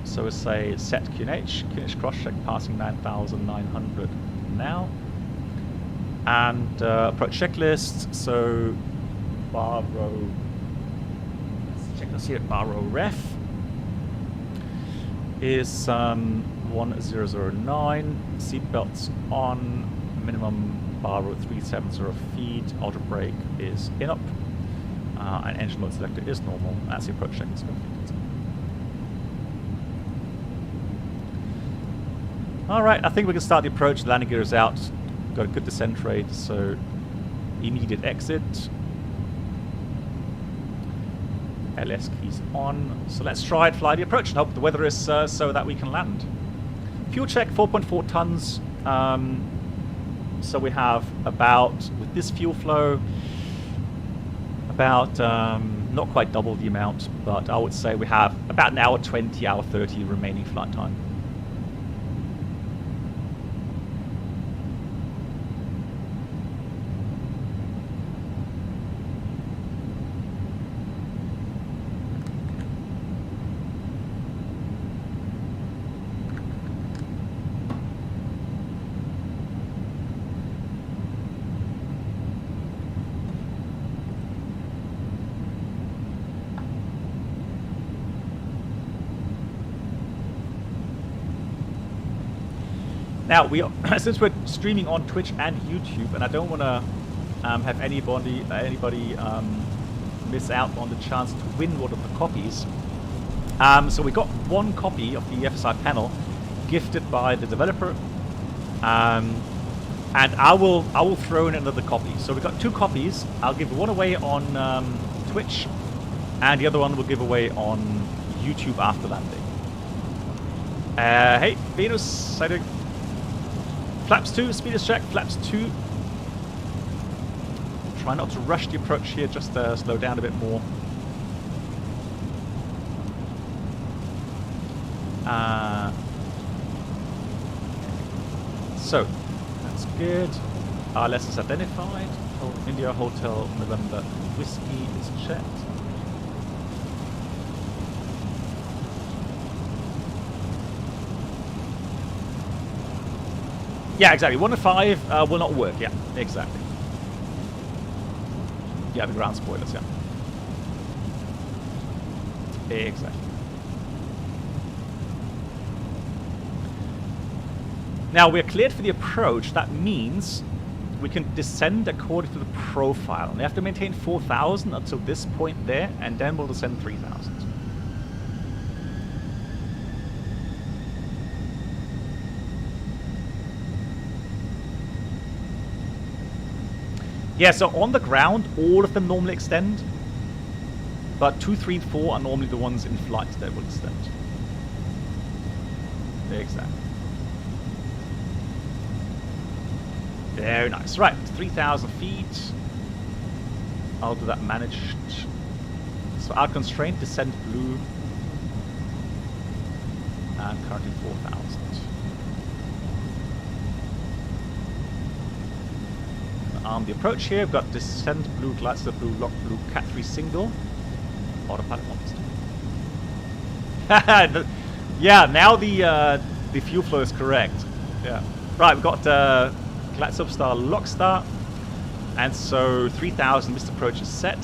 [SPEAKER 1] So we say set QNH cross check passing 9,900 now. And approach checklist, so bar row, let's check this here, bar row ref is 1009, seatbelts on, minimum bar row 370 feet, auto brake is in up. And engine mode selector is normal. That's the approach check is completed. Alright, I think we can start the approach. The landing gear is out. Got a good descent rate, so immediate exit. LS keys on. So let's try and fly the approach and hope the weather is so that we can land. Fuel check 4.4 tons. So we have about, with this fuel flow, about not quite double the amount, but I would say we have about an hour 20, hour 30 remaining flight time. Now, since we're streaming on Twitch and YouTube, and I don't want to have anybody miss out on the chance to win one of the copies. So we got one copy of the FSI panel gifted by the developer, and I will throw in another copy. So we got two copies. I'll give one away on Twitch, and the other one we'll give away on YouTube after landing. Hey, Venus, how you doing? Flaps 2, speed is checked. Flaps 2. Try not to rush the approach here, just slow down a bit more. So, that's good. RLS is identified. India Hotel November Whiskey is checked. Yeah, exactly. 1 to 5 will not work. Yeah, exactly. Yeah, the ground spoilers, yeah. Exactly. Now, we're cleared for the approach. That means we can descend according to the profile. And we have to maintain 4,000 until this point there, and then we'll descend 3,000. Yeah, so on the ground, all of them normally extend. But 2, 3, and 4 are normally the ones in flight that will extend. Exactly. Very nice. Right, 3,000 feet. I'll do that managed. So our constraint, descent blue. And currently 4,000. On the approach here, we've got descent blue, glider blue, lock blue, cat 3 single. Autopilot monster. Yeah, now the fuel flow is correct. Yeah. Right, we've got Glad Substar, Lockstar, and so 3,000 missed approach is set.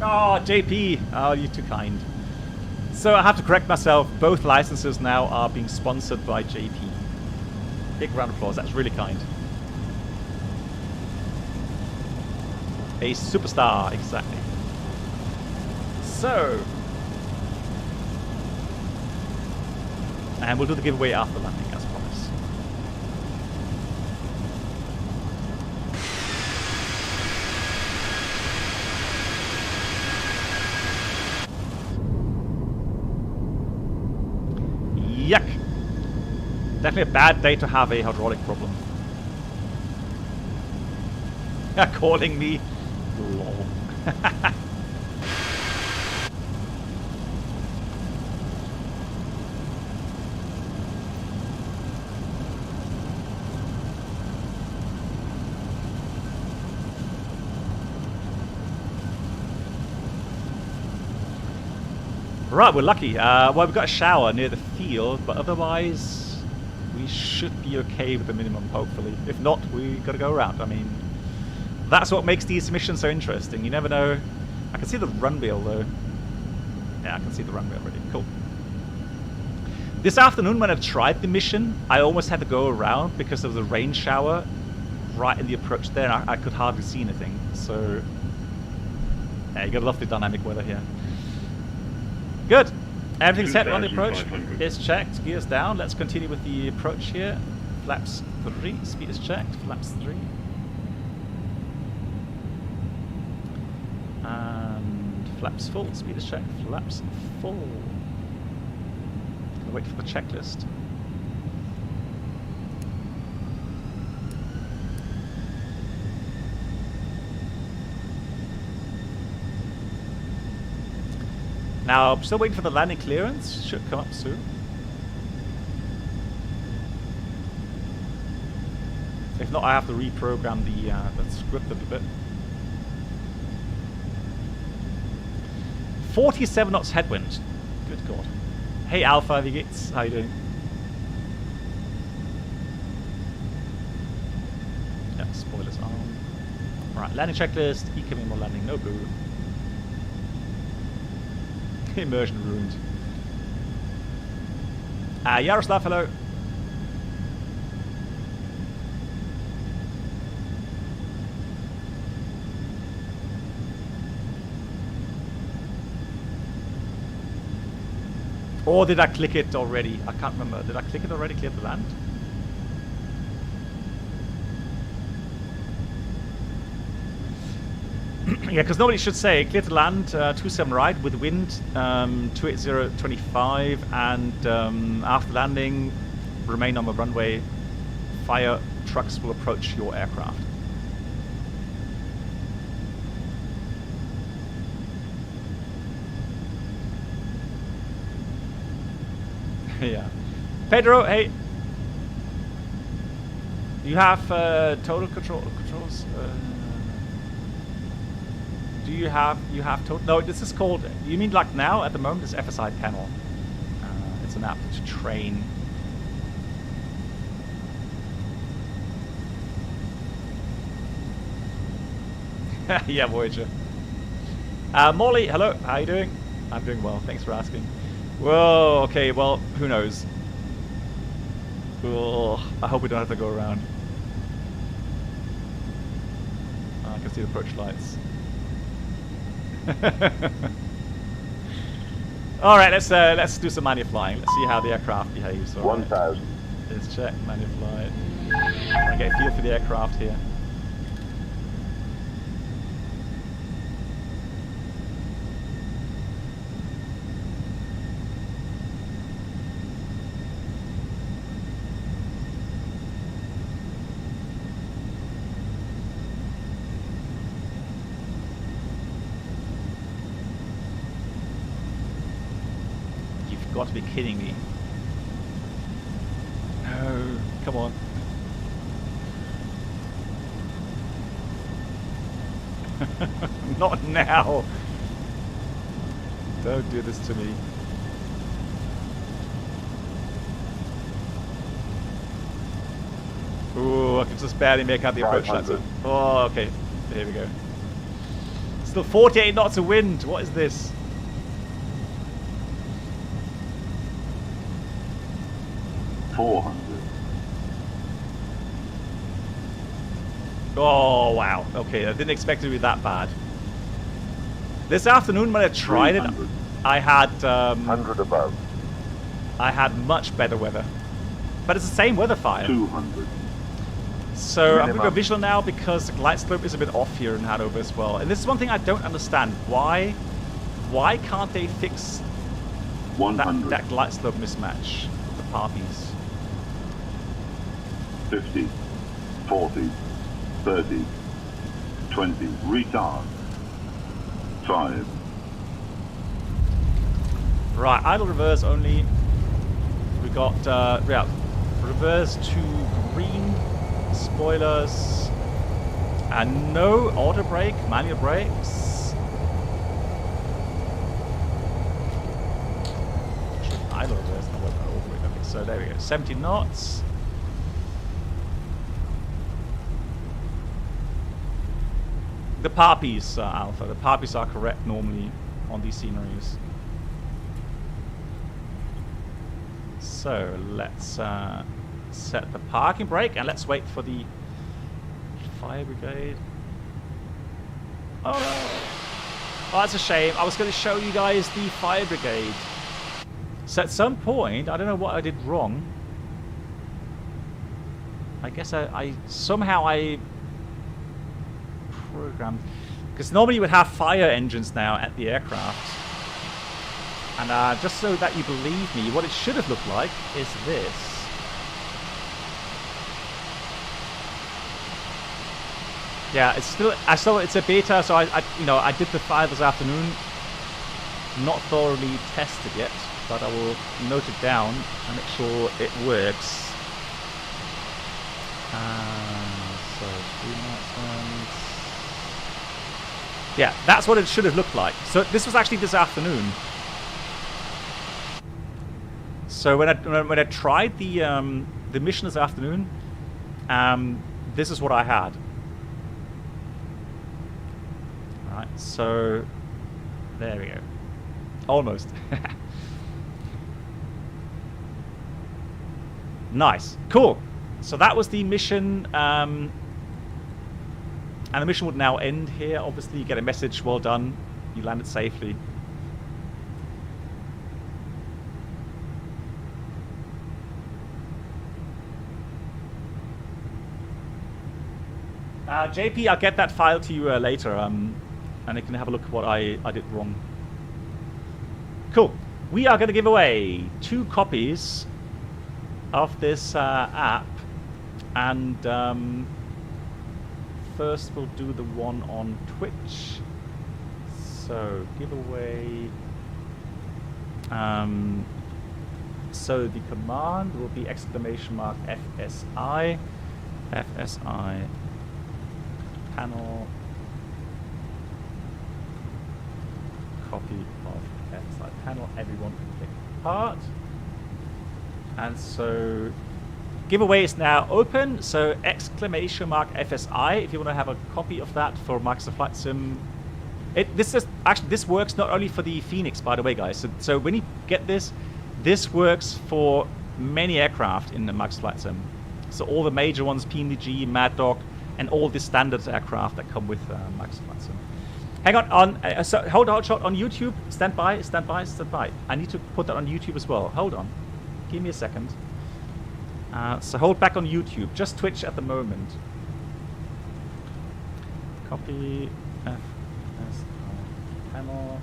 [SPEAKER 1] Oh, JP, oh, you're too kind. So I have to correct myself. Both licenses now are being sponsored by JP. Big round of applause. That's really kind. A superstar, exactly. So. And we'll do the giveaway after landing, as promised. Yuck. Definitely a bad day to have a hydraulic problem. Calling me lol. Right, we're lucky. Well, we've got a shower near the field, but otherwise we should be okay with the minimum, hopefully. If not, we got to go around. I mean, that's what makes these missions so interesting. You never know. I can see the run wheel, though. Yeah, I can see the run wheel already. Cool. This afternoon, when I tried the mission, I almost had to go around because there was a rain shower right in the approach there, and I could hardly see anything. So, yeah, you gotta love the dynamic weather here. Good. Everything's set on the approach. It's checked. Gears down. Let's continue with the approach here. Flaps 3. Speed is checked. Flaps 3. And flaps full. Speed is checked. Flaps full. Gonna wait for the checklist. Now, I'm still waiting for the landing clearance. Should come up soon. If not, I have to reprogram the script a little bit. 47 knots headwind. Good God. Hey, Alpha, wie geht's? How you doing? Yeah, spoilers on. Alright, landing checklist. Incoming or landing, no blue. Immersion ruined. Yaroslav, hello. Or did I click it already? I can't remember. Did I click it already? Clear to land? Yeah, because nobody should say clear to land, 27 right with wind, 280.25, and after landing, remain on the runway. Fire trucks will approach your aircraft. Yeah. Pedro, hey. You have total controls? Do you have total? No, this is called, you mean like now at the moment it's FSI Panel. It's an app to train. Yeah, Voyager. Molly, hello, how are you doing? I'm doing well, thanks for asking. Whoa, okay, well, who knows? Oh, I hope we don't have to go around. I can see the approach lights. All right, let's do some manual flying. Let's see how the aircraft behaves.
[SPEAKER 4] 1,000.
[SPEAKER 1] Let's check manual flight. Try and get a feel for the aircraft here. Got to be kidding me. No, come on. Not now. Don't do this to me. Ooh, I can just barely make out the approach lights. Oh, okay. Here we go. Still 48 knots of wind. What is this? Oh wow, okay, I didn't expect it to be that bad. This afternoon when I tried it, I had
[SPEAKER 4] 100 above.
[SPEAKER 1] I had much better weather. But it's the same weather fire.
[SPEAKER 4] 200.
[SPEAKER 1] So minimum. I'm going to go visual now because the glide slope is a bit off here in Hanover as well. And this is one thing I don't understand. Why can't they fix that glide slope mismatch? The Parpies.
[SPEAKER 4] 50, 40, 30, 20, retard, 5.
[SPEAKER 1] Right, idle reverse only. We got, yeah, reverse to green, spoilers, and no auto brake, manual brakes. Idle reverse, no, auto brake. Okay, so there we go, 70 knots. The Parpies, Alpha. The Parpies are correct normally on these sceneries. So let's set the parking brake and let's wait for the fire brigade. Oh no! Oh, that's a shame. I was going to show you guys the fire brigade. So at some point, I don't know what I did wrong. I guess I somehow programmed, because normally you would have fire engines now at the aircraft, and just so that you believe me, what it should have looked like is this. Yeah, it's still it's a beta, so I did the fire this afternoon, not thoroughly tested yet, but I will note it down and make sure it works. So 3 knots. Yeah, that's what it should have looked like. So this was actually this afternoon. So when I tried the mission this afternoon, this is what I had. All right, so there we go. Almost. Nice. Cool. So that was the mission. And the mission would now end here. Obviously, you get a message. Well done. You landed safely. JP, I'll get that file to you later, and you can have a look at what I did wrong. Cool. We are going to give away 2 copies of this app, and first we'll do the one on Twitch. So giveaway. So the command will be !FSI FSI Panel copy of FSI Panel. Everyone can take part. And so giveaway is now open. So !FSI if you want to have a copy of that for Microsoft Flight Sim. This works not only for the Phoenix, by the way, guys. So when you get this works for many aircraft in the Microsoft Flight Sim. So all the major ones, PMDG, Mad Dog, and all the standard aircraft that come with Microsoft Flight Sim. Hang on, so hold shot on YouTube. Stand by. I need to put that on YouTube as well. Hold on. Give me a second. So hold back on YouTube. Just Twitch at the moment. Copy FSI Panel.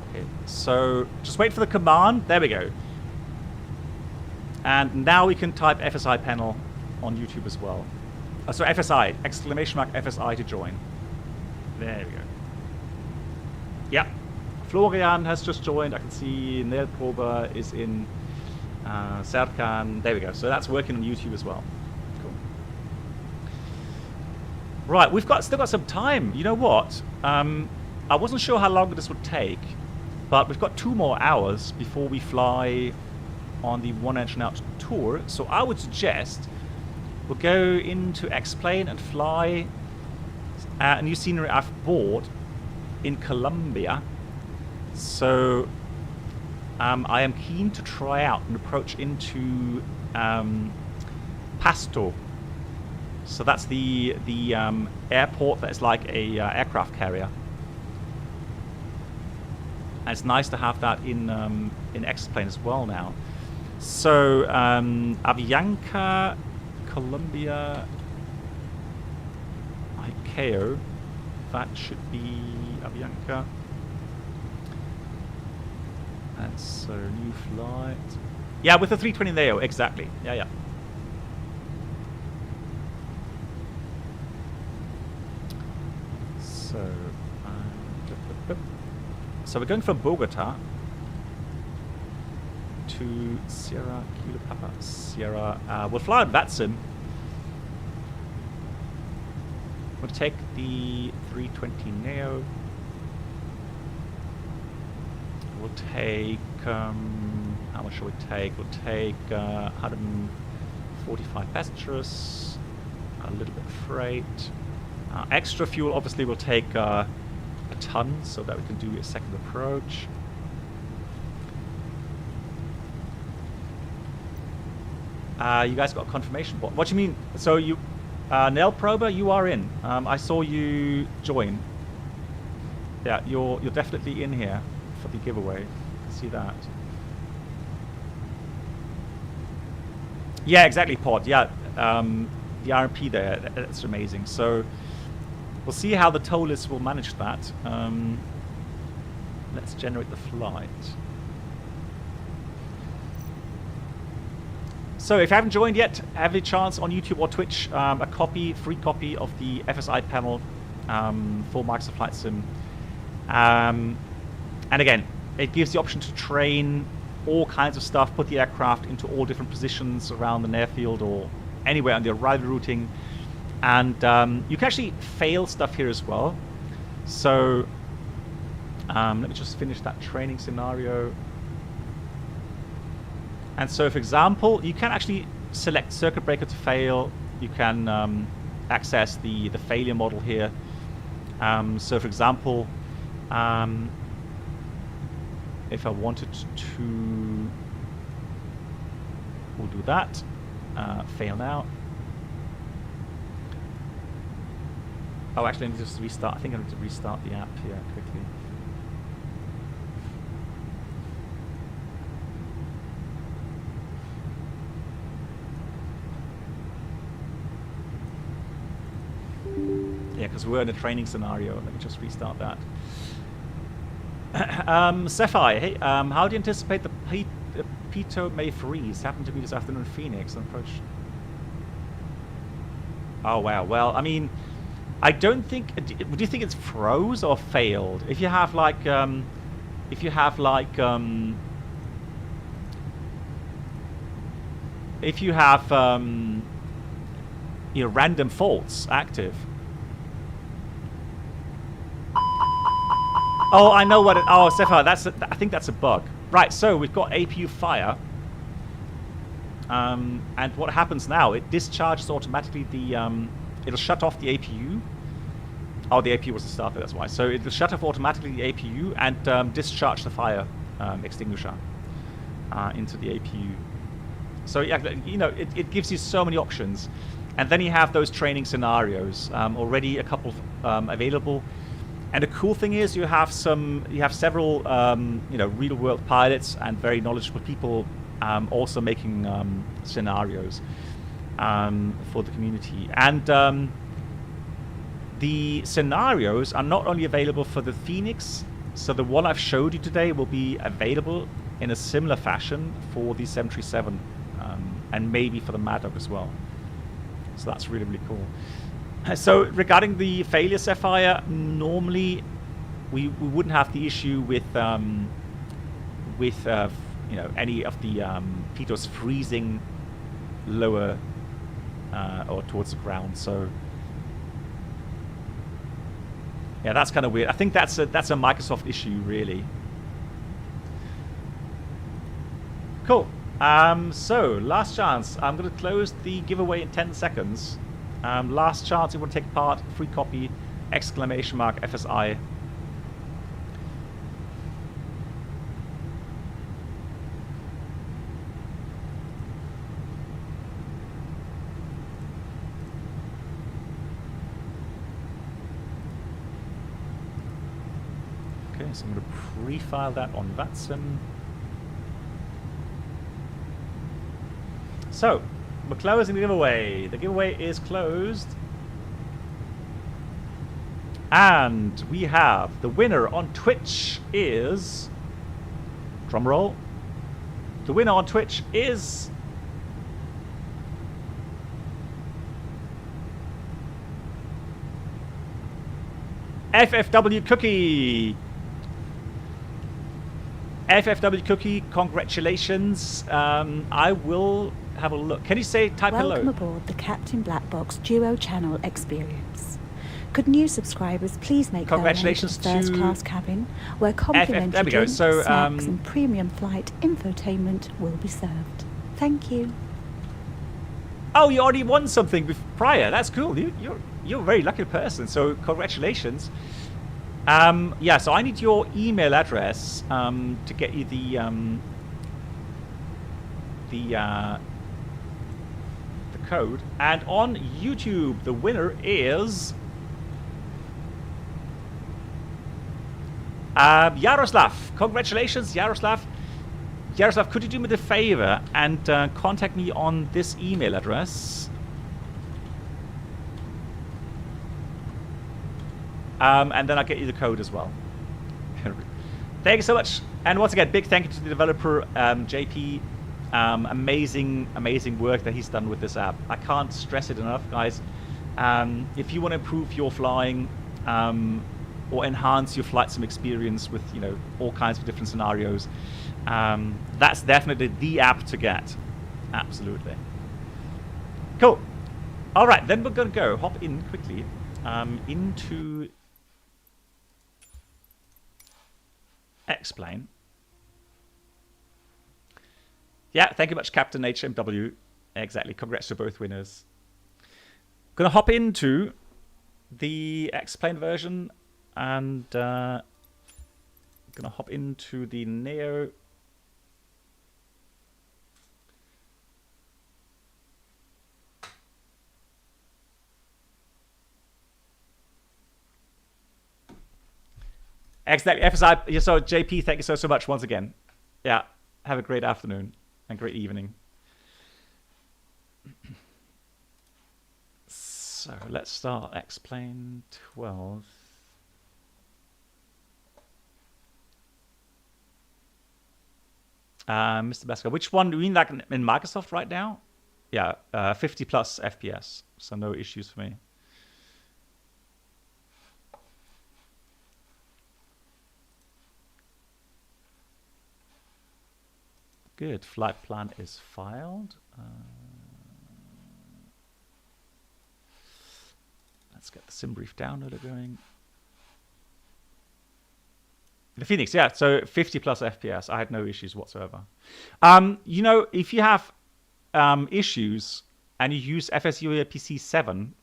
[SPEAKER 1] Okay, so just wait for the command. There we go. And now we can type FSI Panel on YouTube as well. So FSI, !FSI to join. There we go. Yeah. Florian has just joined. I can see Neil Prober is in Serkan. There we go. So that's working on YouTube as well. Cool. Right, we've still got some time. You know what? I wasn't sure how long this would take, but we've got 2 more hours before we fly on the One Engine Out tour. So I would suggest we'll go into X-Plane and fly a new scenery I've bought in Colombia. So I am keen to try out an approach into Pasto. So that's the airport that is like a aircraft carrier. And it's nice to have that in X-Plane as well now. So Avianca, Colombia, ICAO. That should be Avianca. And so new flight. Yeah, with the 320 Neo, exactly. Yeah. So we're going from Bogota to Sierra Kilo Papa Sierra. We'll fly on VATSIM. We'll take the 320 Neo. We'll take how much shall we take? We'll take 145 passengers, a little bit of freight, extra fuel. Obviously, we'll take a ton so that we can do a second approach. You guys got a confirmation. What do you mean? So you, Nell Prober, you are in. I saw you join. Yeah, you're definitely in here for the giveaway. See that? Yeah, exactly, Pod. Yeah, the RMP there. That's amazing. So we'll see how the toll list will manage that. Let's generate the flight. So if you haven't joined yet, have a chance on YouTube or Twitch, a free copy of the FSI panel for Microsoft Flight Sim. And again, it gives the option to train all kinds of stuff, put the aircraft into all different positions around the airfield or anywhere on the arrival routing. And you can actually fail stuff here as well. So let me just finish that training scenario. And so, for example, you can actually select circuit breaker to fail. You can access the failure model here. So, for example, If I wanted to, we'll do that. Fail now. Oh, actually, I need to just restart. I think I need to restart the app here quickly. Yeah, because we're in a training scenario. Let me just restart that. Sapphire, hey, how do you anticipate the Pito may freeze? Happened to me this afternoon in Phoenix. Approach. Oh wow. Well, I mean, I don't think. Do you think it's froze or failed? If you have like, if you have you know, random faults active. Oh, I know what it... Oh, Sapphire, I think that's a bug. Right, so we've got APU fire. And what happens now, it discharges automatically the... it'll shut off the APU. Oh, the APU wasn't started, that's why. So it'll shut off automatically the APU and discharge the fire extinguisher into the APU. So, yeah, you know, it gives you so many options. And then you have those training scenarios. Already a couple available. And the cool thing is you have several you know, real world pilots and very knowledgeable people also making scenarios for the community. And the scenarios are not only available for the Phoenix, so the one I've showed you today will be available in a similar fashion for the 737 and maybe for the Mad Dog as well. So that's really, really cool. So regarding the failure, Sapphire, normally we wouldn't have the issue with you know, any of the pitos freezing lower or towards the ground. So yeah, that's kind of weird. I think that's a Microsoft issue, really. Cool. So last chance. I'm going to close the giveaway in 10 seconds. Last chance, you want to take part, free copy, exclamation mark, FSI. Okay, so I'm going to pre-file that on Watson. So, we're closing the giveaway. The giveaway is closed. And we have the winner on Twitch is... Drum roll. The winner on Twitch is... FFW Cookie. FFW Cookie, congratulations. I will have a look. Can you type hello?
[SPEAKER 3] Welcome aboard the Captain Black Box Duo Channel Experience. Could new subscribers please make
[SPEAKER 1] congratulations
[SPEAKER 3] their way to the first class cabin, where complimentary drinks, snacks and premium flight infotainment will be served. Thank you.
[SPEAKER 1] Oh, you already won something prior. That's cool. You're a very lucky person. So congratulations. Yeah. So I need your email address to get you the code. And on YouTube, the winner is Yaroslav. Congratulations, Yaroslav. Yaroslav, could you do me the favor and contact me on this email address? And then I'll get you the code as well. Thank you so much. And once again, big thank you to the developer, JP. Amazing work that he's done with this app. I can't stress it enough, guys. If you want to improve your flying or enhance your flight sim experience with, you know, all kinds of different scenarios, that's definitely the app to get. Absolutely. Cool. All right, then we're going to hop in quickly into Explain. Yeah, thank you much, Captain HMW. Exactly. Congrats to both winners. Gonna hop into the Explain version and Gonna hop into the Neo. Exactly, FSI. So JP, thank you so much once again. Yeah, have a great afternoon and great evening. So let's start X-Plane 12. Mr. Basker, which one do you mean, like in Microsoft right now? Yeah, 50 plus FPS, so no issues for me. Good, flight plan is filed. Let's get the sim brief downloader going. The Phoenix, yeah, so 50 plus FPS. I had no issues whatsoever. You know, if you have issues and you use FSI PC 7,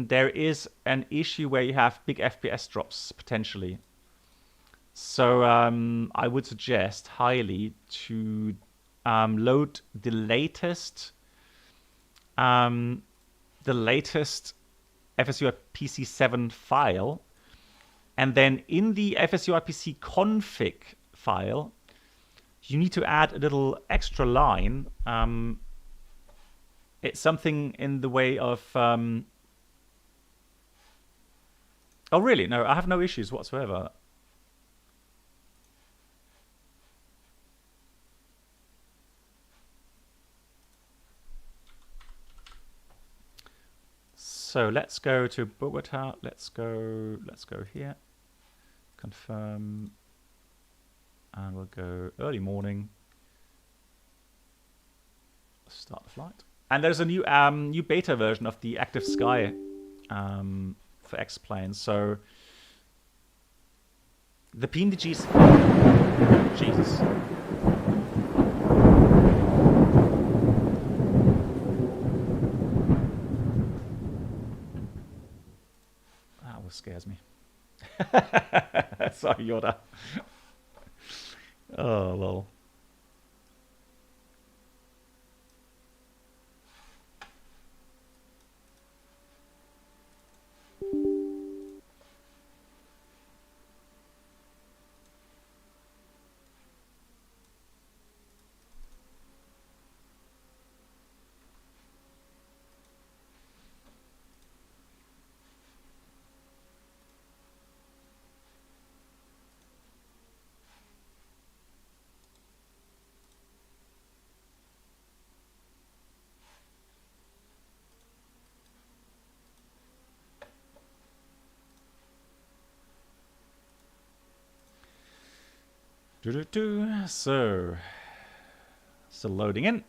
[SPEAKER 1] there is an issue where you have big FPS drops potentially. So I would suggest highly to load the latest FSI PC 7 file, and then in the FSI PC config file, you need to add a little extra line. It's something in the way of... oh, really? No, I have no issues whatsoever. So let's go to Bogota. Let's go here. Confirm. And we'll go early morning. Start the flight. And there's a new new beta version of the Active Sky for X-Planes. So the PNGs. Jesus. That scares me. Sorry, Yoda. Oh, lol. So, still loading in.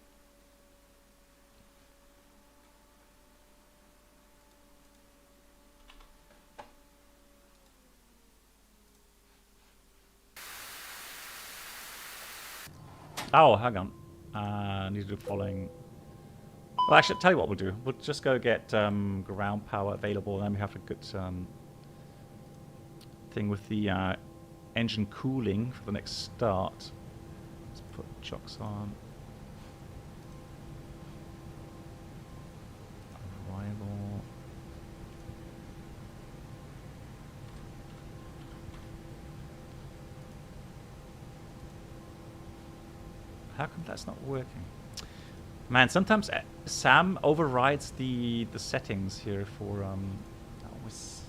[SPEAKER 1] Oh, hang on. I need to do the following. Well, actually, tell you what we'll do. We'll just go get ground power available, and then we have a good thing with the engine cooling for the next start. Let's put chocks on. Arrival. How come that's not working? Man, sometimes Sam overrides the settings here for it's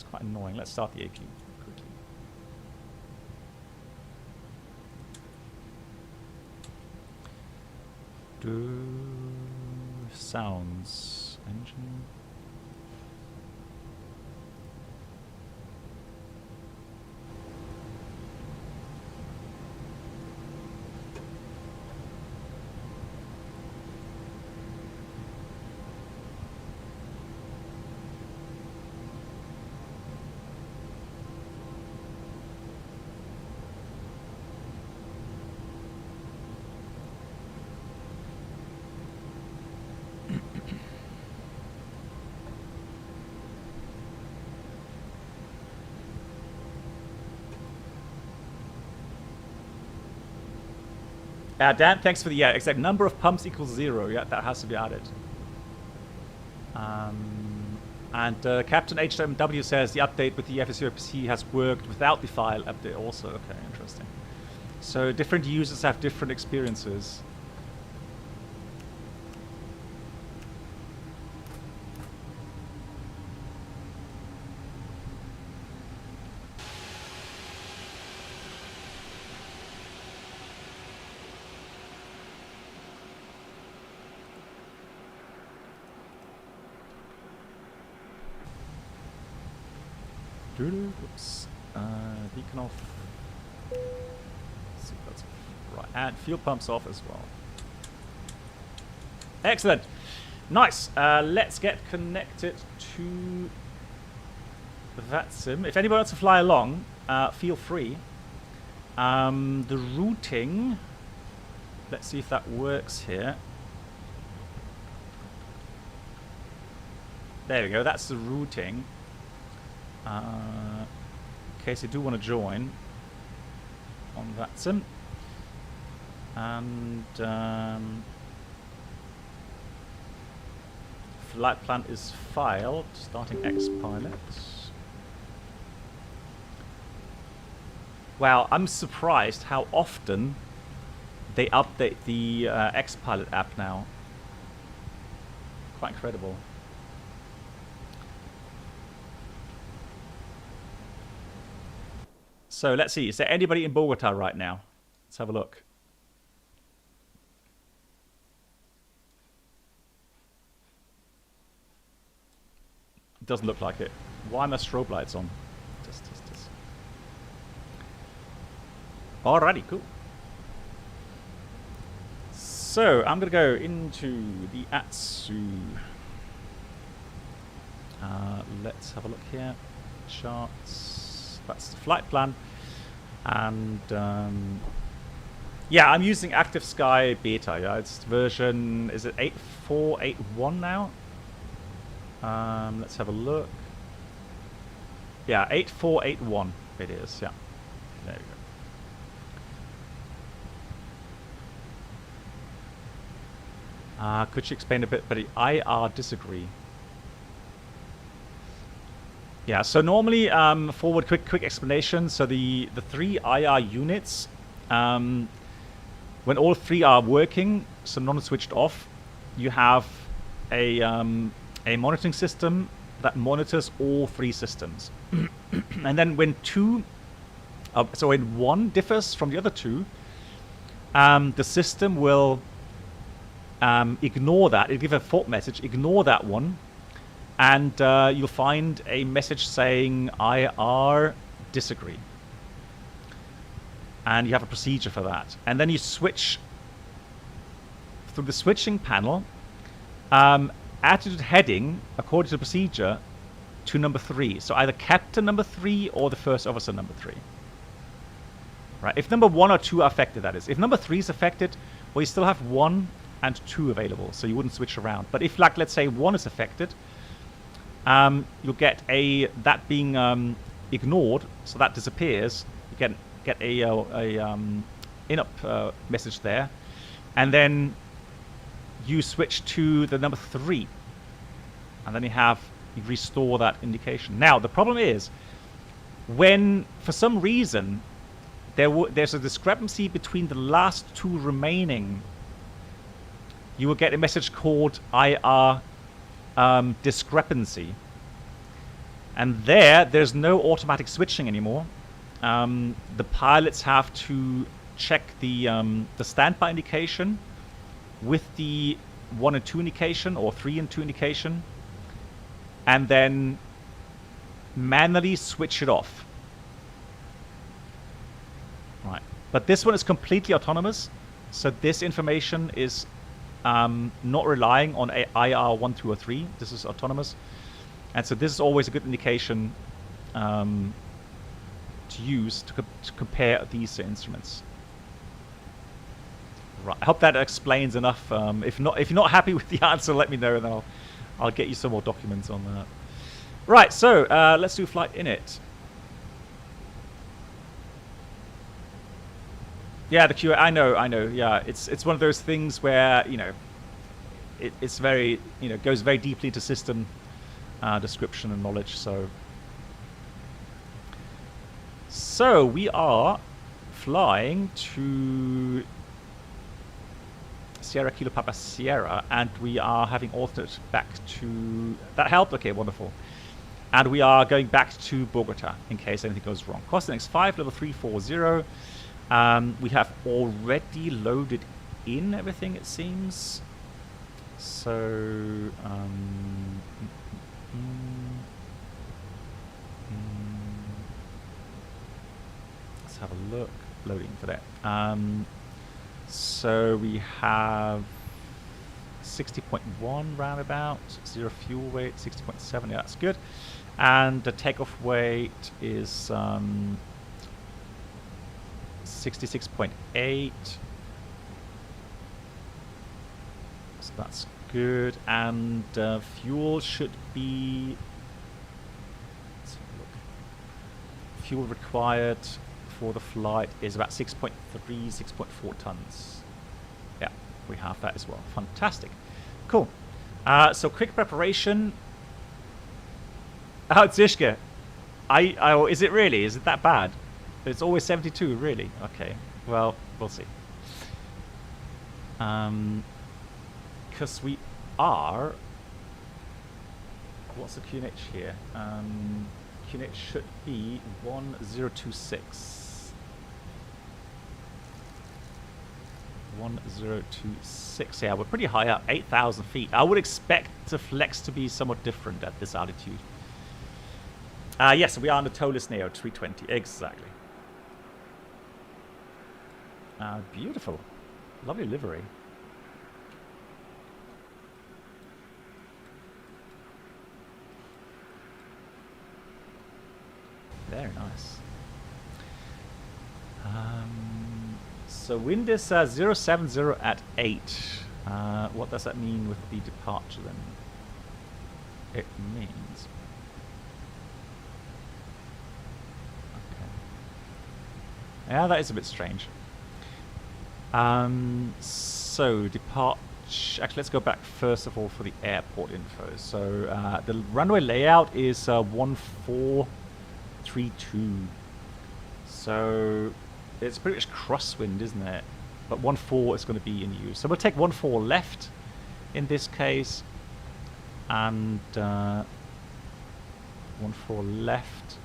[SPEAKER 1] quite annoying. Let's start the AQ. Sounds engine. Dan, thanks for the exact number of pumps equals 0. Yeah, that has to be added. And Captain HMW says the update with the FSI has worked without the file update also. Okay, interesting. So different users have different experiences. Oops. Beacon off. Let's see if that's right. And fuel pumps off as well. Excellent. Nice. Let's get connected to that sim. If anybody wants to fly along, feel free. The routing. Let's see if that works here. There we go. That's the routing. In case you do want to join on that sim. And flight plan is filed, starting XPilot. Wow, I'm surprised how often they update the XPilot app now. Quite incredible. So let's see, is there anybody in Bogota right now? Let's have a look. It doesn't look like it. Why are my strobe lights on? Just. Alrighty, cool. So I'm gonna go into the Atsu. Let's have a look here. Charts. That's the flight plan. And yeah, I'm using Active Sky Beta. Yeah, it's version, is it 8.4.8.1 now? Let's have a look. Yeah, 8.4.8.1 it is. Yeah, there we go. Could you explain a bit, but I disagree. Yeah, so normally, forward quick explanation. So the 3 IR units, when all 3 are working, so none switched off, you have a monitoring system that monitors all 3 systems. And then when when 1 differs from the other 2, the system will ignore that. It'll give a fault message, ignore that one. And you'll find a message saying IR disagree. And you have a procedure for that. And then you switch through the switching panel, attitude heading, according to the procedure, to number 3. So either captain number 3 or the first officer number 3. Right? If number 1 or 2 are affected, that is. If number 3 is affected, well, you still have 1 and 2 available. So you wouldn't switch around. But if, like, let's say 1 is affected, you'll get that being ignored, so that disappears. You get a in-up message there, and then you switch to the number 3, and then you restore that indication. Now the problem is when for some reason there's a discrepancy between the last 2 remaining, you will get a message called IR discrepancy, and there's no automatic switching anymore. The pilots have to check the standby indication with the 1 and 2 indication or 3 and 2 indication, and then manually switch it off. Right, but this one is completely autonomous, so this information is not relying on IR 1, 2, or 3. This is autonomous. And so this is always a good indication to use to compare these instruments. Right. I hope that explains enough. If you're not happy with the answer, let me know, and then I'll get you some more documents on that. Right. So let's do flight init. Yeah, the QA. I know. Yeah, it's one of those things where, you know, it's very, you know, goes very deeply into system description and knowledge. So we are flying to Sierra Kilo Papa Sierra, and we are having alternate back to... That helped? Okay, wonderful. And we are going back to Bogota in case anything goes wrong. Cost index 5, level 340. We have already loaded in everything, it seems. So... let's have a look. Loading for that. So we have 60.1 roundabout, 0 fuel weight, 60.7, yeah, that's good. And the takeoff weight is 66.8. So that's good. And fuel should be... Let's have a look. Fuel required for the flight is about 6.3, 6.4 tons. Yeah, we have that as well. Fantastic. Cool. So quick preparation. Oh, Zishka. Is it really? Is it that bad? It's always 72, really? Okay. Well, we'll see. Because we are... What's the QNH here? QNH should be 1026. 1026. Yeah, we're pretty high up, 8,000 feet. I would expect the flex to be somewhat different at this altitude. Yes, we are on the toeless Neo 320. Exactly. Beautiful. Lovely livery. Very nice. So wind is 070 at 8. What does that mean with the departure then? It means... Okay. Yeah, that is a bit strange. So departure... Actually, let's go back first of all for the airport info. So the runway layout is 1432. So it's pretty much crosswind, isn't it? But 14 is going to be in use. So we'll take 14 left in this case. And 14 left.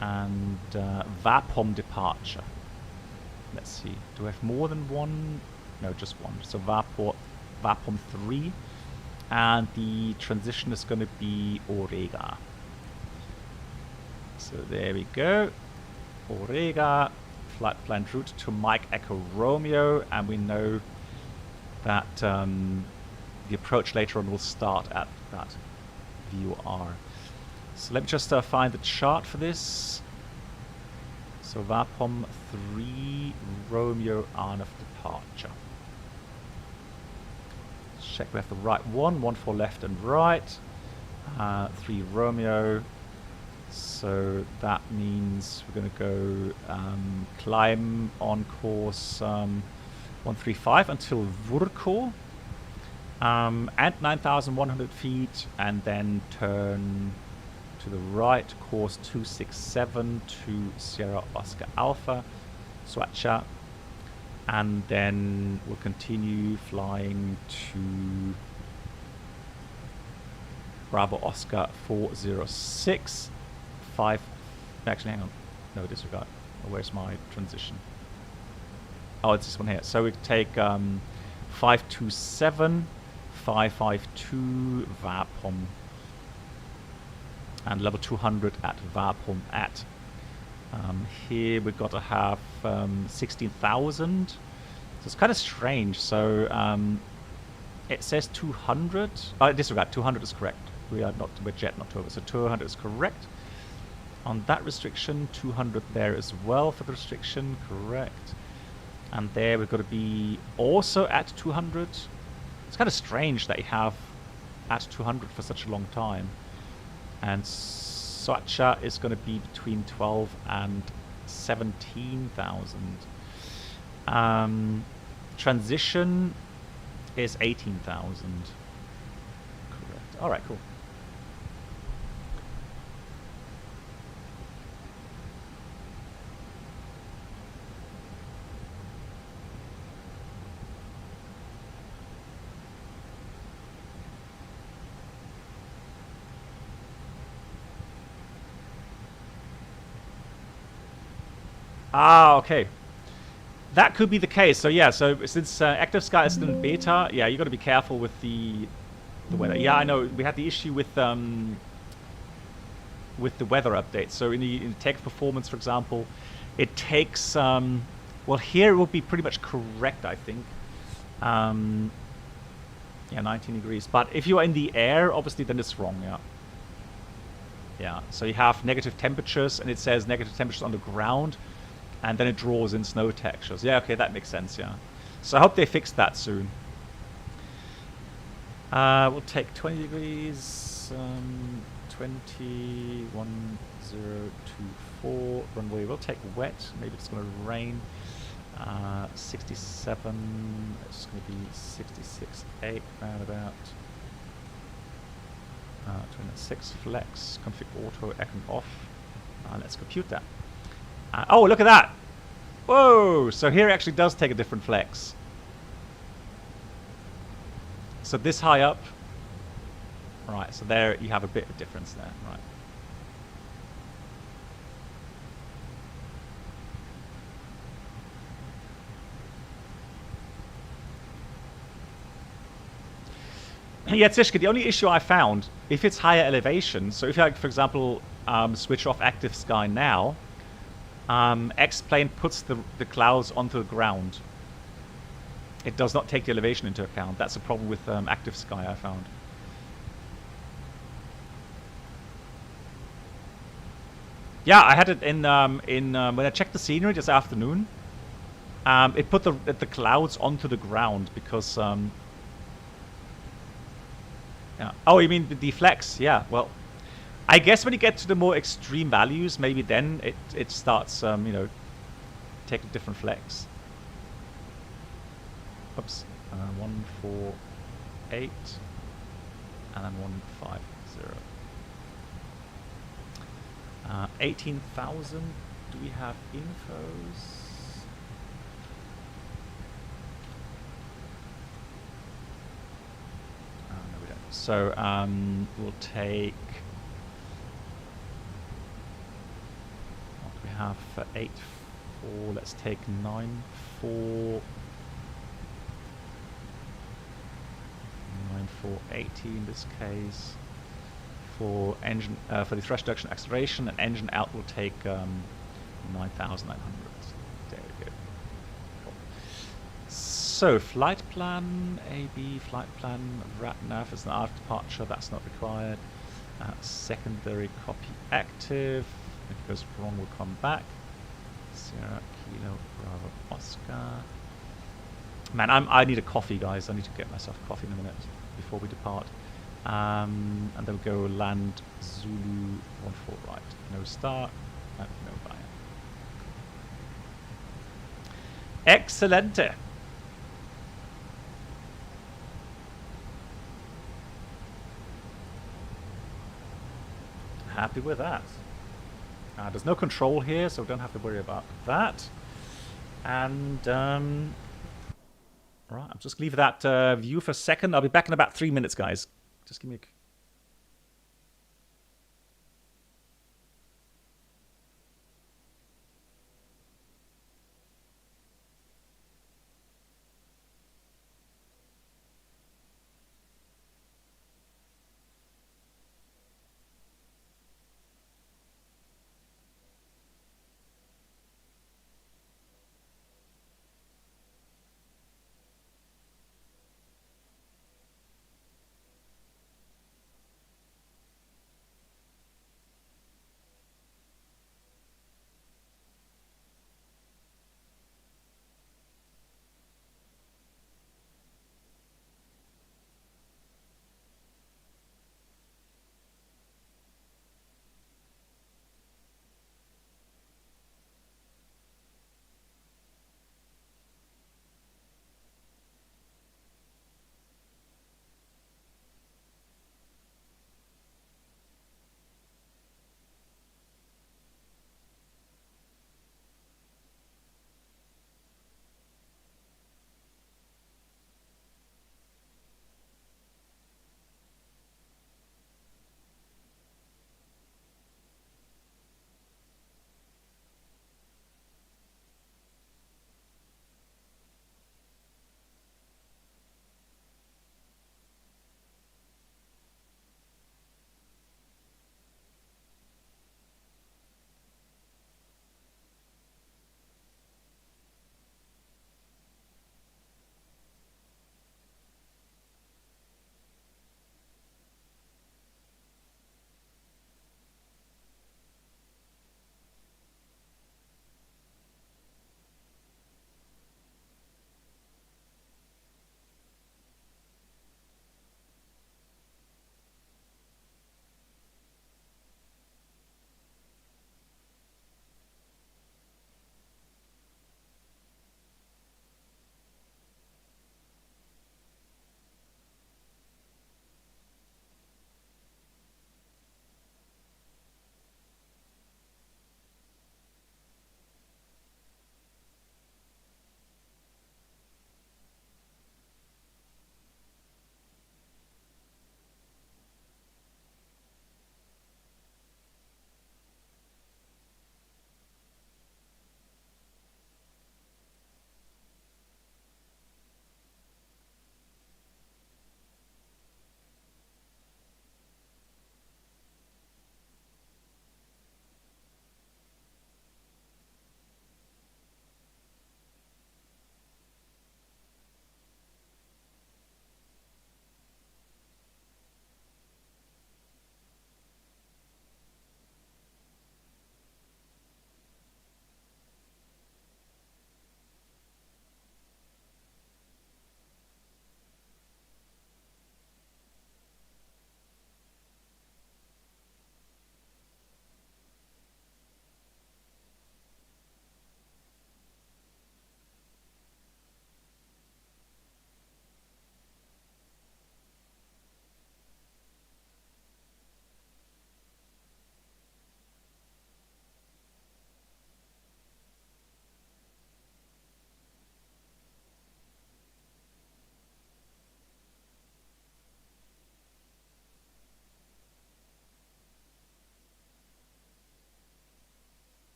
[SPEAKER 1] And Vapom departure. Let's see. Do we have more than one? No, just one. So Vapom 3. And the transition is going to be Orega. So there we go. Orega, flight planned route to Mike Echo Romeo, and we know that the approach later on will start at that VOR. So let me just find the chart for this. So Vapom 3 Romeo Arnov departure. Let's check we have the right one. 14 left and right. 3 Romeo. So that means we're going to go climb on course 135 until Vurko at 9,100 feet, and then turn to the right, course 267 to Sierra Oscar Alpha, Swacha, and then we'll continue flying to Bravo Oscar 406. Actually, hang on. No, disregard. Where's my transition? Oh, it's this one here. So we take 527, 552 Vapom, and level 200 at Vapom at. Here we've got to have 16,000. So it's kind of strange. So it says 200. Disregard. 200 is correct. We're jet, not over. So 200 is correct. On that restriction, 200 there as well for the restriction, correct. And there we've got to be also at 200. It's kind of strange that you have at 200 for such a long time. And Soacha is going to be between 12 and 17,000. Transition is 18,000. Correct. All right, cool. Ah, okay. That could be the case. So yeah, so since Active Sky is still in beta, yeah, you got to be careful with the weather. Yeah, I know we had the issue with the weather updates. So in the tech performance, for example, it takes well, here it will be pretty much correct, I think. Yeah, 19 degrees. But if you are in the air, obviously, then it's wrong. Yeah. Yeah. So you have negative temperatures, and it says negative temperatures on the ground. And then it draws in snow textures. Yeah, okay, that makes sense, yeah. So I hope they fix that soon. We'll take 20 degrees, 201024 runway. We'll take wet. Maybe it's going to rain. 67. It's going to be 66.8 roundabout. 26 flex. Config auto econ off. Let's compute that. Oh, look at that! Whoa! So here it actually does take a different flex. So this high up. Right, so there you have a bit of difference there. Right. Yeah, Tishka, the only issue I found, if it's higher elevation, so if you, like, for example, switch off Active Sky now, X-Plane puts the clouds onto the ground. It does not take the elevation into account. That's a problem with Active Sky, I found. Yeah, I had it in when I checked the scenery this afternoon. It put the clouds onto the ground because... yeah. Oh, you mean the flex? Yeah, well... I guess when you get to the more extreme values, maybe then it starts, you know, taking different flex. Oops. 148 and then 150. 18,000. Do we have infos? No, we don't. So we'll take. We have 8.4. Let's take 9.4. 9.480 in this case. For engine, for the thrust reduction acceleration, and engine out will take 9,900. There we go. Cool. So flight plan, AB flight plan, RATNAV is an aft departure. That's not required. Secondary copy active. If it goes wrong, we'll come back. Sierra Kilo Bravo Oscar. Man, I need a coffee, guys. I need to get myself coffee in a minute before we depart. And then we'll go land Zulu 14 right. No start and no buy. Excelente. Happy with that. There's no control here, so we don't have to worry about that. And right, I'm just leave that view for a second. I'll be back in about 3 minutes, guys. Just give me a...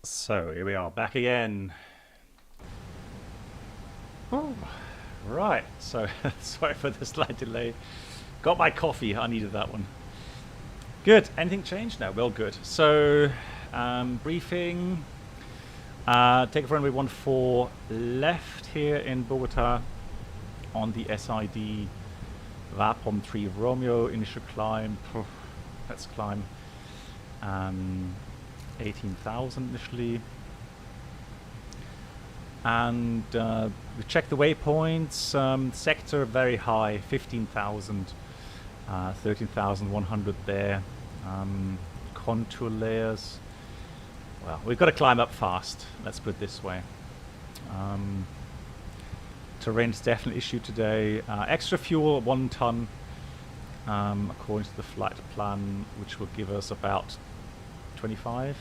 [SPEAKER 1] So here we are, back again. Oh, right, so sorry for the slight delay. Got my coffee, I needed that one. Good, anything changed? No, well good. So, briefing. Take a runway 14 left here in Bogota on the SID Vapom 3 Romeo. Initial climb, let's climb 18,000 initially. And we check the waypoints. Sector very high, 15,000, 13,100 there. Contour layers. Well, we've got to climb up fast, let's put it this way. Terrain's definitely issue today. Extra fuel, 1 ton, according to the flight plan, which will give us about 25?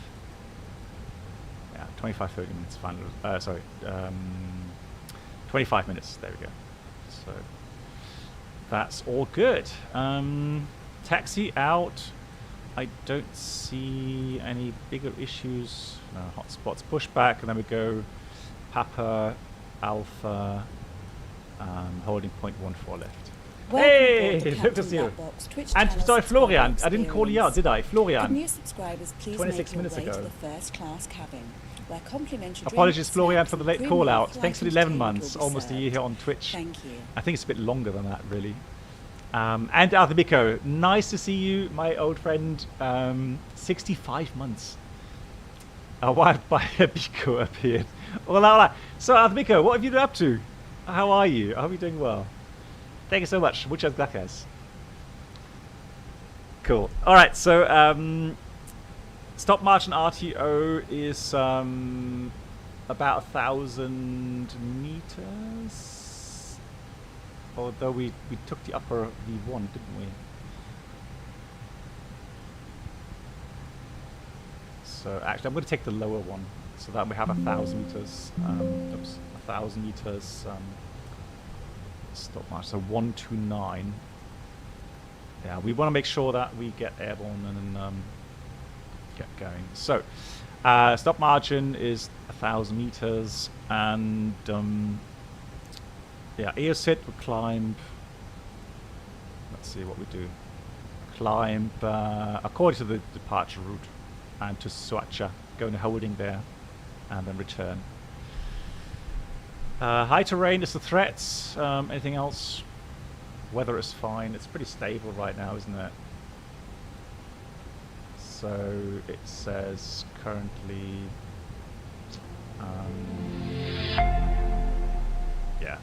[SPEAKER 1] Yeah, 25, 30 minutes final. 25 minutes, there we go. So, that's all good. Taxi out. I don't see any bigger issues. No hotspots. Push back, and then we go Papa Alpha, holding point 14 left. Hey, look at you. And sorry, Florian. I didn't call you out, did I? Florian.
[SPEAKER 5] New subscribers, please
[SPEAKER 1] 26 minutes
[SPEAKER 5] make your way
[SPEAKER 1] ago.
[SPEAKER 5] to the first class cabin, where complimentary
[SPEAKER 1] Apologies,
[SPEAKER 5] drinks,
[SPEAKER 1] Florian,
[SPEAKER 5] snacks
[SPEAKER 1] for the
[SPEAKER 5] and
[SPEAKER 1] late
[SPEAKER 5] premium
[SPEAKER 1] call out.
[SPEAKER 5] flight
[SPEAKER 1] Thanks for the 11
[SPEAKER 5] entertainment
[SPEAKER 1] months,
[SPEAKER 5] will be
[SPEAKER 1] almost a year
[SPEAKER 5] served.
[SPEAKER 1] here on Twitch.
[SPEAKER 5] Thank you.
[SPEAKER 1] I think it's a bit longer than that, really. And Arthur nice to see you, my old friend. 65 months. Why Biko appeared. Hola. So, Arthur what have you been up to? How are you? I hope you're doing well. Thank you so much. Muchas gracias. Cool. All right. So, stop margin RTO is about 1,000 meters. Although we took the upper V1, didn't we? So actually, I'm going to take the lower one, so that we have 1,000 meters. 1,000 meters. Stop margin. So 129. Yeah, we want to make sure that we get airborne and then get going. So stop margin is 1,000 meters, and yeah, EOSIT will climb. Let's see what we do. Climb according to the departure route, and to Soacha, go into holding there, and then return. High terrain is the threat. Anything else? Weather is fine. It's pretty stable right now, isn't it? So it says currently, yeah,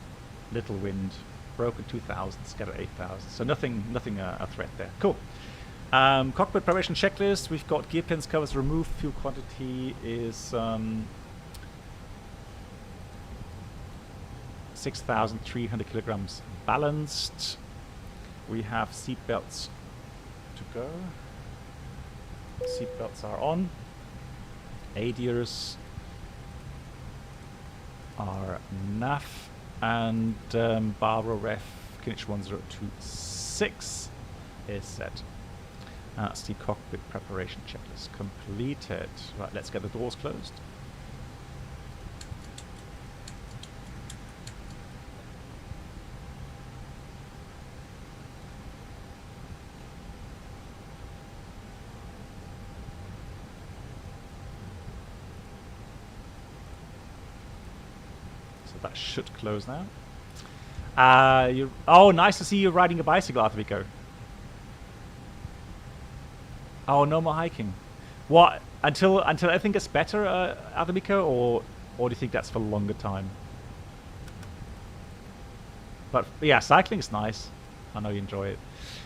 [SPEAKER 1] little wind, broken 2,000, scattered 8,000. So nothing a threat there. Cool. Cockpit preparation checklist. We've got gear pins, covers removed. Fuel quantity is 6,300 kilograms balanced. We have seat belts to go. Seat belts are on. ADIRs are NAF, and Barbara Ref Kinich 1026 is set. That's the cockpit preparation checklist completed. Right, let's get the doors closed. So that should close now. Oh, nice to see you riding a bicycle, Arthur. Oh, no more hiking. What? Until everything gets better, Arthur, or do you think that's for a longer time? But yeah, cycling is nice. I know you enjoy it.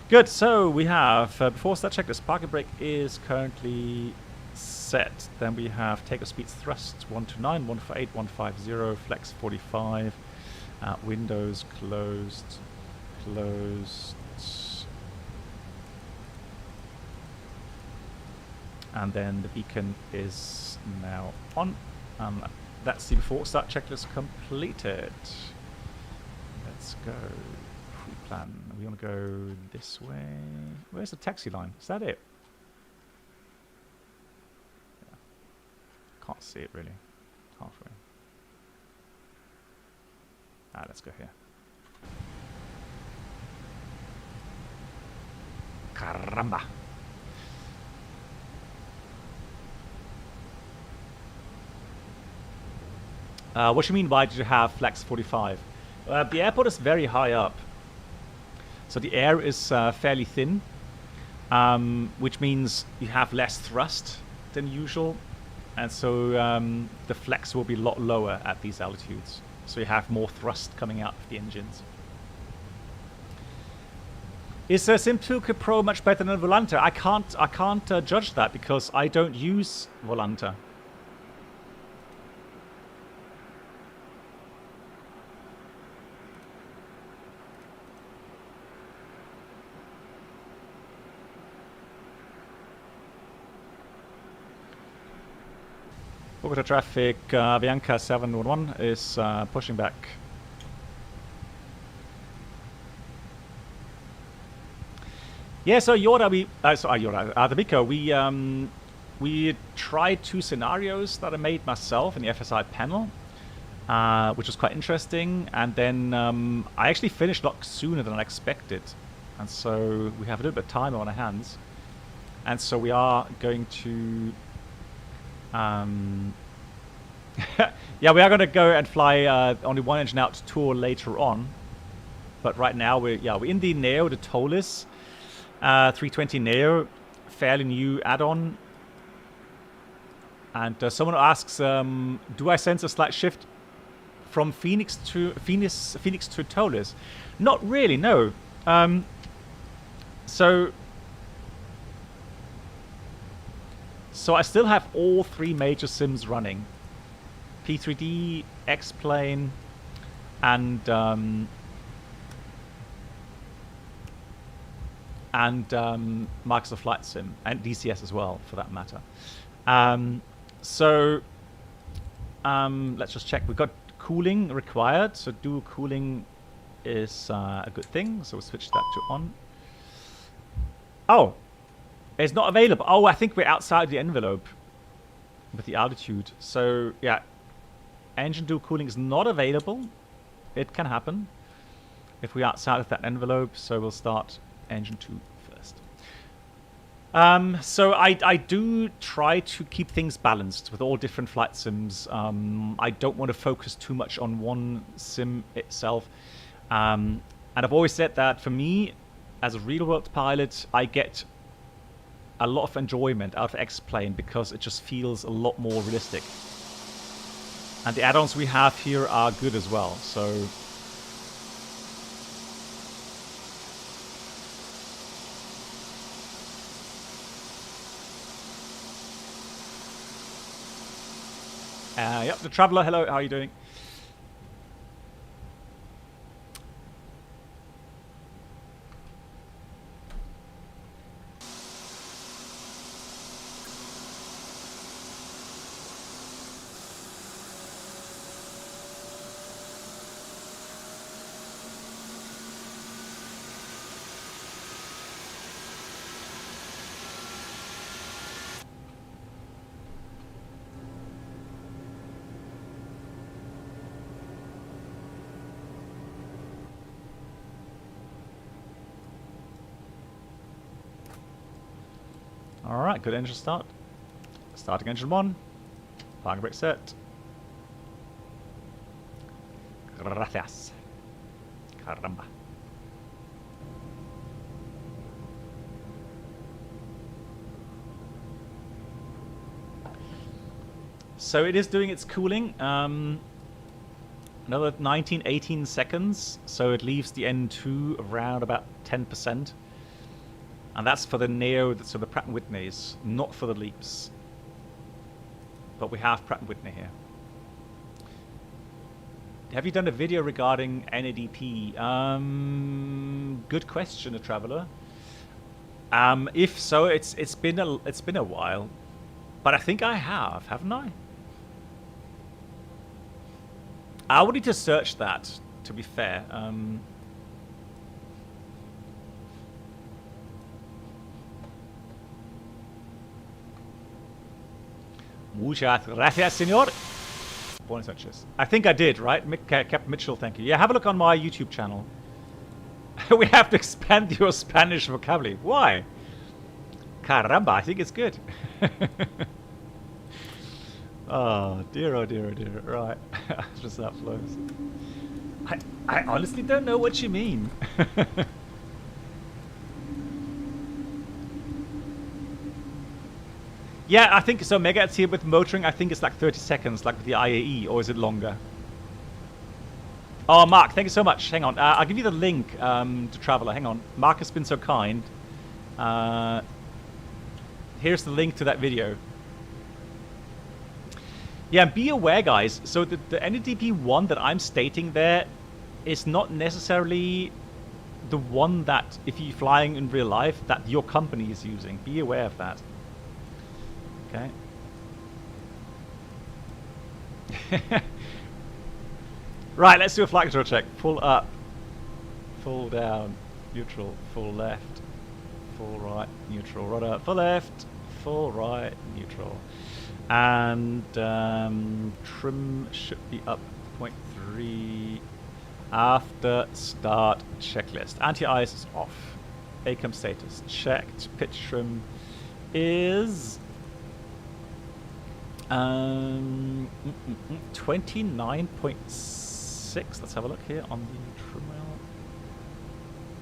[SPEAKER 1] Good. So we have before start checklist, parking brake is currently set. Then we have takeoff speeds, thrust 129, 148, 150, flex 45, windows closed. And then the beacon is now on. That's the before start checklist completed. Let's go. Pre-plan. We want to go this way. Where's the taxi line? Is that it? Yeah. Can't see it really. Halfway. Let's go here. Caramba. What do you mean, why did you have Flex 45? The airport is very high up. So the air is fairly thin, which means you have less thrust than usual. And so the flex will be a lot lower at these altitudes. So you have more thrust coming out of the engines. Is Simtuka Pro much better than Volanta? I can't judge that because I don't use Volanta. Bogota traffic, Bianca 711 is pushing back. Yeah, so Yoda, we tried 2 scenarios that I made myself in the FSI panel, which was quite interesting. And then I actually finished a lot sooner than I expected. And so we have a little bit of time on our hands. And so we are going to... yeah, we are going to go and fly only 1 engine out tour later on. But right now, we're in the Neo, the Tolis. 320 Neo, fairly new add-on. And someone asks, do I sense a slight shift from Phoenix to Tolis? Not really, no. So I still have all 3 major sims running: P3D, X-Plane, and Microsoft Flight Sim, and DCS as well, for that matter. Let's just check. We've got cooling required, so dual cooling is a good thing. So we'll switch that to on. Oh, it's not available. Oh, I think we're outside the envelope with the altitude. So yeah, engine dual cooling is not available. It can happen if we're outside of that envelope. So we'll start engine 2 first. So I do try to keep things balanced with all different flight sims. I don't want to focus too much on one sim itself. And I've always said that for me, as a real-world pilot, I get a lot of enjoyment out of X-Plane because it just feels a lot more realistic. And the add-ons we have here are good as well. So yep, the Traveller, hello, how are you doing? Alright, good engine start. Starting engine 1. Parking brake set. Gracias. Caramba. So it is doing its cooling. Another 18 seconds. So it leaves the N2 around about 10%. And that's for the Neo, so the Pratt & Whitneys, not for the Leaps. But we have Pratt & Whitney here. Have you done a video regarding NADP? Good question, a Traveller. If so, it's been a while, but I think I have, haven't I? I would need to search that, to be fair. Muchas gracias, senor. Buenas noches. I think I did, right? Captain Mitchell, thank you. Yeah, have a look on my YouTube channel. We have to expand your Spanish vocabulary. Why? Caramba, I think it's good. Oh dear, oh dear, oh dear. Right. Just that flows. I honestly don't know what you mean. Yeah, I think so. Mega here with motoring, I think it's like 30 seconds, like with the IAE, or is it longer? Oh, Mark, thank you so much. Hang on. I'll give you the link to Traveller. Hang on. Mark has been so kind. Here's the link to that video. Yeah, be aware, guys. So the NDP one that I'm stating there is not necessarily the one that, if you're flying in real life, that your company is using. Be aware of that. Okay. Right, let's do a flight control check. Full up, full down, neutral, full left, full right, neutral, rudder, full left, full right, neutral. And trim should be up 0.3 after start checklist. Anti-ice is off. ACAM status checked. Pitch trim is 29.6. Let's have a look here on the trim rail.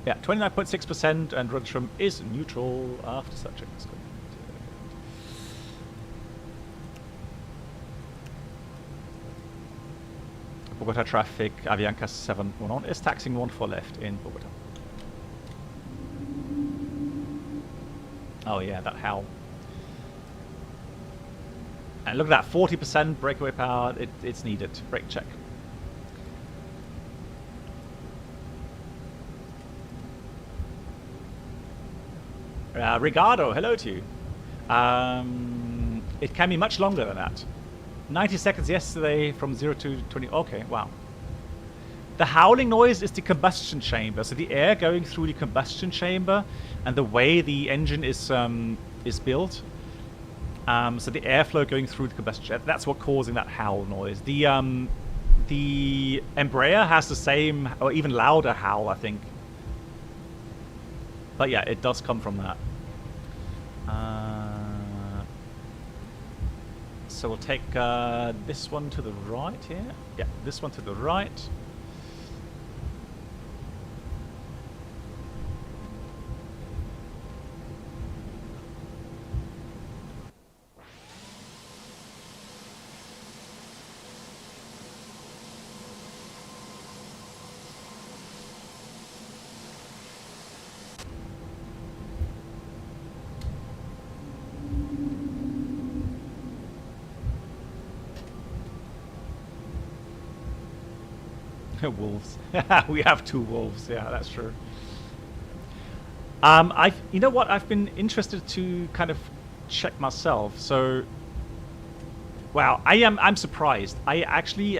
[SPEAKER 1] Yeah, 29.6%, and rudder trim is neutral after start checklist. Bogota traffic, Avianca 711 is taxing 14 left in Bogota. Oh yeah, that howl. And look at that, 40% breakaway power, it's needed. Brake check. Ricardo, hello to you. It can be much longer than that. 90 seconds yesterday from 0 to 20. Okay, wow. The howling noise is the combustion chamber. So the air going through the combustion chamber and the way the engine is built. So the airflow going through the combustion chamber, that's what causing that howl noise. The Embraer has the same or even louder howl, I think. But yeah, it does come from that. So we'll take this one to the right here. Yeah, this one to the right. Wolves. We have two wolves. Yeah, that's true. You know what? I've been interested to kind of check myself. So, wow, I'm surprised. I actually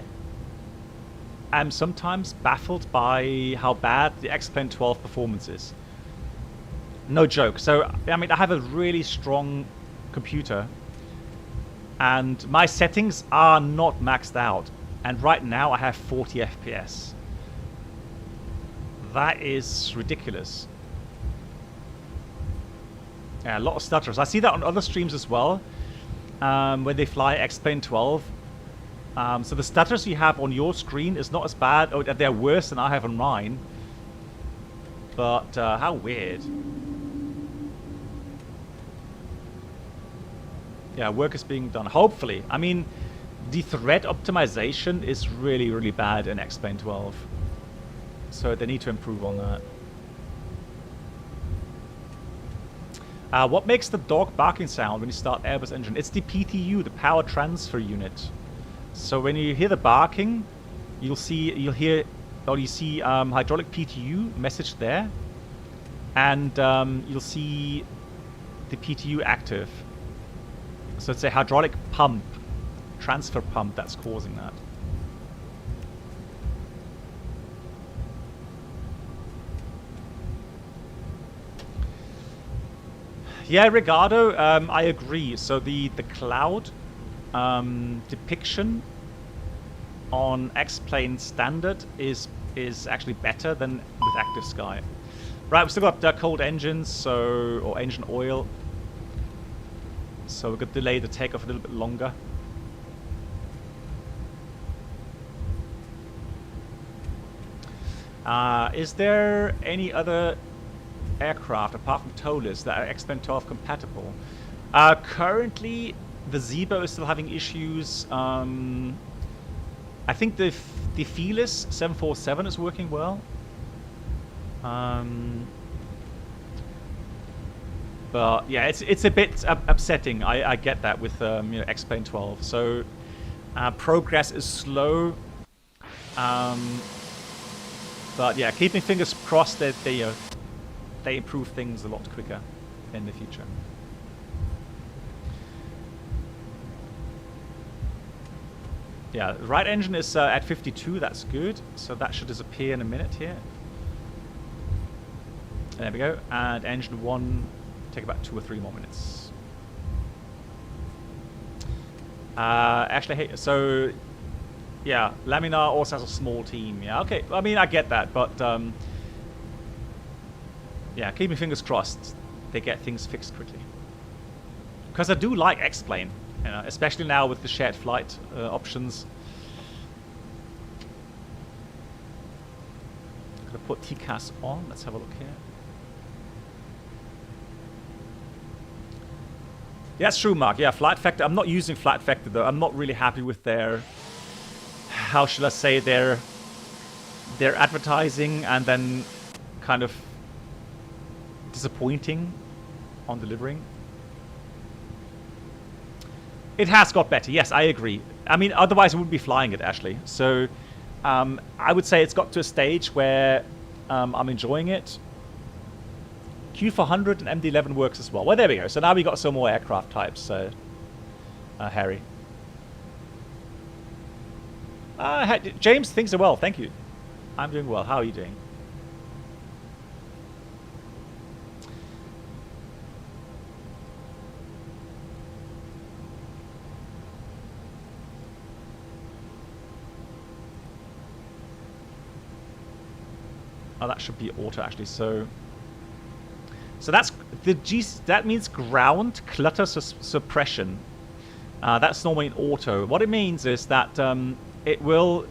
[SPEAKER 1] am sometimes baffled by how bad the X-Plane 12 performance is. No joke. So, I mean, I have a really strong computer, and my settings are not maxed out. And right now I have 40 FPS. That is ridiculous. Yeah, a lot of stutters. I see that on other streams as well, when they fly X-Plane 12. So the stutters you have on your screen is not as bad. Oh, they're worse than I have on mine. But how weird. Yeah, work is being done. Hopefully. I mean, the thread optimization is really, really bad in X-Plane 12. So they need to improve on that. What makes the dog barking sound when you start Airbus engine? It's the PTU, the power transfer unit. So when you hear the barking, you see hydraulic PTU message there, and you'll see the PTU active. So it's a hydraulic pump, transfer pump that's causing that. Yeah, Ricardo, I agree. So the cloud depiction on X-Plane Standard is actually better than with Active Sky. Right, we've still got cold engines, or engine oil, so we could delay the takeoff a little bit longer. Is there any other aircraft apart from TOLIS that are X-Plane 12 compatible? Currently, the Zebo is still having issues. I think the Felis 747 is working well. But yeah, it's a bit upsetting. I get that with X-Plane 12. So progress is slow. But yeah, keeping fingers crossed that they improve things a lot quicker in the future. Yeah, the right engine is at 52. That's good. So that should disappear in a minute here. There we go. And engine 1 take about 2 or 3 more minutes. Actually, hey, so yeah, Laminar also has a small team. Yeah, okay. I mean, I get that, but yeah, keeping fingers crossed they get things fixed quickly. Because I do like X-Plane, especially now with the shared flight options. Gonna put TCAS on. Let's have a look here. Yeah, that's true, Mark. Yeah, Flight Factor. I'm not using Flight Factor though. I'm not really happy with their, how should I say, their advertising, and then kind of disappointing on delivering. It has got better. Yes, I agree. I mean, otherwise I wouldn't be flying it, Ashley. So I would say it's got to a stage where I'm enjoying it. Q400 and MD-11 works as well. Well, there we go. So now we got some more aircraft types, Harry. James, things are well. Thank you. I'm doing well. How are you doing? Oh, that should be auto actually. So that's the that means ground clutter suppression. That's normally in auto. What it means is that it will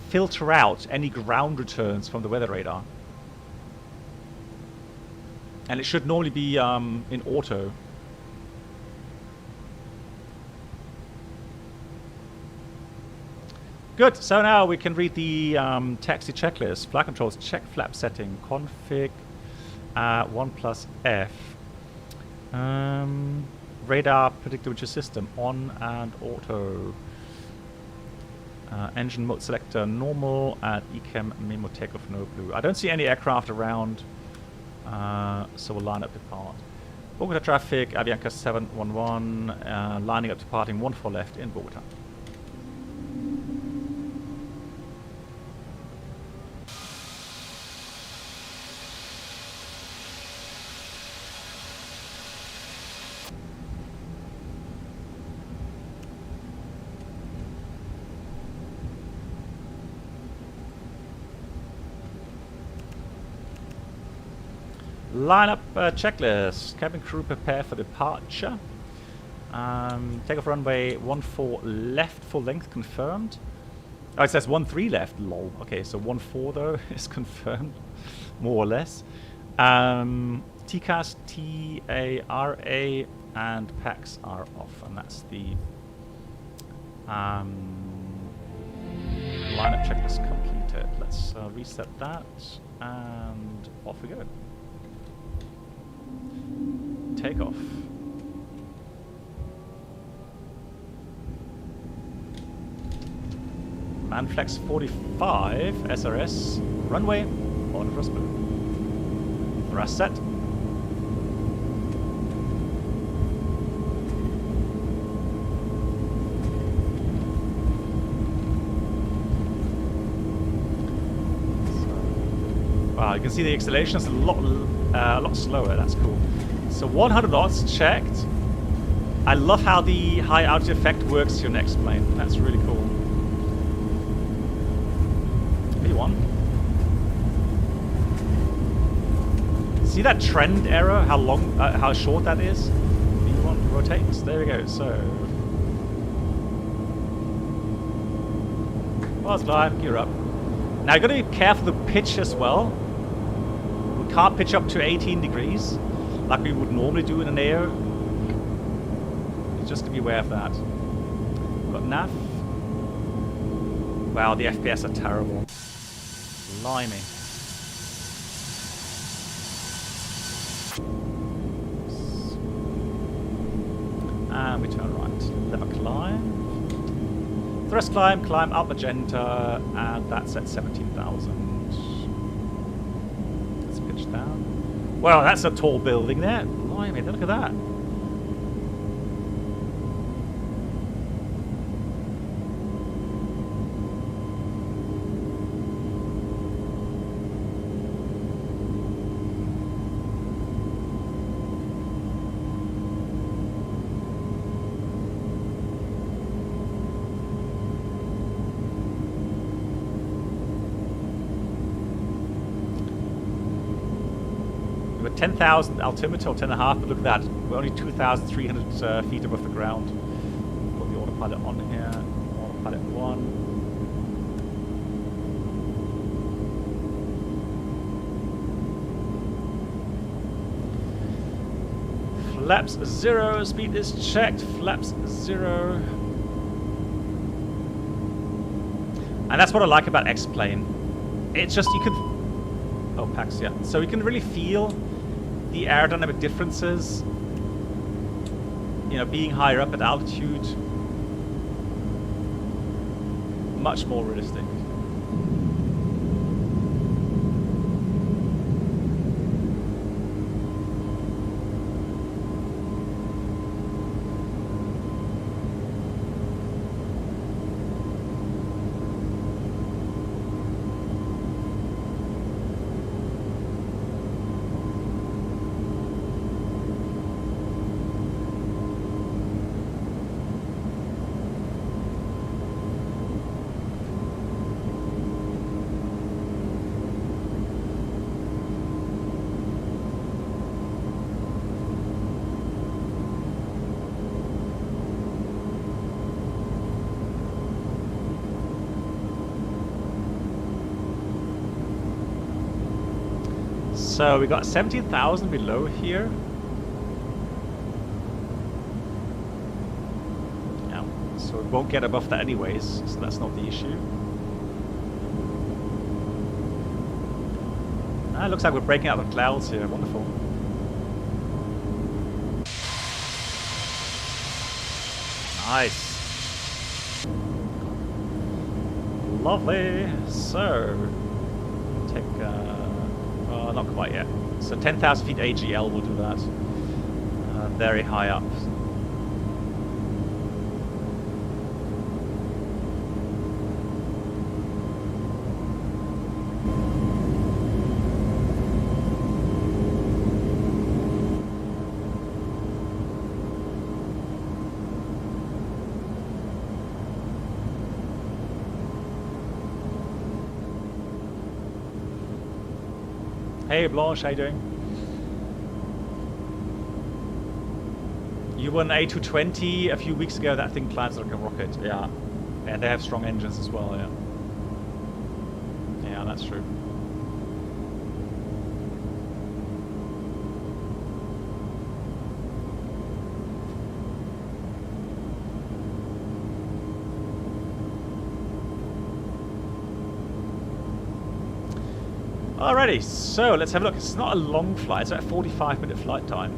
[SPEAKER 1] filter out any ground returns from the weather radar, and it should normally be in auto. Good. So now we can read the taxi checklist. Flight controls check flap setting config 1+F. Radar predictor system on and auto. Engine mode selector normal and ECAM memo takeoff no blue. I don't see any aircraft around, so we'll line up depart. Bogota traffic, Avianca 711, lining up departing 14 left in Bogota. Lineup checklist. Cabin crew prepare for departure. Takeoff runway 14 left, full length confirmed. Oh, it says 13 left. Lol. Okay, so 14 though is confirmed, more or less. TCAS, TARA, and PAX are off, and that's the lineup checklist completed. Let's reset that, and off we go. Takeoff. Manflex 45 SRS runway on thrust blue. Thrust set. Wow, you can see the acceleration is a lot slower. That's cool. So 100 knots checked. I love how the high altitude effect works to your next plane. That's really cool. V1. See that trend error? How long, how short that is? V1 rotates. There we go. So, well, it's climb. Gear up. Now you got to be careful to pitch as well. We can't pitch up to 18 degrees like we would normally do in an air. Just to be aware of that. We've got nav. Wow, the FPS are terrible. Blimey. And we turn right. Lever climb. Thrust climb, climb up magenta, and that's at 17,000. Let's pitch down. Wow, that's a tall building there. Blimey, look at that. We're 10,000 altimeter, or 10.5, but look at that. We're only 2,300 feet above the ground. Put the autopilot on here. Autopilot 1. Flaps 0, speed is checked. Flaps 0. And that's what I like about X-Plane. It's just, you could... Oh, PAX, yeah. So you can really feel the aerodynamic differences, you know, being higher up at altitude, much more realistic. So we got 17,000 below here. Yeah, so it won't get above that anyways, so that's not the issue. Ah, it looks like we're breaking out of the clouds here. Wonderful. Nice. Lovely. So, take not quite yet. So 10,000 feet AGL will do that. Very high up. Hey Blanche, how you doing? You were an A320 a few weeks ago. That thing climbs like a rocket. Yeah, and they have strong engines as well. Yeah, yeah, that's true. Alrighty, so let's have a look. It's not a long flight, it's about a 45-minute flight time.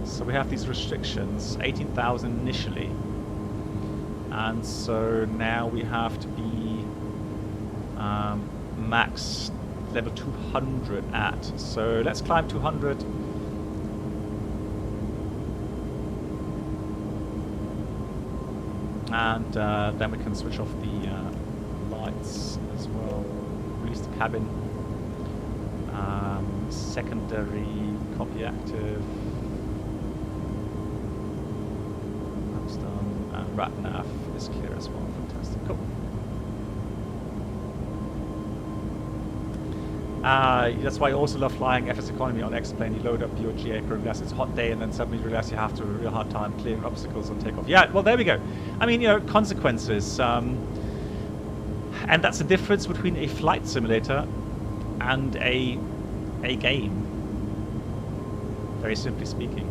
[SPEAKER 1] So we have these restrictions, 18,000 initially. And so now we have to be max level 200 at. So let's climb 200. And then we can switch off the lights as well. Release the cabin. Secondary copy active. And rat nav is clear as well. Fantastic. Cool. That's why I also love flying FS Economy on X-Plane. You load up your GA crew, realize it's a hot day, and then suddenly you realize you have to have a real hard time clearing obstacles on takeoff. Yeah, well, there we go. I mean, you know, consequences. And that's the difference between a flight simulator and a game. Very simply speaking.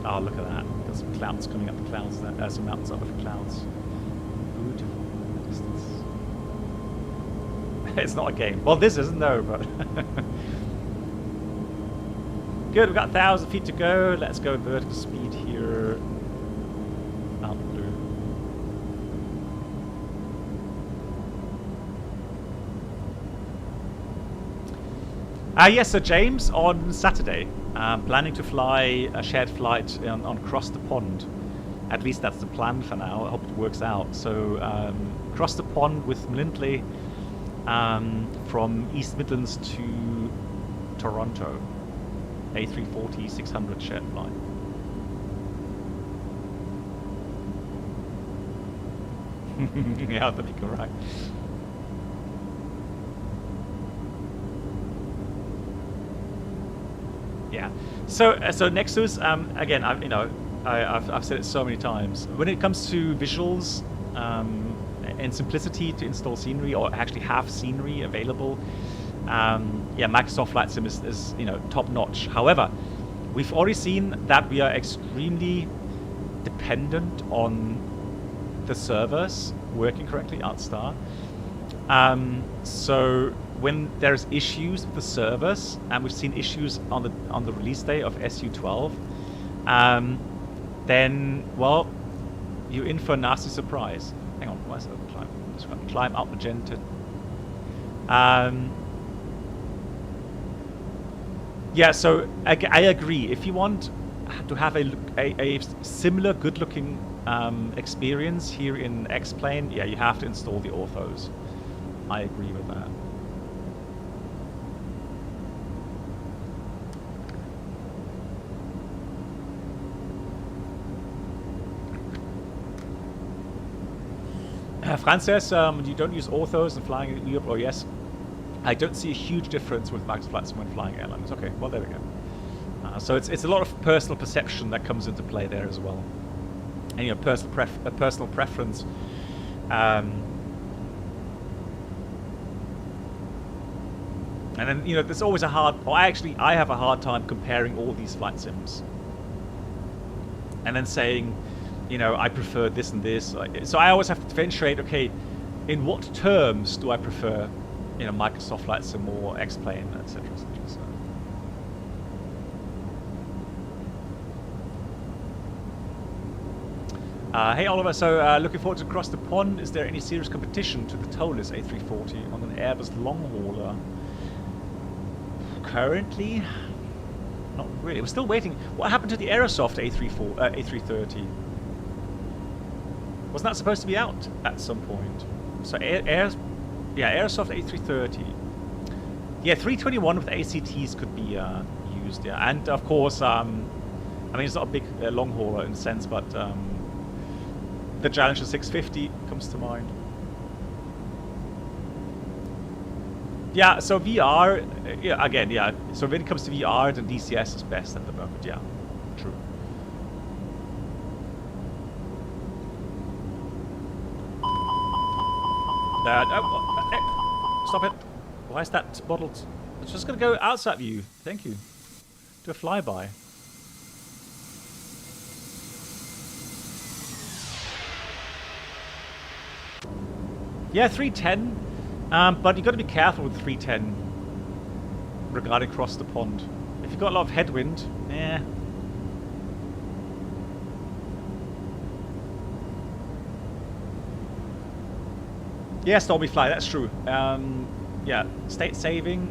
[SPEAKER 1] Oh, look at that. There's some clouds coming up the clouds there. Some mountains up the clouds. Beautiful in the distance. It's not a game. Well, this isn't, no, but... Good, we've got 1,000 feet to go. Let's go vertical speed here. Out blue. Yes, so James, on Saturday, planning to fly a shared flight on Cross the Pond. At least that's the plan for now. I hope it works out. So, cross the pond with Lindley from East Midlands to Toronto. A340 600 shared flight. Yeah, that'd be correct. Yeah. So Nexus, again, I've said it so many times. When it comes to visuals and simplicity to install scenery or actually have scenery available, yeah, Microsoft Flight Sim is top notch. However, we've already seen that we are extremely dependent on the servers working correctly at Star. So when there's issues with the servers, and we've seen issues on the release day of SU12, then, well, you're in for a nasty surprise. Hang on, why is it climb? Just got to climb up magenta. Yeah, so I agree. If you want to have a similar good-looking experience here in X-Plane, yeah, you have to install the orthos. I agree with that. Frances, you don't use orthos and flying in Europe, or yes? I don't see a huge difference with Microsoft Flight Sim when flying airlines. Okay, well, there we go. So it's a lot of personal perception that comes into play there as well. And, personal preference. And then, there's always I have a hard time comparing all these flight sims. And then saying, I prefer this and this. So I always have to differentiate, okay, in what terms do I prefer, Microsoft Flight Sim or X-Plane, etc., etc. So. Hey Oliver, so looking forward to cross the pond. Is there any serious competition to the towless A340 on an Airbus long hauler? Currently, not really. We're still waiting. What happened to the Aerosoft A330? Wasn't that supposed to be out at some point? So Aerosoft A330. Yeah, 321 with ACTs could be used. Yeah, and of course, I mean it's not a big long hauler in a sense, but the Challenger 650 comes to mind. Yeah, so VR, yeah, again, yeah. So when it comes to VR, then DCS is best at the moment. Yeah, true. Stop it. Why is that bottled? It's just going to go outside view. Thank you. Do a flyby. Yeah, 310. But you've got to be careful with 310 regarding cross the pond. If you've got a lot of headwind, yeah. Yeah, Stormy Fly, that's true. Yeah, state saving.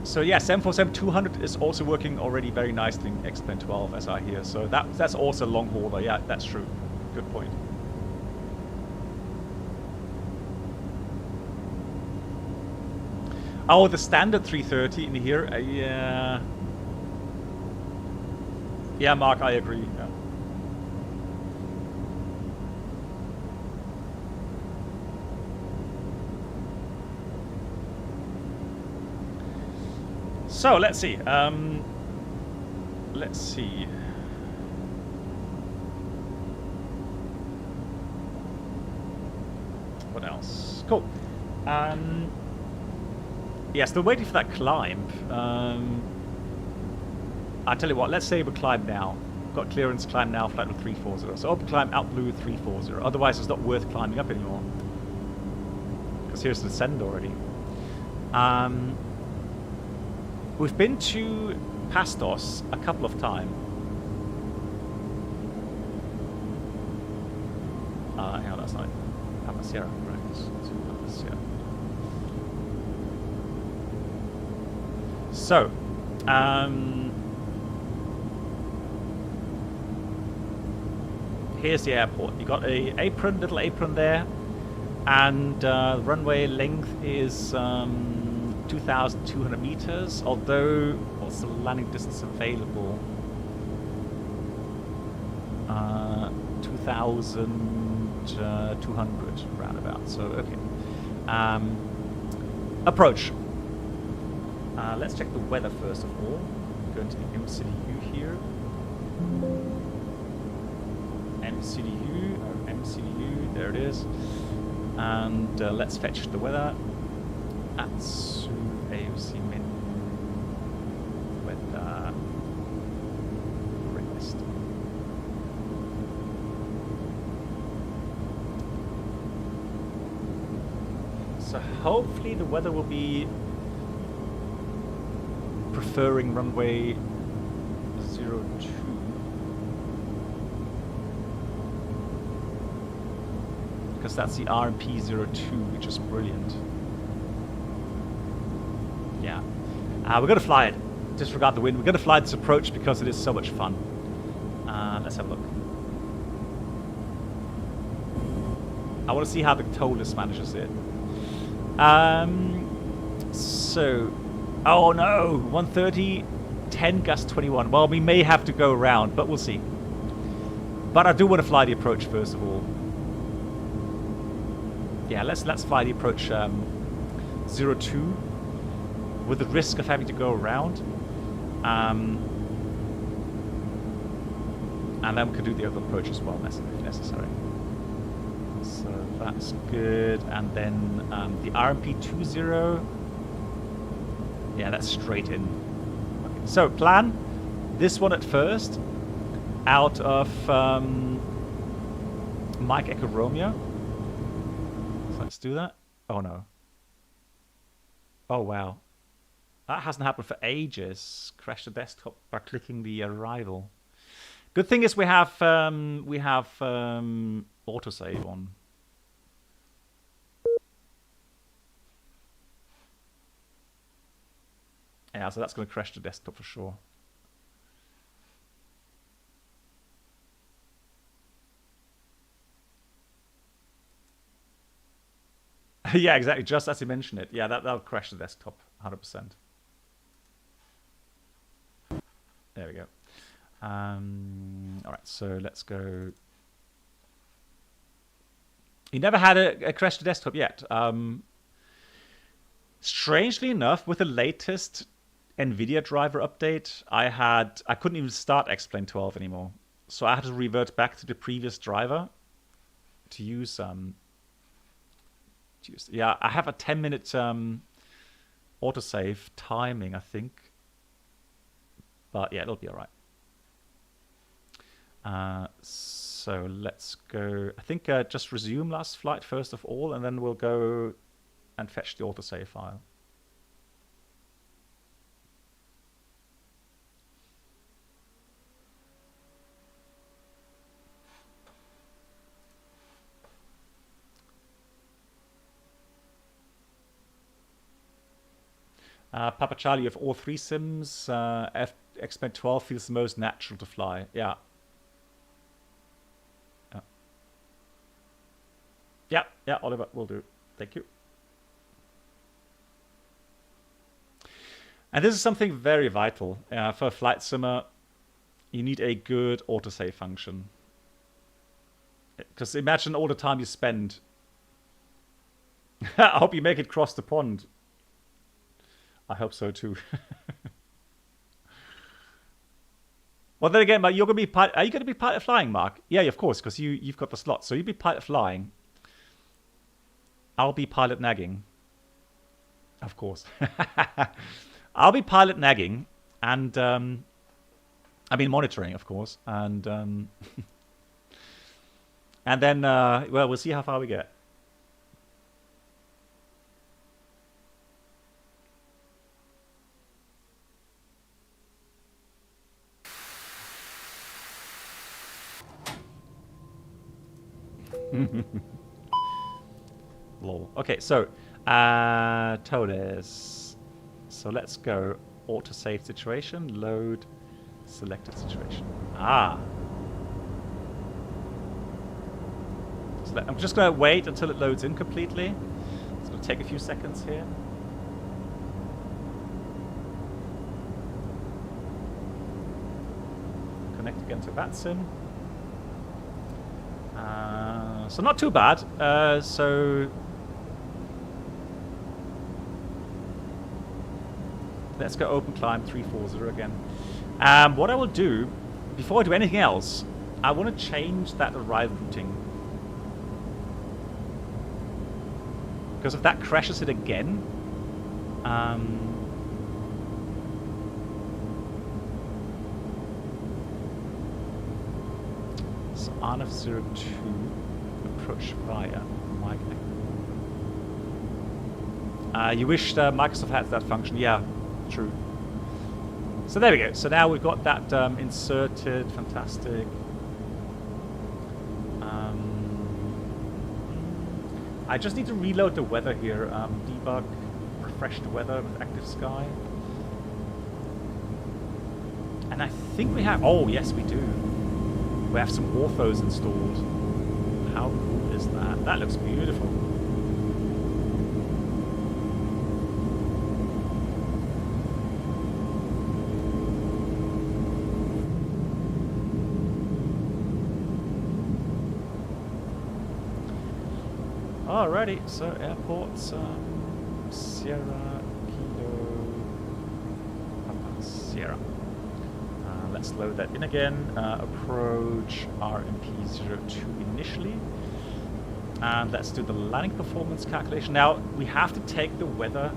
[SPEAKER 1] So yeah, 747-200 is also working already very nicely in X-Plane 12, as I hear. So that's also long hauler. Yeah, that's true. Good point. Oh, the standard 330 in here. Yeah. Yeah, Mark, I agree. Yeah. So let's see. Let's see. What else? Cool. Yeah, still waiting for that climb. I tell you what. Let's say we climb now. Got clearance, climb now, flight with 340. So open climb, out blue 340. Otherwise, it's not worth climbing up anymore. Because here's the descend already. We've been to Pastos a couple of times. Hang on, that's not Sierra, correct? Sierra. So, here's the airport. You got a little apron there, and the runway length is 2,200 meters. Although, what's the landing distance available? 2,200 roundabout. So okay. Approach. Let's check the weather first of all. Going to the MCDU here. MCDU, there it is. And let's fetch the weather. Atsu AOC min weather request. So hopefully the weather will be preferring runway 02. Because that's the RMP 02, which is brilliant. Yeah. We're going to fly it. Disregard the wind. We're going to fly this approach because it is so much fun. Let's have a look. I want to see how the TOLUS manages it. So... Oh no! 130, 10 gust 21. Well, we may have to go around, but we'll see. But I do want to fly the approach first of all. Yeah, let's fly the approach 02 with the risk of having to go around. And then we can do the other approach as well if necessary. So that's good. And then the RMP 20. Yeah, that's straight in. Okay. So plan this one at first out of Mike Echo Romeo. So let's do that. Oh no. Oh wow. That hasn't happened for ages. Crash the desktop by clicking the arrival. Good thing is we have autosave on. Yeah, so that's going to crash the desktop for sure. Yeah, exactly. Just as you mentioned it. Yeah, that'll crash the desktop 100%. There we go. All right, so let's go. You never had a crash the desktop yet. Strangely enough, with the latest NVIDIA driver update, I couldn't even start X-Plane 12 anymore. So I had to revert back to the previous driver to use yeah, I have a 10-minute autosave timing, I think. But yeah, it'll be all right. So let's go. I think just resume last flight first of all, and then we'll go and fetch the autosave file. Papa Charlie, you have all three sims. X-Men 12 feels the most natural to fly. Yeah. Yeah, Oliver, will do. Thank you. And this is something very vital for a flight simmer. you need a good autosave function. Because imagine all the time you spend. I hope you make it cross the pond. I hope so too. Well, then again, you're gonna be pilot. Are you gonna be pilot flying, Mark? Yeah, of course, because you've got the slot. So you'll be pilot flying. I'll be pilot nagging. Of course. I'll be pilot nagging, and I mean monitoring, of course, and and then well, we'll see how far we get. Lol. Okay, so TOLES. So let's go autosave situation, load selected situation. Ah. So I'm just going to wait until it loads in completely. It's going to take a few seconds here. Connect again to VATSIM. So not too bad. So let's go open climb 340 again. What I will do, before I do anything else, I want to change that arrival routing. Because if that crashes it again, so RNF02 approach via mic. You wish Microsoft had that function. Yeah, true. So there we go. So now we've got that inserted. Fantastic. I just need to reload the weather here. Debug, refresh the weather with active sky. And I think we have... Oh, yes, we do. We have some orthos installed. How cool is that? That looks beautiful. Alrighty, so airports, Sierra, Kilo, Papa, Sierra. Let's load that in again. Approach RMP02 initially. And let's do the landing performance calculation. Now, we have to take the weather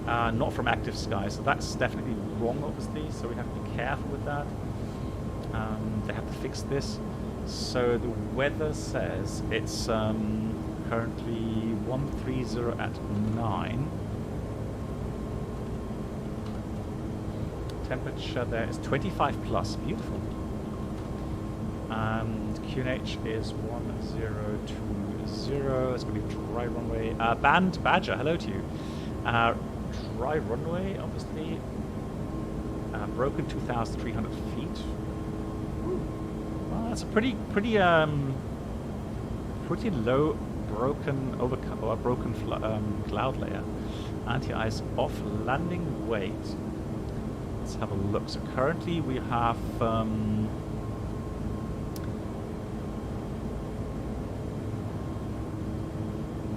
[SPEAKER 1] not from active sky, so that's definitely wrong, obviously, so we have to be careful with that. They have to fix this. So the weather says it's currently 130 at 9. Temperature there is 25 plus. Beautiful. And QNH is 1020. It's going to be dry runway. Band Badger, hello to you. Dry runway, obviously. Broken 2,300 feet. Well, that's a pretty low broken cloud layer. Anti-ice off, landing weight. Let's have a look. So currently we have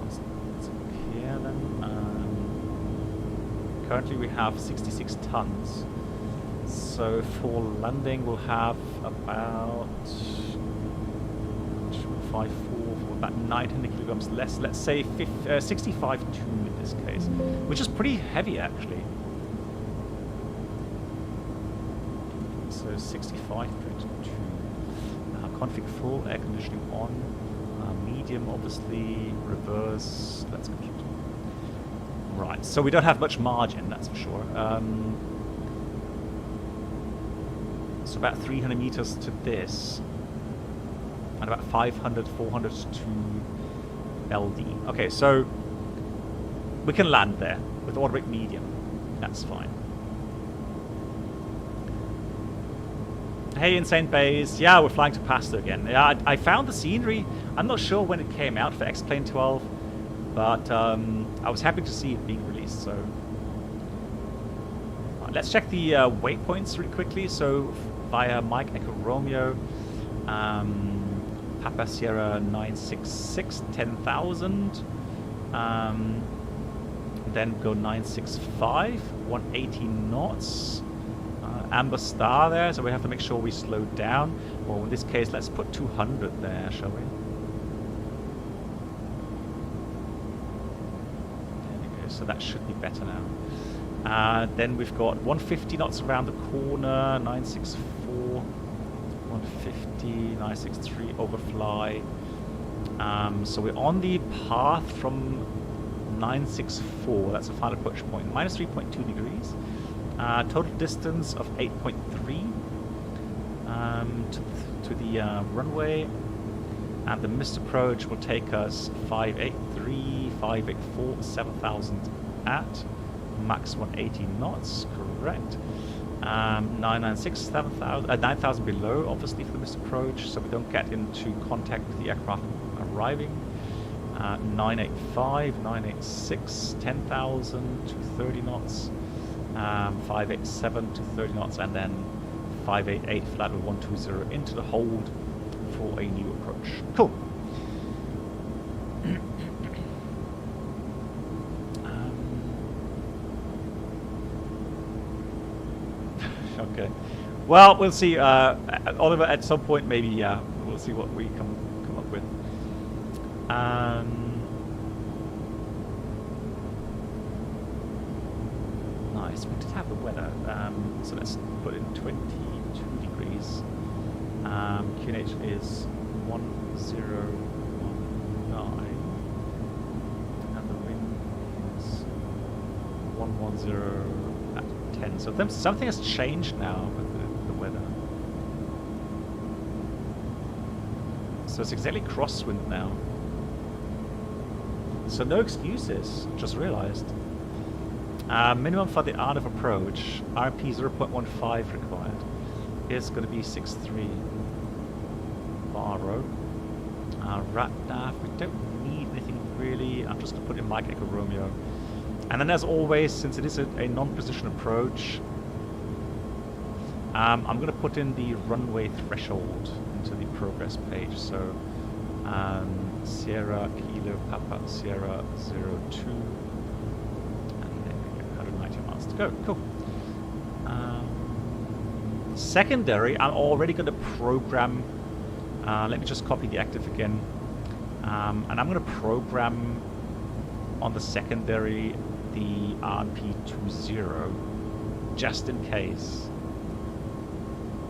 [SPEAKER 1] let's look here then. Currently we have 66 tons. So for landing we'll have about 254 for about 900 kilograms less. Let's say 65.2 in this case, which is pretty heavy actually. So 65.2. Config full, air conditioning on, medium obviously, reverse. Let's compute. Right, so we don't have much margin, that's for sure. So about 300 meters to this, and about 500, 400 to LD. Okay, so we can land there with automatic medium. That's fine. Hey, Insane Bays. Yeah, we're flying to Pasto again. Yeah, I found the scenery. I'm not sure when it came out for X-Plane 12, but I was happy to see it being released. So let's check the waypoints really quickly. So via Mike Echo Romeo, Papa Sierra 966, 10,000. Then go 965, 180 knots. Amber Star there, so we have to make sure we slow down. Or in this case, let's put 200 there, shall we? There we go, so that should be better now. Then we've got 150 knots around the corner, 964, 150, 963 overfly. So we're on the path from 964, that's the final approach point, minus 3.2 degrees. Total distance of 8.3 to the runway. And the missed approach will take us 583, 584, 7,000 at. Max 180 knots, correct. 996, 7,000, 9,000 below, obviously, for the missed approach, so we don't get into contact with the aircraft arriving. 985, 986, 10,000 to 30 knots. 587 to 30 knots, and then 588 flat with 120 into the hold for a new approach. Cool. Okay. Well, we'll see. Oliver, at some point, maybe, we'll see what we come up with. Nice. We did have the weather. So let's put in 22 degrees. QNH is 1019. And the wind is 110 at 10. So something has changed now with the weather. So it's exactly crosswind now. So no excuses, just realized. Minimum for the art of approach, RP 0.15 required, is going to be 63 Barrow. RATNAV, we don't need anything really. I'm just going to put in Mike Echo Romeo. And then as always, since it is a non-precision approach, I'm going to put in the runway threshold into the progress page. So Sierra Kilo Papa Sierra 02, and then we get 190 miles to go. Cool. Secondary, I'm already going to program. Let me just copy the active again, and I'm going to program on the secondary the RP20 just in case,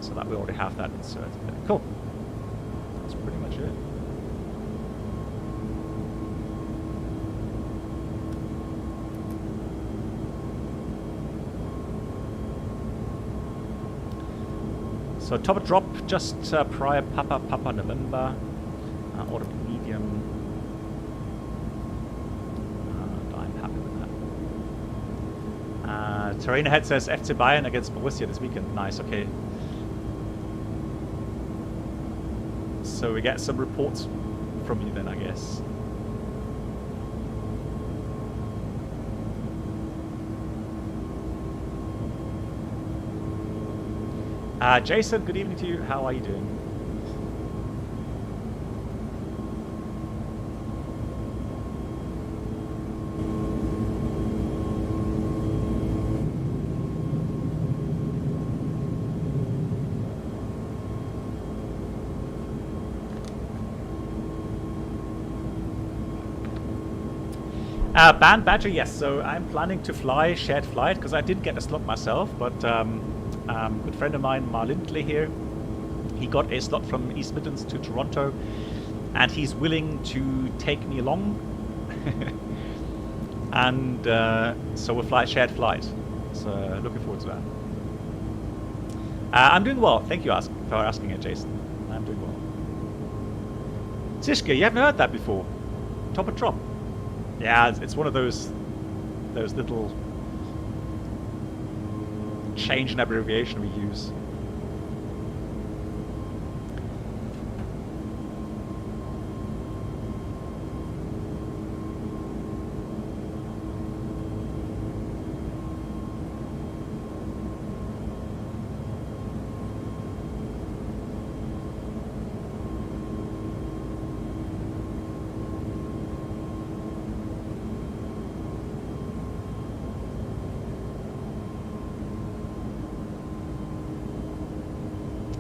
[SPEAKER 1] so that we already have that inserted there. Cool. That's pretty much it. So top drop just prior Papa November, order medium. I'm happy with that. Terrain ahead says FC Bayern against Borussia this weekend. Nice, okay. So we get some reports from you then, I guess. Jason, good evening to you. How are you doing? Band Badger, yes. So I'm planning to fly shared flight because I didn't get a slot myself, but good friend of mine, Mar Lindley here, he got a slot from East Midlands to Toronto, and he's willing to take me along. And so we'll fly shared flight. So looking forward to that. I'm doing well. Thank you for asking it, Jason. I'm doing well. Tishka, you haven't heard that before. Top and drop. Yeah, it's one of those little change in abbreviation we use.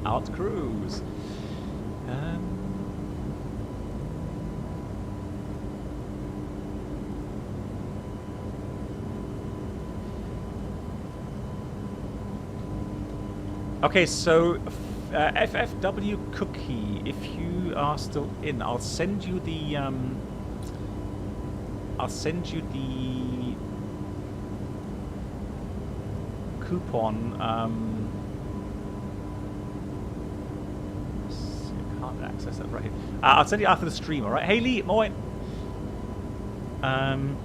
[SPEAKER 1] Out cruise. Okay, so FFW Cookie, if you are still in, I'll send you the coupon. I can't access that right here. I'll send you after the stream. All right, Haley, moin. Could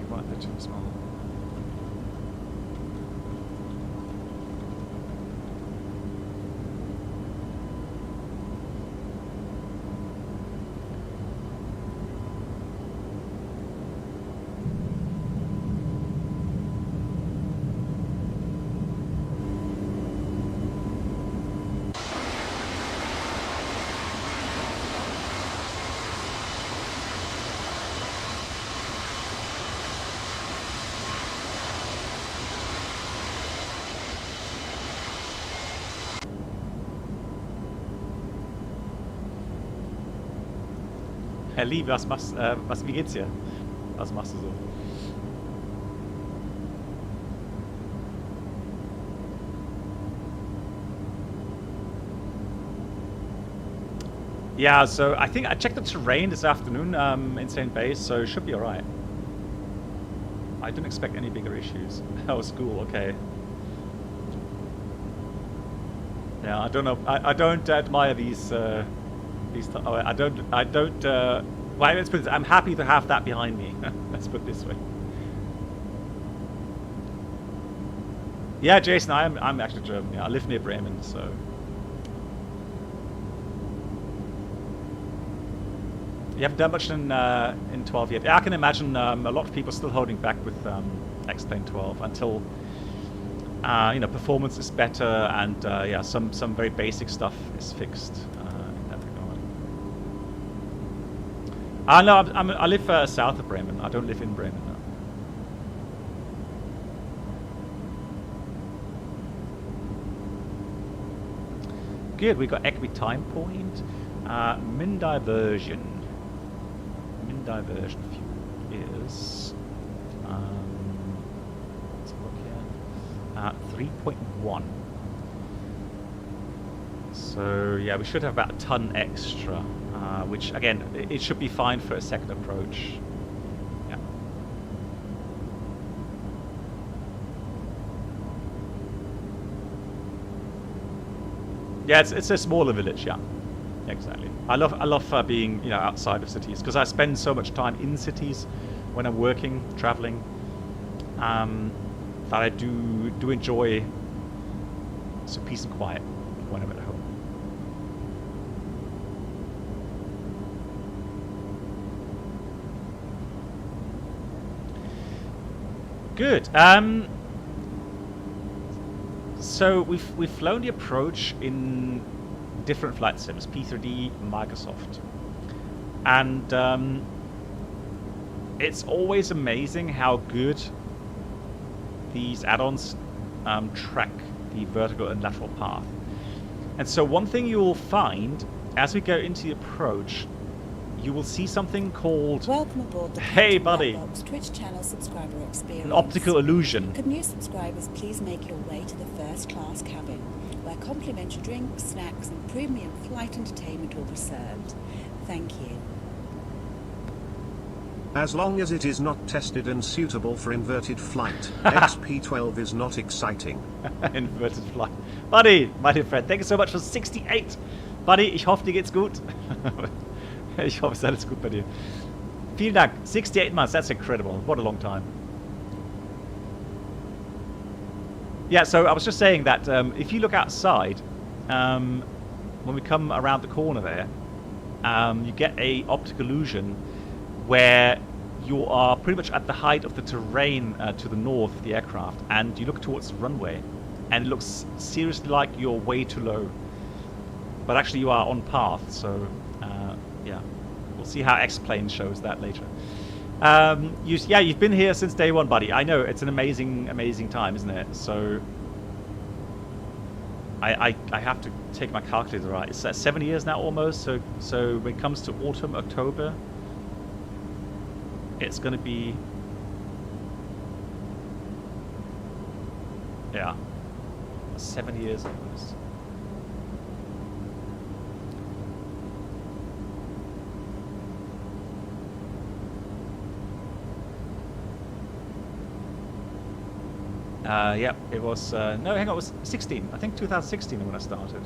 [SPEAKER 1] you write that too small? Herr Lee, wie geht's dir? Was machst du so? Yeah, so I think I checked the terrain this afternoon in St. Base, so it should be alright. I don't expect any bigger issues. Oh, school, okay. Yeah, I don't know. I don't admire these. Oh, I don't. Well, let's put it. I'm happy to have that behind me. Let's put it this way. Yeah, Jason, I'm actually German. Yeah, I live near Bremen, so. You haven't done much in 12 yet. Yeah, I can imagine a lot of people still holding back with X-Plane 12 until you know, performance is better and yeah, some very basic stuff is fixed. No, I live south of Bremen. I don't live in Bremen. No. Good, we got equi time point. Min diversion. Min diversion fuel is let's look here. 3.1. So yeah, we should have about a ton extra. Which again, it should be fine for a second approach. Yeah. Yeah, it's a smaller village. Yeah, exactly. I love being, you know, outside of cities because I spend so much time in cities when I'm working, traveling. That I do enjoy some peace and quiet when I'm at home. Good. So we've flown the approach in different flight sims, P3D, Microsoft, and it's always amazing how good these add-ons track the vertical and lateral path. And so one thing you will find as we go into the approach, you will see something called
[SPEAKER 5] Welcome aboard the
[SPEAKER 1] Hey buddy,
[SPEAKER 5] Twitch channel subscriber experience.
[SPEAKER 1] An optical illusion.
[SPEAKER 5] Could new subscribers please make your way to the first class cabin, where complimentary drinks, snacks and premium flight entertainment will be served. Thank you.
[SPEAKER 6] As long as it is not tested and suitable for inverted flight, XP12 is not exciting.
[SPEAKER 1] Inverted flight. Buddy, my dear friend, thank you so much for 68. Buddy, ich hoffe, dir geht's gut. Ich hoffe, es ist alles gut bei dir. Vielen Dank. 68 months, that's incredible. What a long time. Yeah, so I was just saying that if you look outside, when we come around the corner there, you get a optical illusion where you are pretty much at the height of the terrain to the north of the aircraft, and you look towards the runway, and it looks seriously like you're way too low. But actually you are on path, so yeah. We'll see how X-Plane shows that later. Yeah, you've been here since day one, buddy. I know, it's an amazing, amazing time, isn't it? So, I have to take my calculator right. It's 7 years now almost. So when it comes to autumn, October, it's going to be, yeah, 7 years almost. Yeah, it was, no, hang on, it was 16. I think 2016 when I started.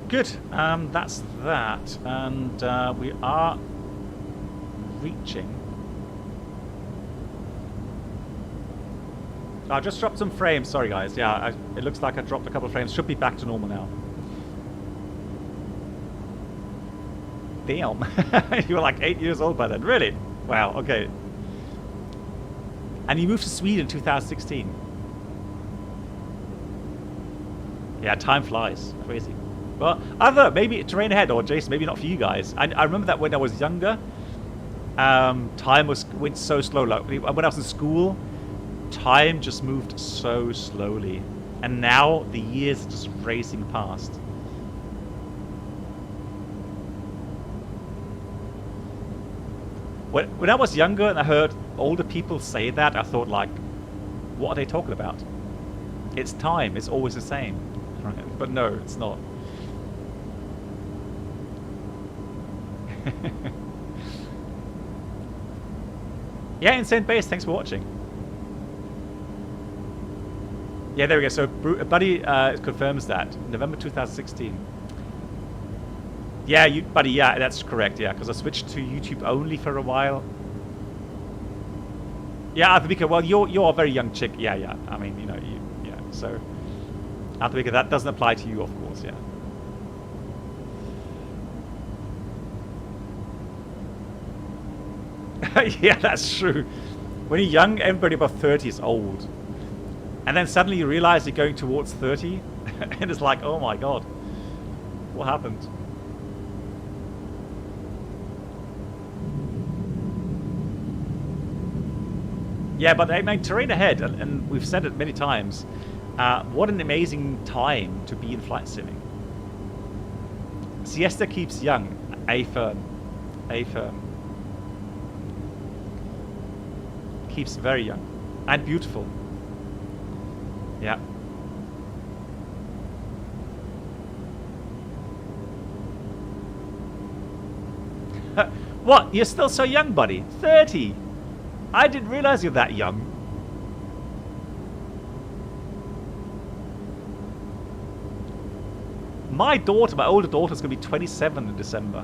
[SPEAKER 1] Good, that's that, and we are reaching. I just dropped some frames, sorry guys. Yeah, it looks like I dropped a couple of frames. Should be back to normal now. Damn, you were like 8 years old by then, really? Wow, okay. And you moved to Sweden in 2016. Yeah, time flies, crazy. Well, I don't know, maybe Terrain Ahead or Jason, maybe not for you guys. I remember that when I was younger, time went so slow. Like when I was in school, time just moved so slowly, and now the years are just racing past. When I was younger and I heard older people say that, I thought like, what are they talking about? It's time, it's always the same. Right? But no, it's not. Yeah, Insane Base, thanks for watching. Yeah, there we go. So Buddy confirms that November 2016. Yeah, Buddy. Yeah, that's correct. Yeah, because I switched to YouTube only for a while. Yeah, Arthur, well, you're a very young chick. Yeah, yeah. I mean, you know, yeah. So Arthur, that doesn't apply to you, of course. Yeah. Yeah, that's true. When you're young, everybody above 30 is old. And then suddenly you realize you're going towards 30, and it's like, oh my god, what happened? Yeah, but I mean, Terrain Ahead, and we've said it many times, what an amazing time to be in flight simming. Siesta keeps young, A-firm, A-firm. Keeps very young, and beautiful. Yeah. What? You're still so young, buddy? 30? I didn't realize you're that young. My daughter, my older daughter, is going to be 27 in December.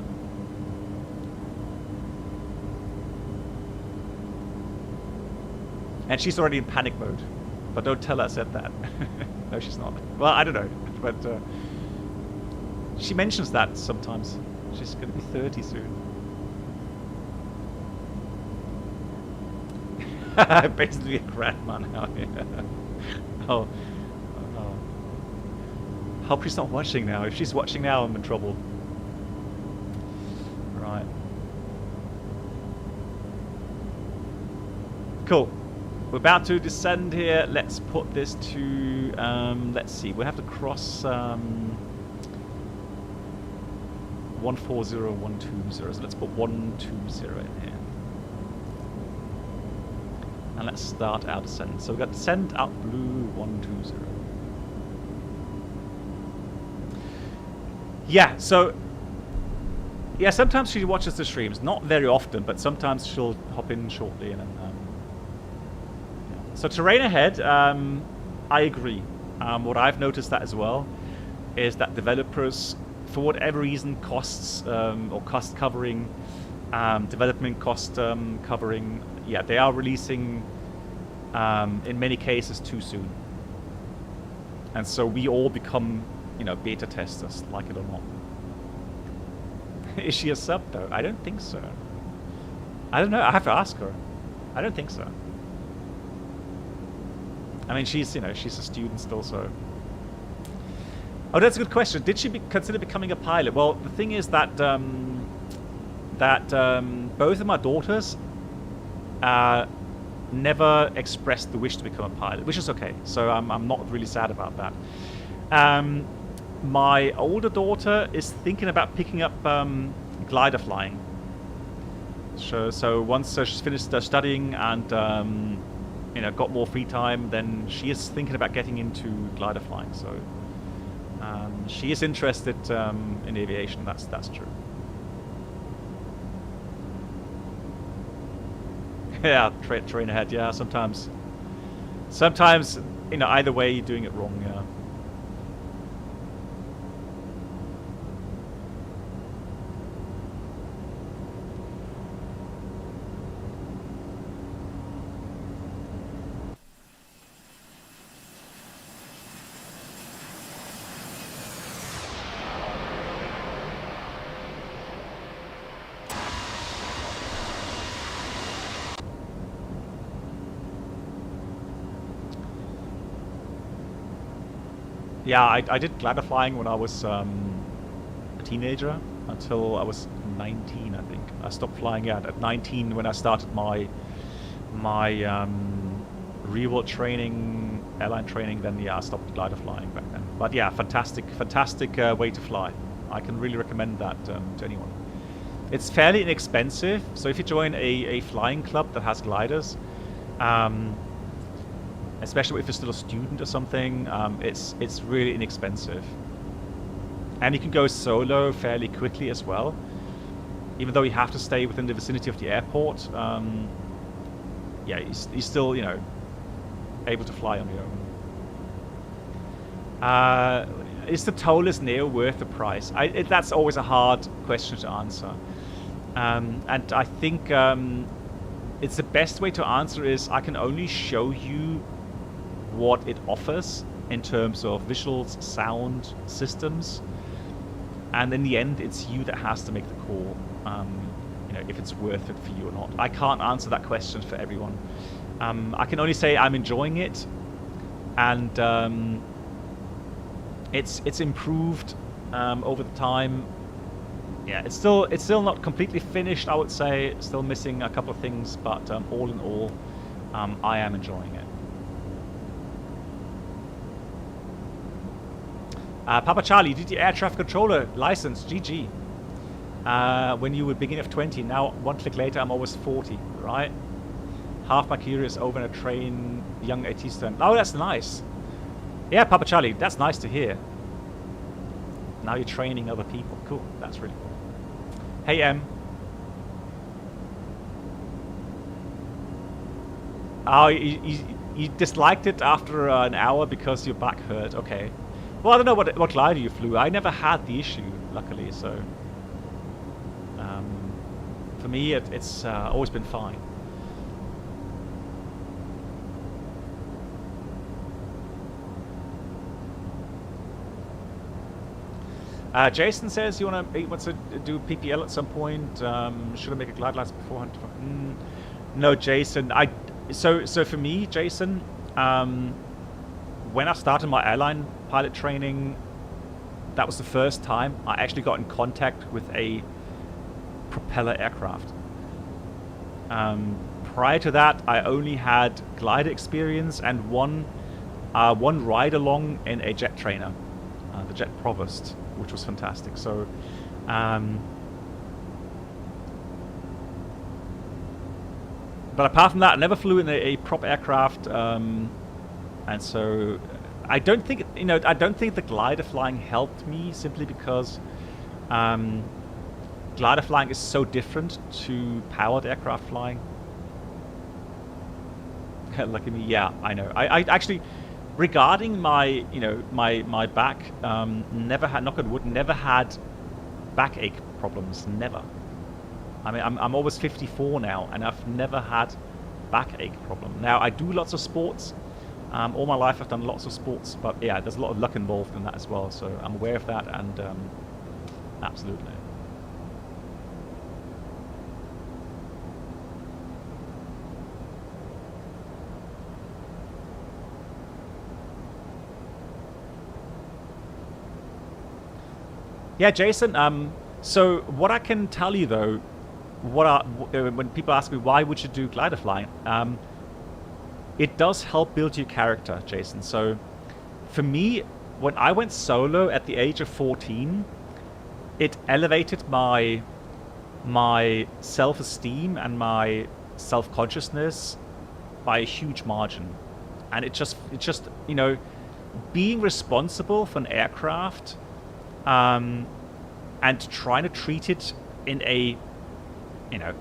[SPEAKER 1] And she's already in panic mode. But don't tell her I said that. No, she's not. Well, I don't know. But she mentions that sometimes. She's going to be 30 soon. Basically a grandma now. Oh. Hope she's not watching now. If she's watching now, I'm in trouble. Right. Cool. We're about to descend here. Let's put this to, let's see, we have to cross 140, 120. So let's put 120 in here. And let's start our descent. So we've got descent out blue 120. Yeah, so, yeah, sometimes she watches the streams. Not very often, but sometimes she'll hop in shortly and so Terrain Ahead, I agree. What I've noticed that as well is that developers, for whatever reason, costs or cost covering, development cost covering, yeah, they are releasing in many cases too soon. And so we all become, you know, beta testers, like it or not. Is she a sub though? I don't think so. I don't know. I have to ask her. I don't think so. I mean, she's, you know, she's a student still, so Oh, that's a good question. Did she consider becoming a pilot? Well, the thing is that both of my daughters never expressed the wish to become a pilot, which is okay. So I'm not really sad about that. My older daughter is thinking about picking up glider flying. So once she's finished studying and you know, got more free time, then she is thinking about getting into glider flying. So she is interested in aviation. That's true. Yeah, train ahead. Yeah, sometimes, you know, either way, you're doing it wrong. Yeah. Yeah, I did glider flying when I was a teenager until I was 19, I think. I stopped flying at 19 when I started my real training, airline training. Then yeah, I stopped glider flying back then. But yeah, fantastic way to fly. I can really recommend that to anyone. It's fairly inexpensive, so if you join a flying club that has gliders, especially if you're still a student or something, it's really inexpensive. And you can go solo fairly quickly as well. Even though you have to stay within the vicinity of the airport, yeah, you're still, you know, able to fly on your own. Is the towless Neo worth the price? That's always a hard question to answer. And I think it's the best way to answer is I can only show you what it offers in terms of visuals, sound, systems, and in the end it's you that has to make the call, you know, if it's worth it for you or not. I can't answer that question for everyone. I can only say I'm enjoying it, and it's improved over the time. Yeah, it's still not completely finished, I would say. It's still missing a couple of things, but all in all, I am enjoying it. Papa Charlie, did the air traffic controller license, GG. When you were beginning of 20, now one click later I'm almost 40, right? Half my career is over in a train, young AT student. Oh, that's nice. Yeah, Papa Charlie, that's nice to hear. Now you're training other people. Cool, that's really cool. Hey, M. Oh, you disliked it after an hour because your back hurt. Okay. Well, I don't know what glider you flew. I never had the issue, luckily, so for me it's always been fine. Jason says he wants to do PPL at some point. Should I make a glide license beforehand? No, Jason. So for me, Jason, when I started my airline pilot training, that was the first time I actually got in contact with a propeller aircraft. Prior to that, I only had glider experience and one ride along in a jet trainer, the Jet Provost, which was fantastic. So, but apart from that, I never flew in a prop aircraft, and so I don't think the glider flying helped me, simply because glider flying is so different to powered aircraft flying. Lucky me, yeah, I know. I actually, regarding my my back, never had, knock on wood, never had backache problems, never. I mean, I'm almost 54 now, and I've never had backache problem. Now I do lots of sports. All my life I've done lots of sports, but yeah, there's a lot of luck involved in that as well, so I'm aware of that, and absolutely. Yeah, Jason. So what I can tell you though, when people ask me why would you do glider flying, it does help build your character, Jason. So for me, when I went solo at the age of 14, it elevated my self-esteem and my self-consciousness by a huge margin. And it just you know, being responsible for an aircraft and trying to treat it in a, you know,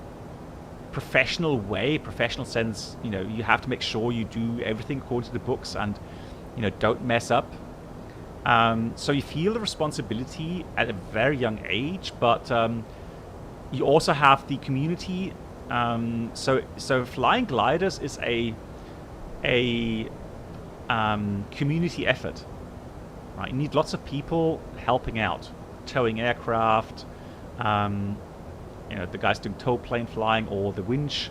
[SPEAKER 1] professional way, professional sense, you know, you have to make sure you do everything according to the books and, you know, don't mess up. So you feel the responsibility at a very young age, but you also have the community. So flying gliders is a community effort. Right? You need lots of people helping out, towing aircraft. You know, the guys doing tow plane flying or the winch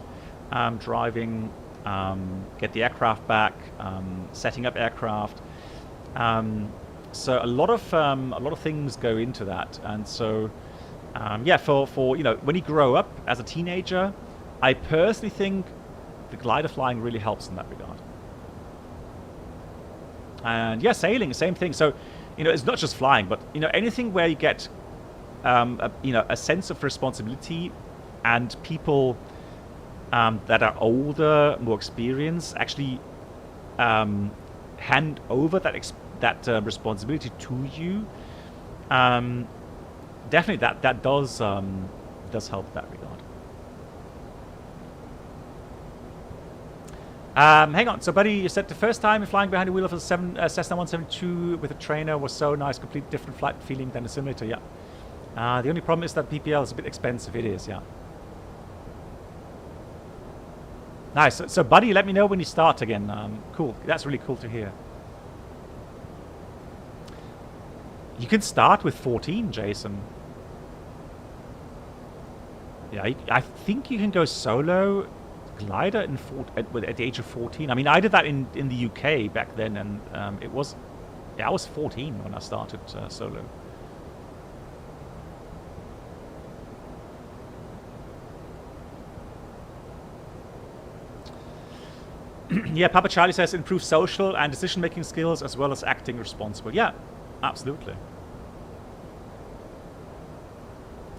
[SPEAKER 1] driving, get the aircraft back, setting up aircraft. So a lot of things go into that, and so yeah, for you know, when you grow up as a teenager, I personally think the glider flying really helps in that regard. And yeah, sailing, same thing. So, you know, it's not just flying, but, you know, anything where you get, you know, a sense of responsibility, and people that are older, more experienced, actually hand over that responsibility to you. Definitely, that does help in that regard. Hang on. So, buddy, you said the first time you're flying behind the wheel of a Cessna 172 with a trainer was so nice, completely different flight feeling than a simulator. Yeah. The only problem is that PPL is a bit expensive. It is, yeah. Nice. So, buddy, let me know when you start again. Cool. That's really cool to hear. You can start with 14, Jason. Yeah, I think you can go solo glider at the age of 14. I mean, I did that in the UK back then, and it was, yeah, I was 14 when I started solo. Yeah, Papa Charlie says improve social and decision-making skills as well as acting responsible. Yeah, absolutely.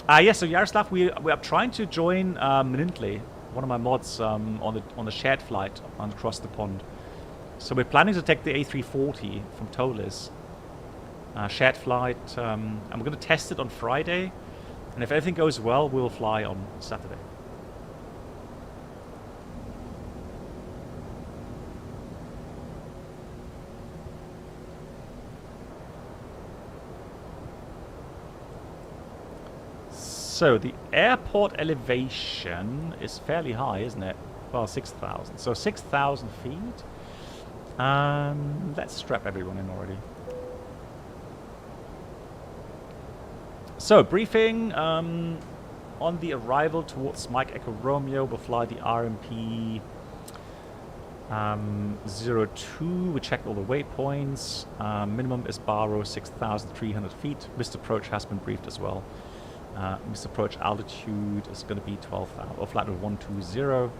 [SPEAKER 1] Yeah, so Yaroslav, we are trying to join Minintly, one of my mods on the shared flight across the pond. So we're planning to take the A340 from Tolis, shared flight, and we're going to test it on Friday, and if everything goes well, we'll fly on Saturday. So the airport elevation is fairly high, isn't it? Well, 6,000. So 6,000 feet. Let's strap everyone in already. So briefing. On the arrival towards Mike Echo Romeo, we'll fly the RMP 02. We checked all the waypoints. Minimum is Barrow 6,300 feet. Missed approach has been briefed as well. Missed approach altitude is going to be 12,000, or flight level 120.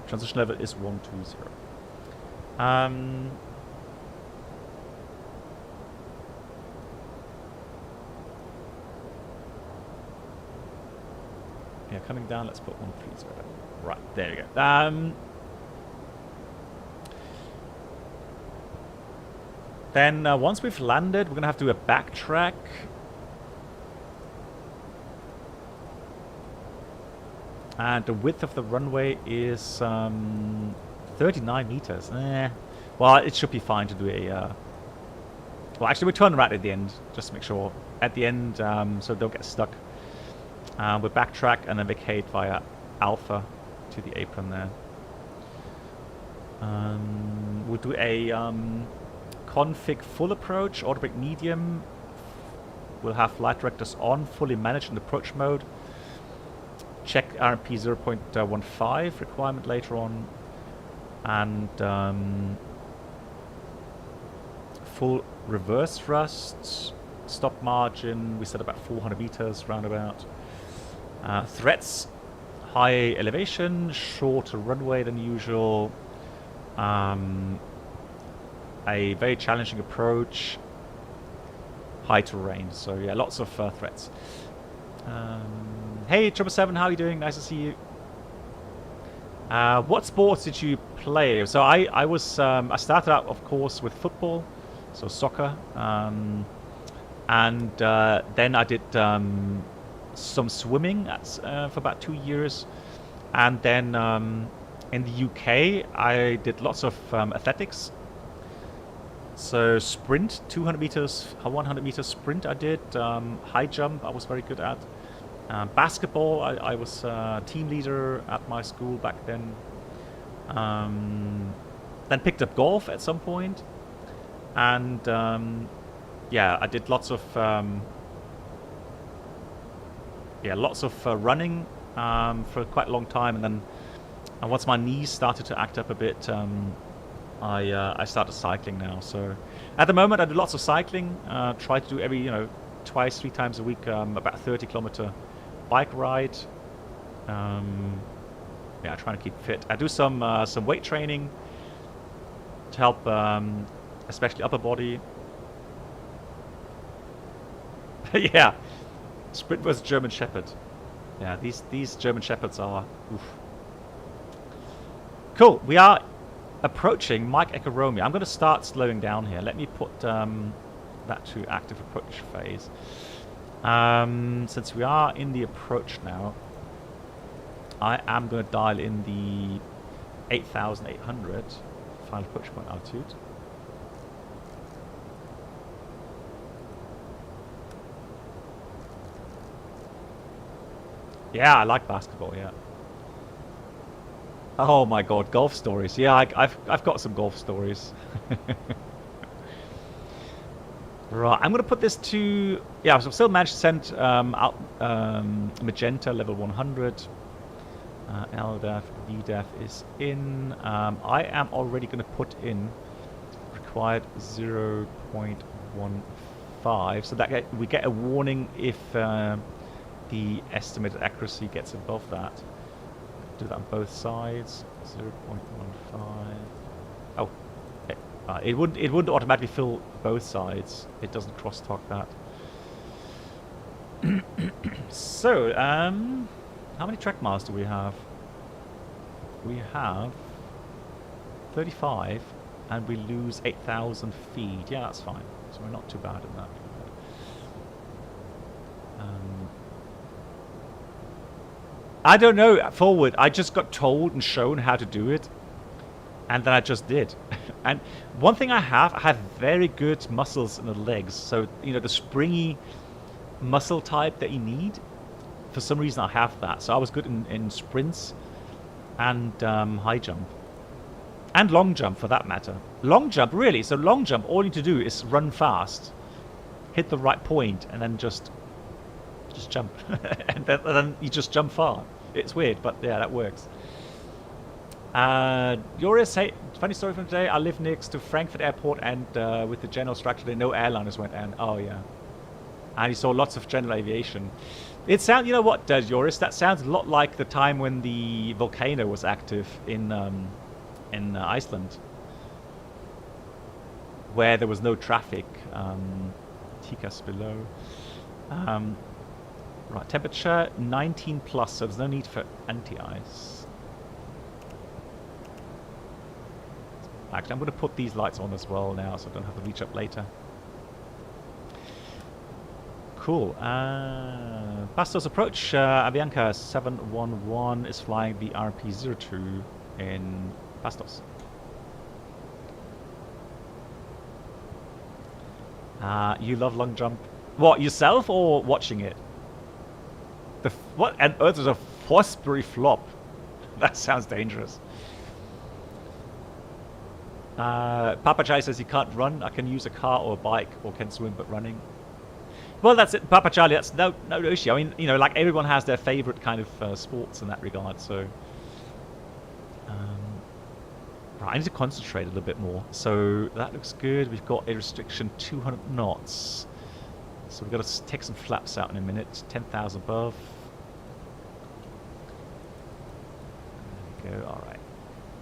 [SPEAKER 1] Transition level is 120. Yeah, coming down, let's put 130. Right, there you go. Then once we've landed, we're going to have to do a backtrack. And the width of the runway is 39 meters. Well, it should be fine to do a... well, actually, we turn right at the end, just to make sure. At the end, so don't get stuck. We'll backtrack and then vacate via Alpha to the apron there. We'll do a config full approach, autobrake medium. We'll have flight directors on, fully managed in approach mode. Check RMP 0.15 requirement later on, and full reverse thrust, Stop margin, we set about 400 meters roundabout. Threats, high elevation, shorter runway than usual. A very challenging approach. High terrain, so yeah, lots of threats. Hey, 777, how are you doing? Nice to see you. What sports did you play? So I started out, of course, with football, so soccer, and then I did some swimming for about 2 years, and then in the UK I did lots of athletics. So sprint, 200 meters, 100 meters sprint I did. High jump I was very good at. Basketball, I was team leader at my school back then. Then picked up golf at some point. And yeah, I did lots of running for quite a long time. And then once my knees started to act up a bit, I started cycling now. So at the moment I do lots of cycling. Try to do every, twice, 3 times a week, about a 30-kilometer bike ride. Yeah, trying to keep fit. I do some weight training to help, especially upper body. Yeah, sprint versus German Shepherd. Yeah, these German Shepherds are oof. Cool. We are approaching Mike Echo Romeo. I'm going to start slowing down here. Let me put that to active approach phase. Since we are in the approach now, I am going to dial in the 8,800 final approach point altitude. Yeah, I like basketball, yeah. Oh my god, golf stories. Yeah, I've got some golf stories. Right, I'm going to put this to... Yeah, so I've still managed to send out magenta level 100. LDEF, VDEF is in. I am already going to put in required 0.15, so that we get a warning if the estimated accuracy gets above that. Do that on both sides. 0.15. Oh, it wouldn't automatically fill both sides. It doesn't crosstalk that. So, how many track miles do we have? We have 35, and we lose 8,000 feet. Yeah, that's fine. So we're not too bad in that. I don't know, forward. I just got told and shown how to do it, and then I just did. And one thing I have very good muscles in the legs. So, the springy muscle type that you need. For some reason, I have that. So I was good in sprints and high jump. And long jump, for that matter. Long jump, really. So long jump, all you need to do is run fast, hit the right point, and then just jump. And then you just jump far. It's weird, but yeah, that works. Joris, hey, funny story from today. I live next to Frankfurt Airport, and with the general structure, there no airliners went in. Oh, yeah. And you saw lots of general aviation. It sounds, you know what, Joris? That sounds a lot like the time when the volcano was active in Iceland, where there was no traffic. TCAS below. Right, temperature 19 plus, so there's no need for anti-ice. Actually, I'm going to put these lights on as well now, so I don't have to reach up later. Cool. Bastos approach. Avianca 711 is flying the RP02 in Bastos. You love long jump. What, yourself or watching it? What on earth is a Fosbury flop? That sounds dangerous. Papa Chai says he can't run. I can use a car or a bike, or can swim but running. Well, that's it, Papa Charlie. That's no issue. I mean, like everyone has their favorite kind of sports in that regard. So, right, I need to concentrate a little bit more. So that looks good. We've got a restriction 200 knots. So we've got to take some flaps out in a minute. 10,000 above. There we go. All right.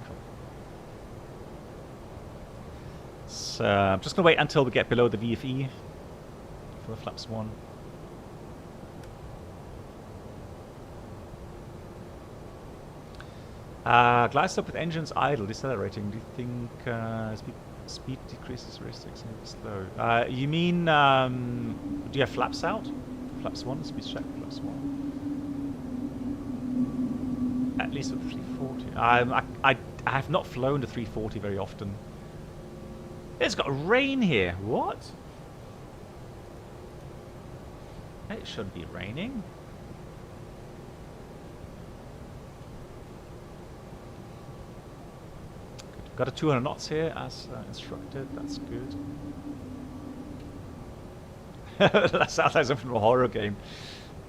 [SPEAKER 1] Cool. So I'm just going to wait until we get below the VFE for the flaps 1. Glide stop with engines idle, decelerating. Do you think speed decreases heuristics and slow? You mean, do you have flaps out? Flaps 1, speed check, flaps 1. At least with the 340. I have not flown the 340 very often. It's got rain here. What? It shouldn't be raining. Got a 200 knots here as instructed. That's good. That sounds like something from a horror game.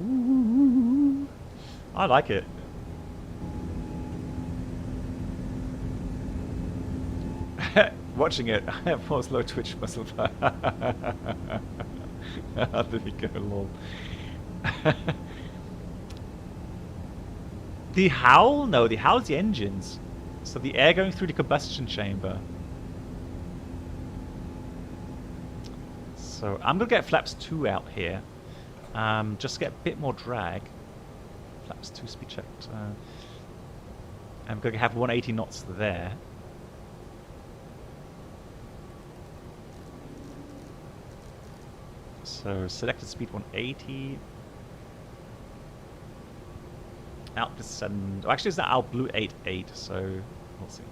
[SPEAKER 1] Ooh, I like it. Watching it, I have more slow twitch myself. There we go, lol. The howl? No, the howl's the engines. So the air going through the combustion chamber. So I'm going to get flaps 2 out here. Just to get a bit more drag. Flaps 2 speed checked. I'm going to have 180 knots there. So selected speed 180. Out descend. Oh, actually, it's not out blue 88, so we'll see.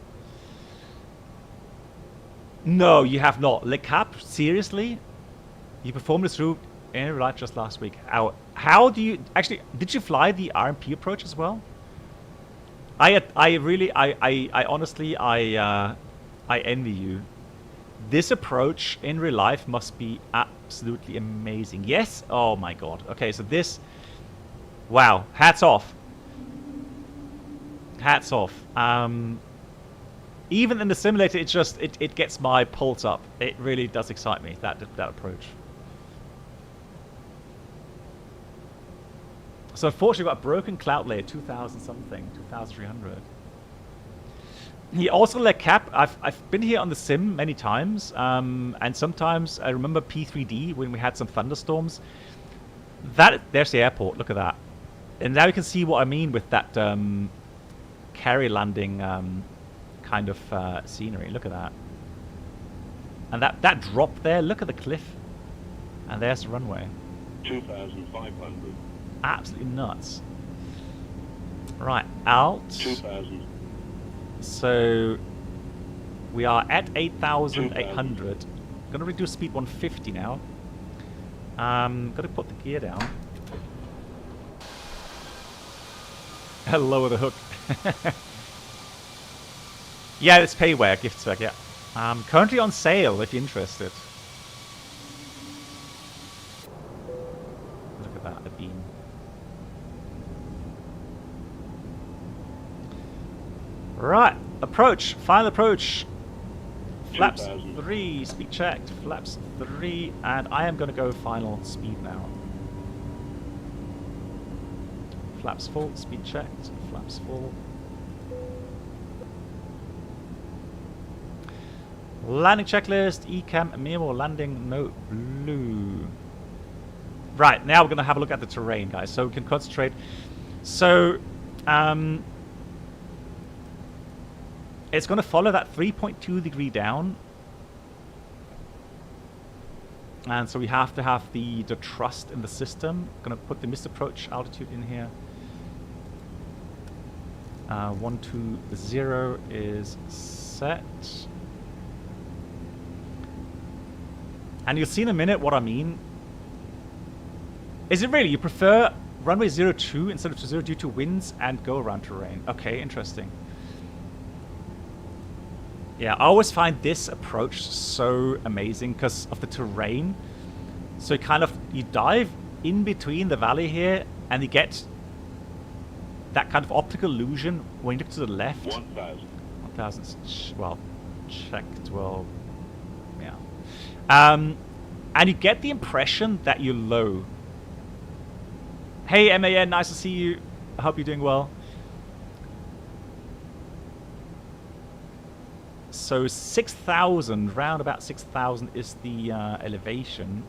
[SPEAKER 1] No, you have not. Le Cap, seriously? You performed this route in real life just last week. How do you actually? Did you fly the RMP approach as well? I honestly envy you. This approach in real life must be absolutely amazing. Yes? Oh my god. Okay, so this. Wow. Hats off. Hats off. Even in the simulator, it gets my pulse up. It really does excite me, that approach. So unfortunately, we've got a broken cloud layer, 2,000 something, 2,300. He also let cap. I've been here on the sim many times, and sometimes I remember P3D when we had some thunderstorms. There's the airport. Look at that, and now you can see what I mean with that carry landing kind of scenery. Look at that, and that drop there. Look at the cliff, and there's the runway.
[SPEAKER 4] 2,500.
[SPEAKER 1] Absolutely nuts. Right, out.
[SPEAKER 4] 2,000.
[SPEAKER 1] So we are at 8,800. Gonna reduce speed 150 now. Gotta put the gear down. Lower the hook. Yeah, it's payware, gift spec, yeah. Currently on sale if you're interested. Look at that, the beam. Right, approach, final approach. Flaps 3, speed checked, flaps 3, and I am going to go final speed now. Flaps full, speed checked, flaps full. Landing checklist, ECAM, memo, landing, no blue. Right, now we're going to have a look at the terrain, guys, so we can concentrate. So, it's going to follow that 3.2 degree down. And so we have to have the thrust in the system. Going to put the missed approach altitude in here. 120 is set. And you'll see in a minute what I mean. Is it really? You prefer runway 02 instead of 20 due to winds and go around terrain? Okay, interesting. Yeah, I always find this approach so amazing because of the terrain. So you dive in between the valley here and you get that kind of optical illusion when you look to the left.
[SPEAKER 4] 1,000.
[SPEAKER 1] 1,000, well, checked, well, yeah. And you get the impression that you're low. Hey, MAN, nice to see you. I hope you're doing well. So 6,000, round about 6,000 is the elevation.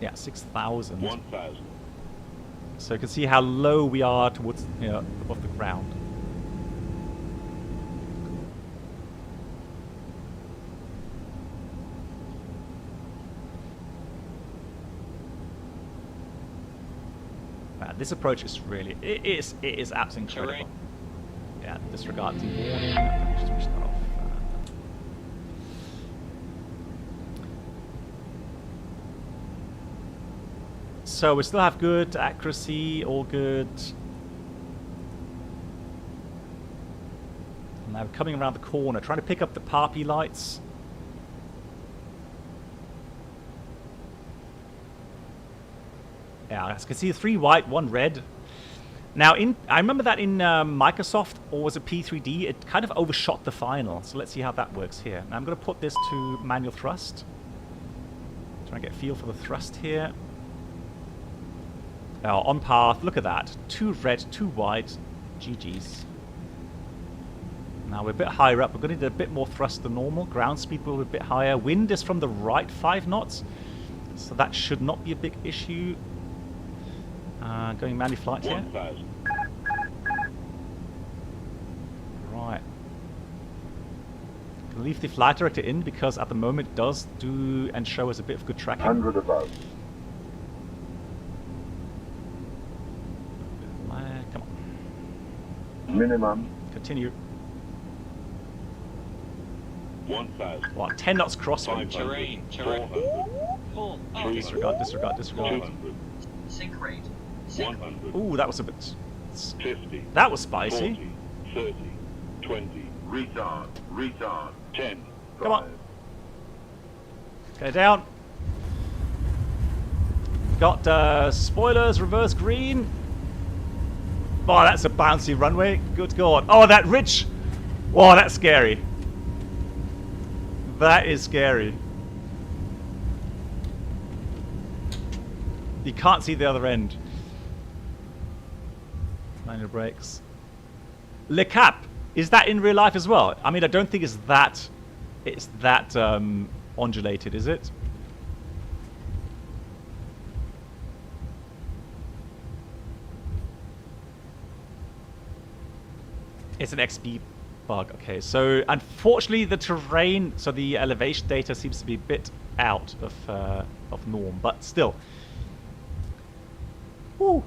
[SPEAKER 1] Yeah, 6,000.
[SPEAKER 4] 1,000.
[SPEAKER 1] So you can see how low we are towards, you know, above the ground. This approach is really, it is absolutely incredible. Yeah, disregard the warning. Just push that off. So we still have good accuracy, all good. And now we're coming around the corner, trying to pick up the PARPI lights. Yeah, as you can see, 3 white, 1 red. Now, I remember that in Microsoft, or was it P3D, it kind of overshot the final. So let's see how that works here. Now I'm going to put this to manual thrust. Trying to get a feel for the thrust here. On path, look at that. 2 red, 2 white. GG's. Now we're a bit higher up. We're going to need a bit more thrust than normal. Ground speed will be a bit higher. Wind is from the right 5 knots. So that should not be a big issue. Going manual flight here.
[SPEAKER 4] 1,000.
[SPEAKER 1] Right. Can leave the flight director in because at the moment it does do and show us a bit of good tracking.
[SPEAKER 4] 100 above.
[SPEAKER 1] Come on.
[SPEAKER 4] Minimum.
[SPEAKER 1] Continue.
[SPEAKER 4] 1,000.
[SPEAKER 1] What? 10 knots crosswind.
[SPEAKER 4] 500. 400.
[SPEAKER 7] Pull.
[SPEAKER 4] 300.
[SPEAKER 1] Disregard, disregard, disregard.
[SPEAKER 4] 200.
[SPEAKER 7] Sync rate.
[SPEAKER 4] 100.
[SPEAKER 1] Ooh, that was a bit.
[SPEAKER 4] 50.
[SPEAKER 1] That was spicy.
[SPEAKER 4] 40. 30. 20. Retard. Retard. 10.
[SPEAKER 1] Come on. Okay, down. Got spoilers, reverse green. Oh, that's a bouncy runway. Good God. Oh, that ridge. Whoa, that's scary. That is scary. You can't see the other end. Manual brakes. Le Cap. Is that in real life as well? I mean, I don't think it's that undulated, is it? It's an XP bug. Okay, so unfortunately the terrain, so the elevation data seems to be a bit out of norm, but still. Woo.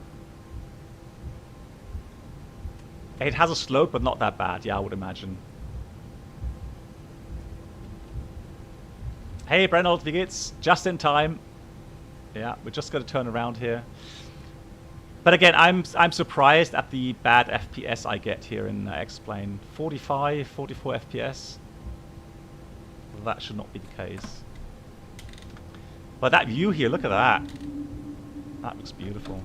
[SPEAKER 1] It has a slope, but not that bad. Yeah, I would imagine. Hey, Brenold, wie geht's? Just in time. Yeah, we're just going to turn around here. But again, I'm surprised at the bad FPS I get here in X-Plane. 45, 44 FPS. That should not be the case. But that view here, look at that. That looks beautiful.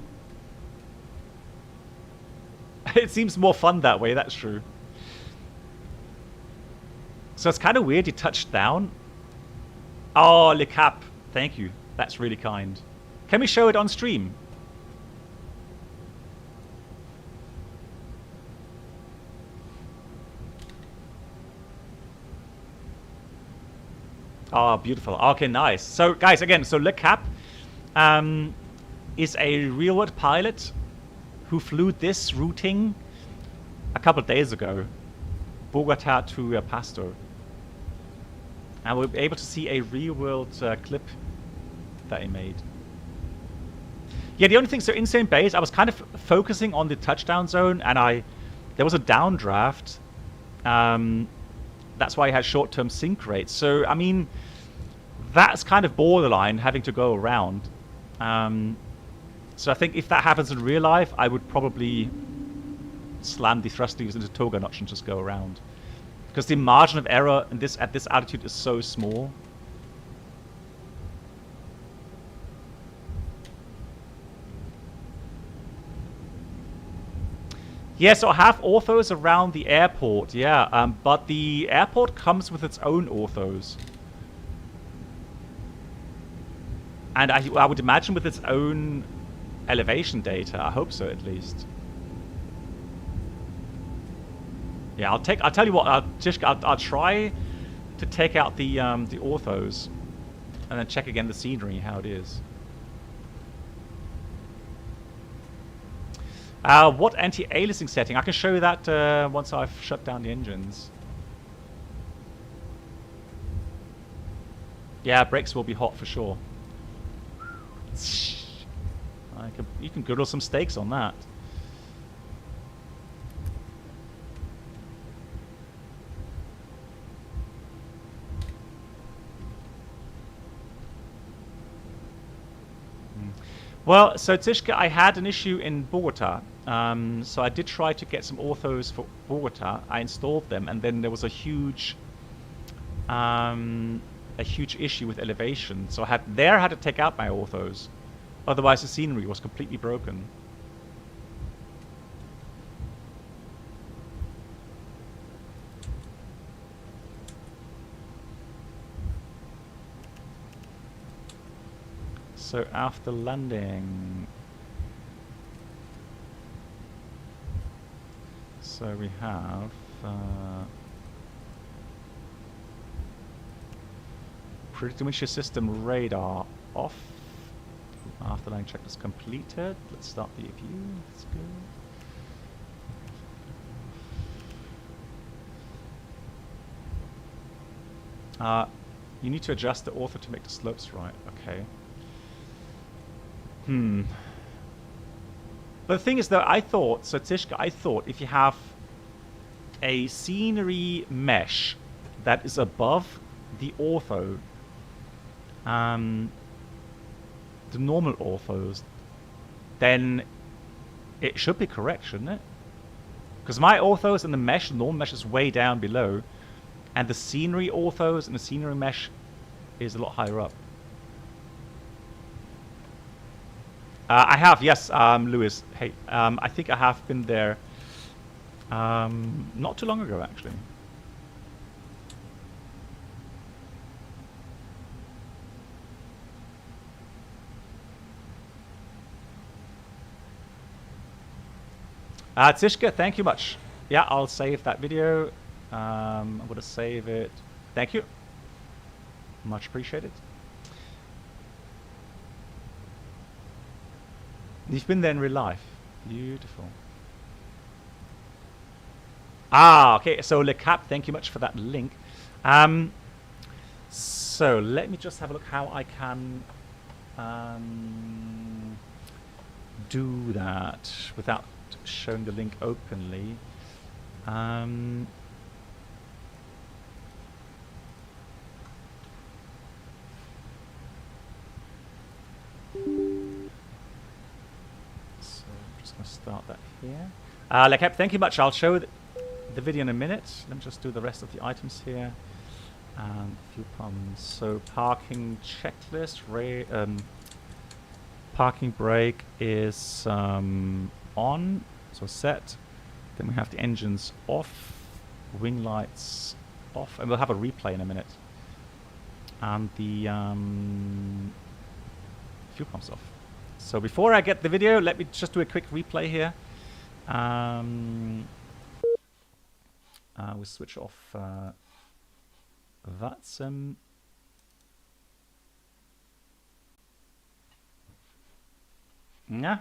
[SPEAKER 1] It seems more fun that way, that's true. So it's kind of weird you touched down. Oh, Le Cap, thank you. That's really kind. Can we show it on stream? Oh, beautiful. Okay, nice. So, guys, again, so Le Cap is a real-world pilot who flew this routing a couple of days ago, Bogota to Pasto. And we'll be able to see a real-world clip that he made. Yeah, the only thing, so Insane Base, I was kind of focusing on the touchdown zone, and there was a downdraft. That's why I had short-term sync rates. So, I mean, that's kind of borderline, having to go around. So I think if that happens in real life, I would probably slam the thrust levers into toga notch and just go around. Because the margin of error in at this altitude is so small. Yeah, so I have orthos around the airport, yeah, but the airport comes with its own orthos. And I would imagine with its own elevation data. I hope so, at least. Yeah, I'll tell you what, I'll try to take out the orthos and then check again the scenery, how it is. What anti-aliasing setting? I can show you that once I've shut down the engines. Yeah, brakes will be hot for sure. You can griddle some steaks on that. Well, so Tishka, I had an issue in Bogota. So I did try to get some orthos for Bogota. I installed them, and then there was a huge issue with elevation. So I had to take out my orthos. Otherwise, the scenery was completely broken. So after landing, so we have predicting windshield system radar off. After landing check is completed, let's start the view. Let's go. You need to adjust the ortho to make the slopes right. Okay. But the thing is, though, Tishka, I thought if you have a scenery mesh that is above the ortho, the normal orthos, then it should be correct, shouldn't it? Because my orthos and the normal mesh is way down below, and the scenery orthos and the scenery mesh is a lot higher up. I have, yes, Lewis. Hey, I think I have been there not too long ago, actually. Tishka, thank you much. Yeah, I'll save that video. I'm going to save it. Thank you. Much appreciated. You've been there in real life. Beautiful. Okay. So Le Cap, thank you much for that link. So let me just have a look how I can do that without showing the link openly. Start that here. Lekep, thank you much. I'll show the video in a minute. Let me just do the rest of the items here. Fuel pumps. So parking checklist. Parking brake is on. So set. Then we have the engines off. Wing lights off. And we'll have a replay in a minute. And the fuel pumps off. So before I get the video, let me just do a quick replay here. We'll switch off that. Yeah.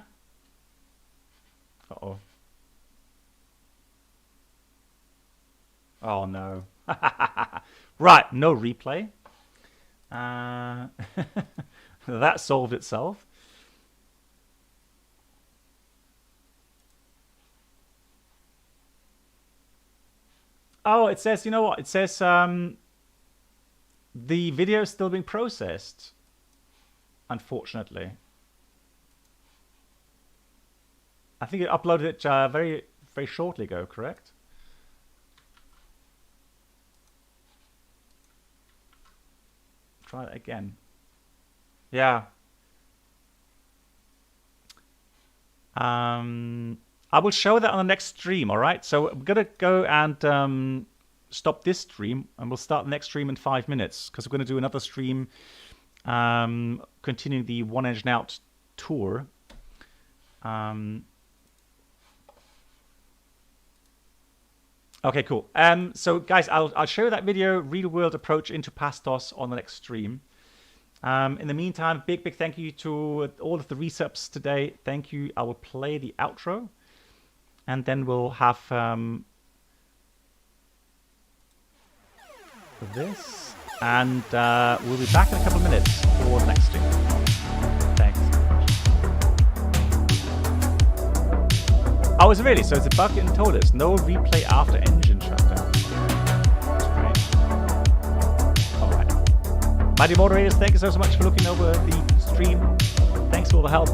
[SPEAKER 1] Uh-oh. Oh, no. Right, no replay. That solved itself. Oh, it says, you know what? It says the video is still being processed, unfortunately. I think it uploaded it very, very shortly ago, correct? Try that again. Yeah. I will show that on the next stream, all right? So I'm going to go and stop this stream, and we'll start the next stream in 5 minutes, because we're going to do another stream continuing the One Engine Out tour. Okay, cool. So guys, I'll show that video, real world approach into Pastos, on the next stream. In the meantime, big thank you to all of the resubs today. Thank you. I will play the outro, and then we'll have this, and we'll be back in a couple of minutes for the next stream. Thanks. Oh, is it really? So it's a bug in TOLUS. No replay after engine shutdown. Alright. Mighty moderators, thank you so much for looking over the stream. Thanks for all the help.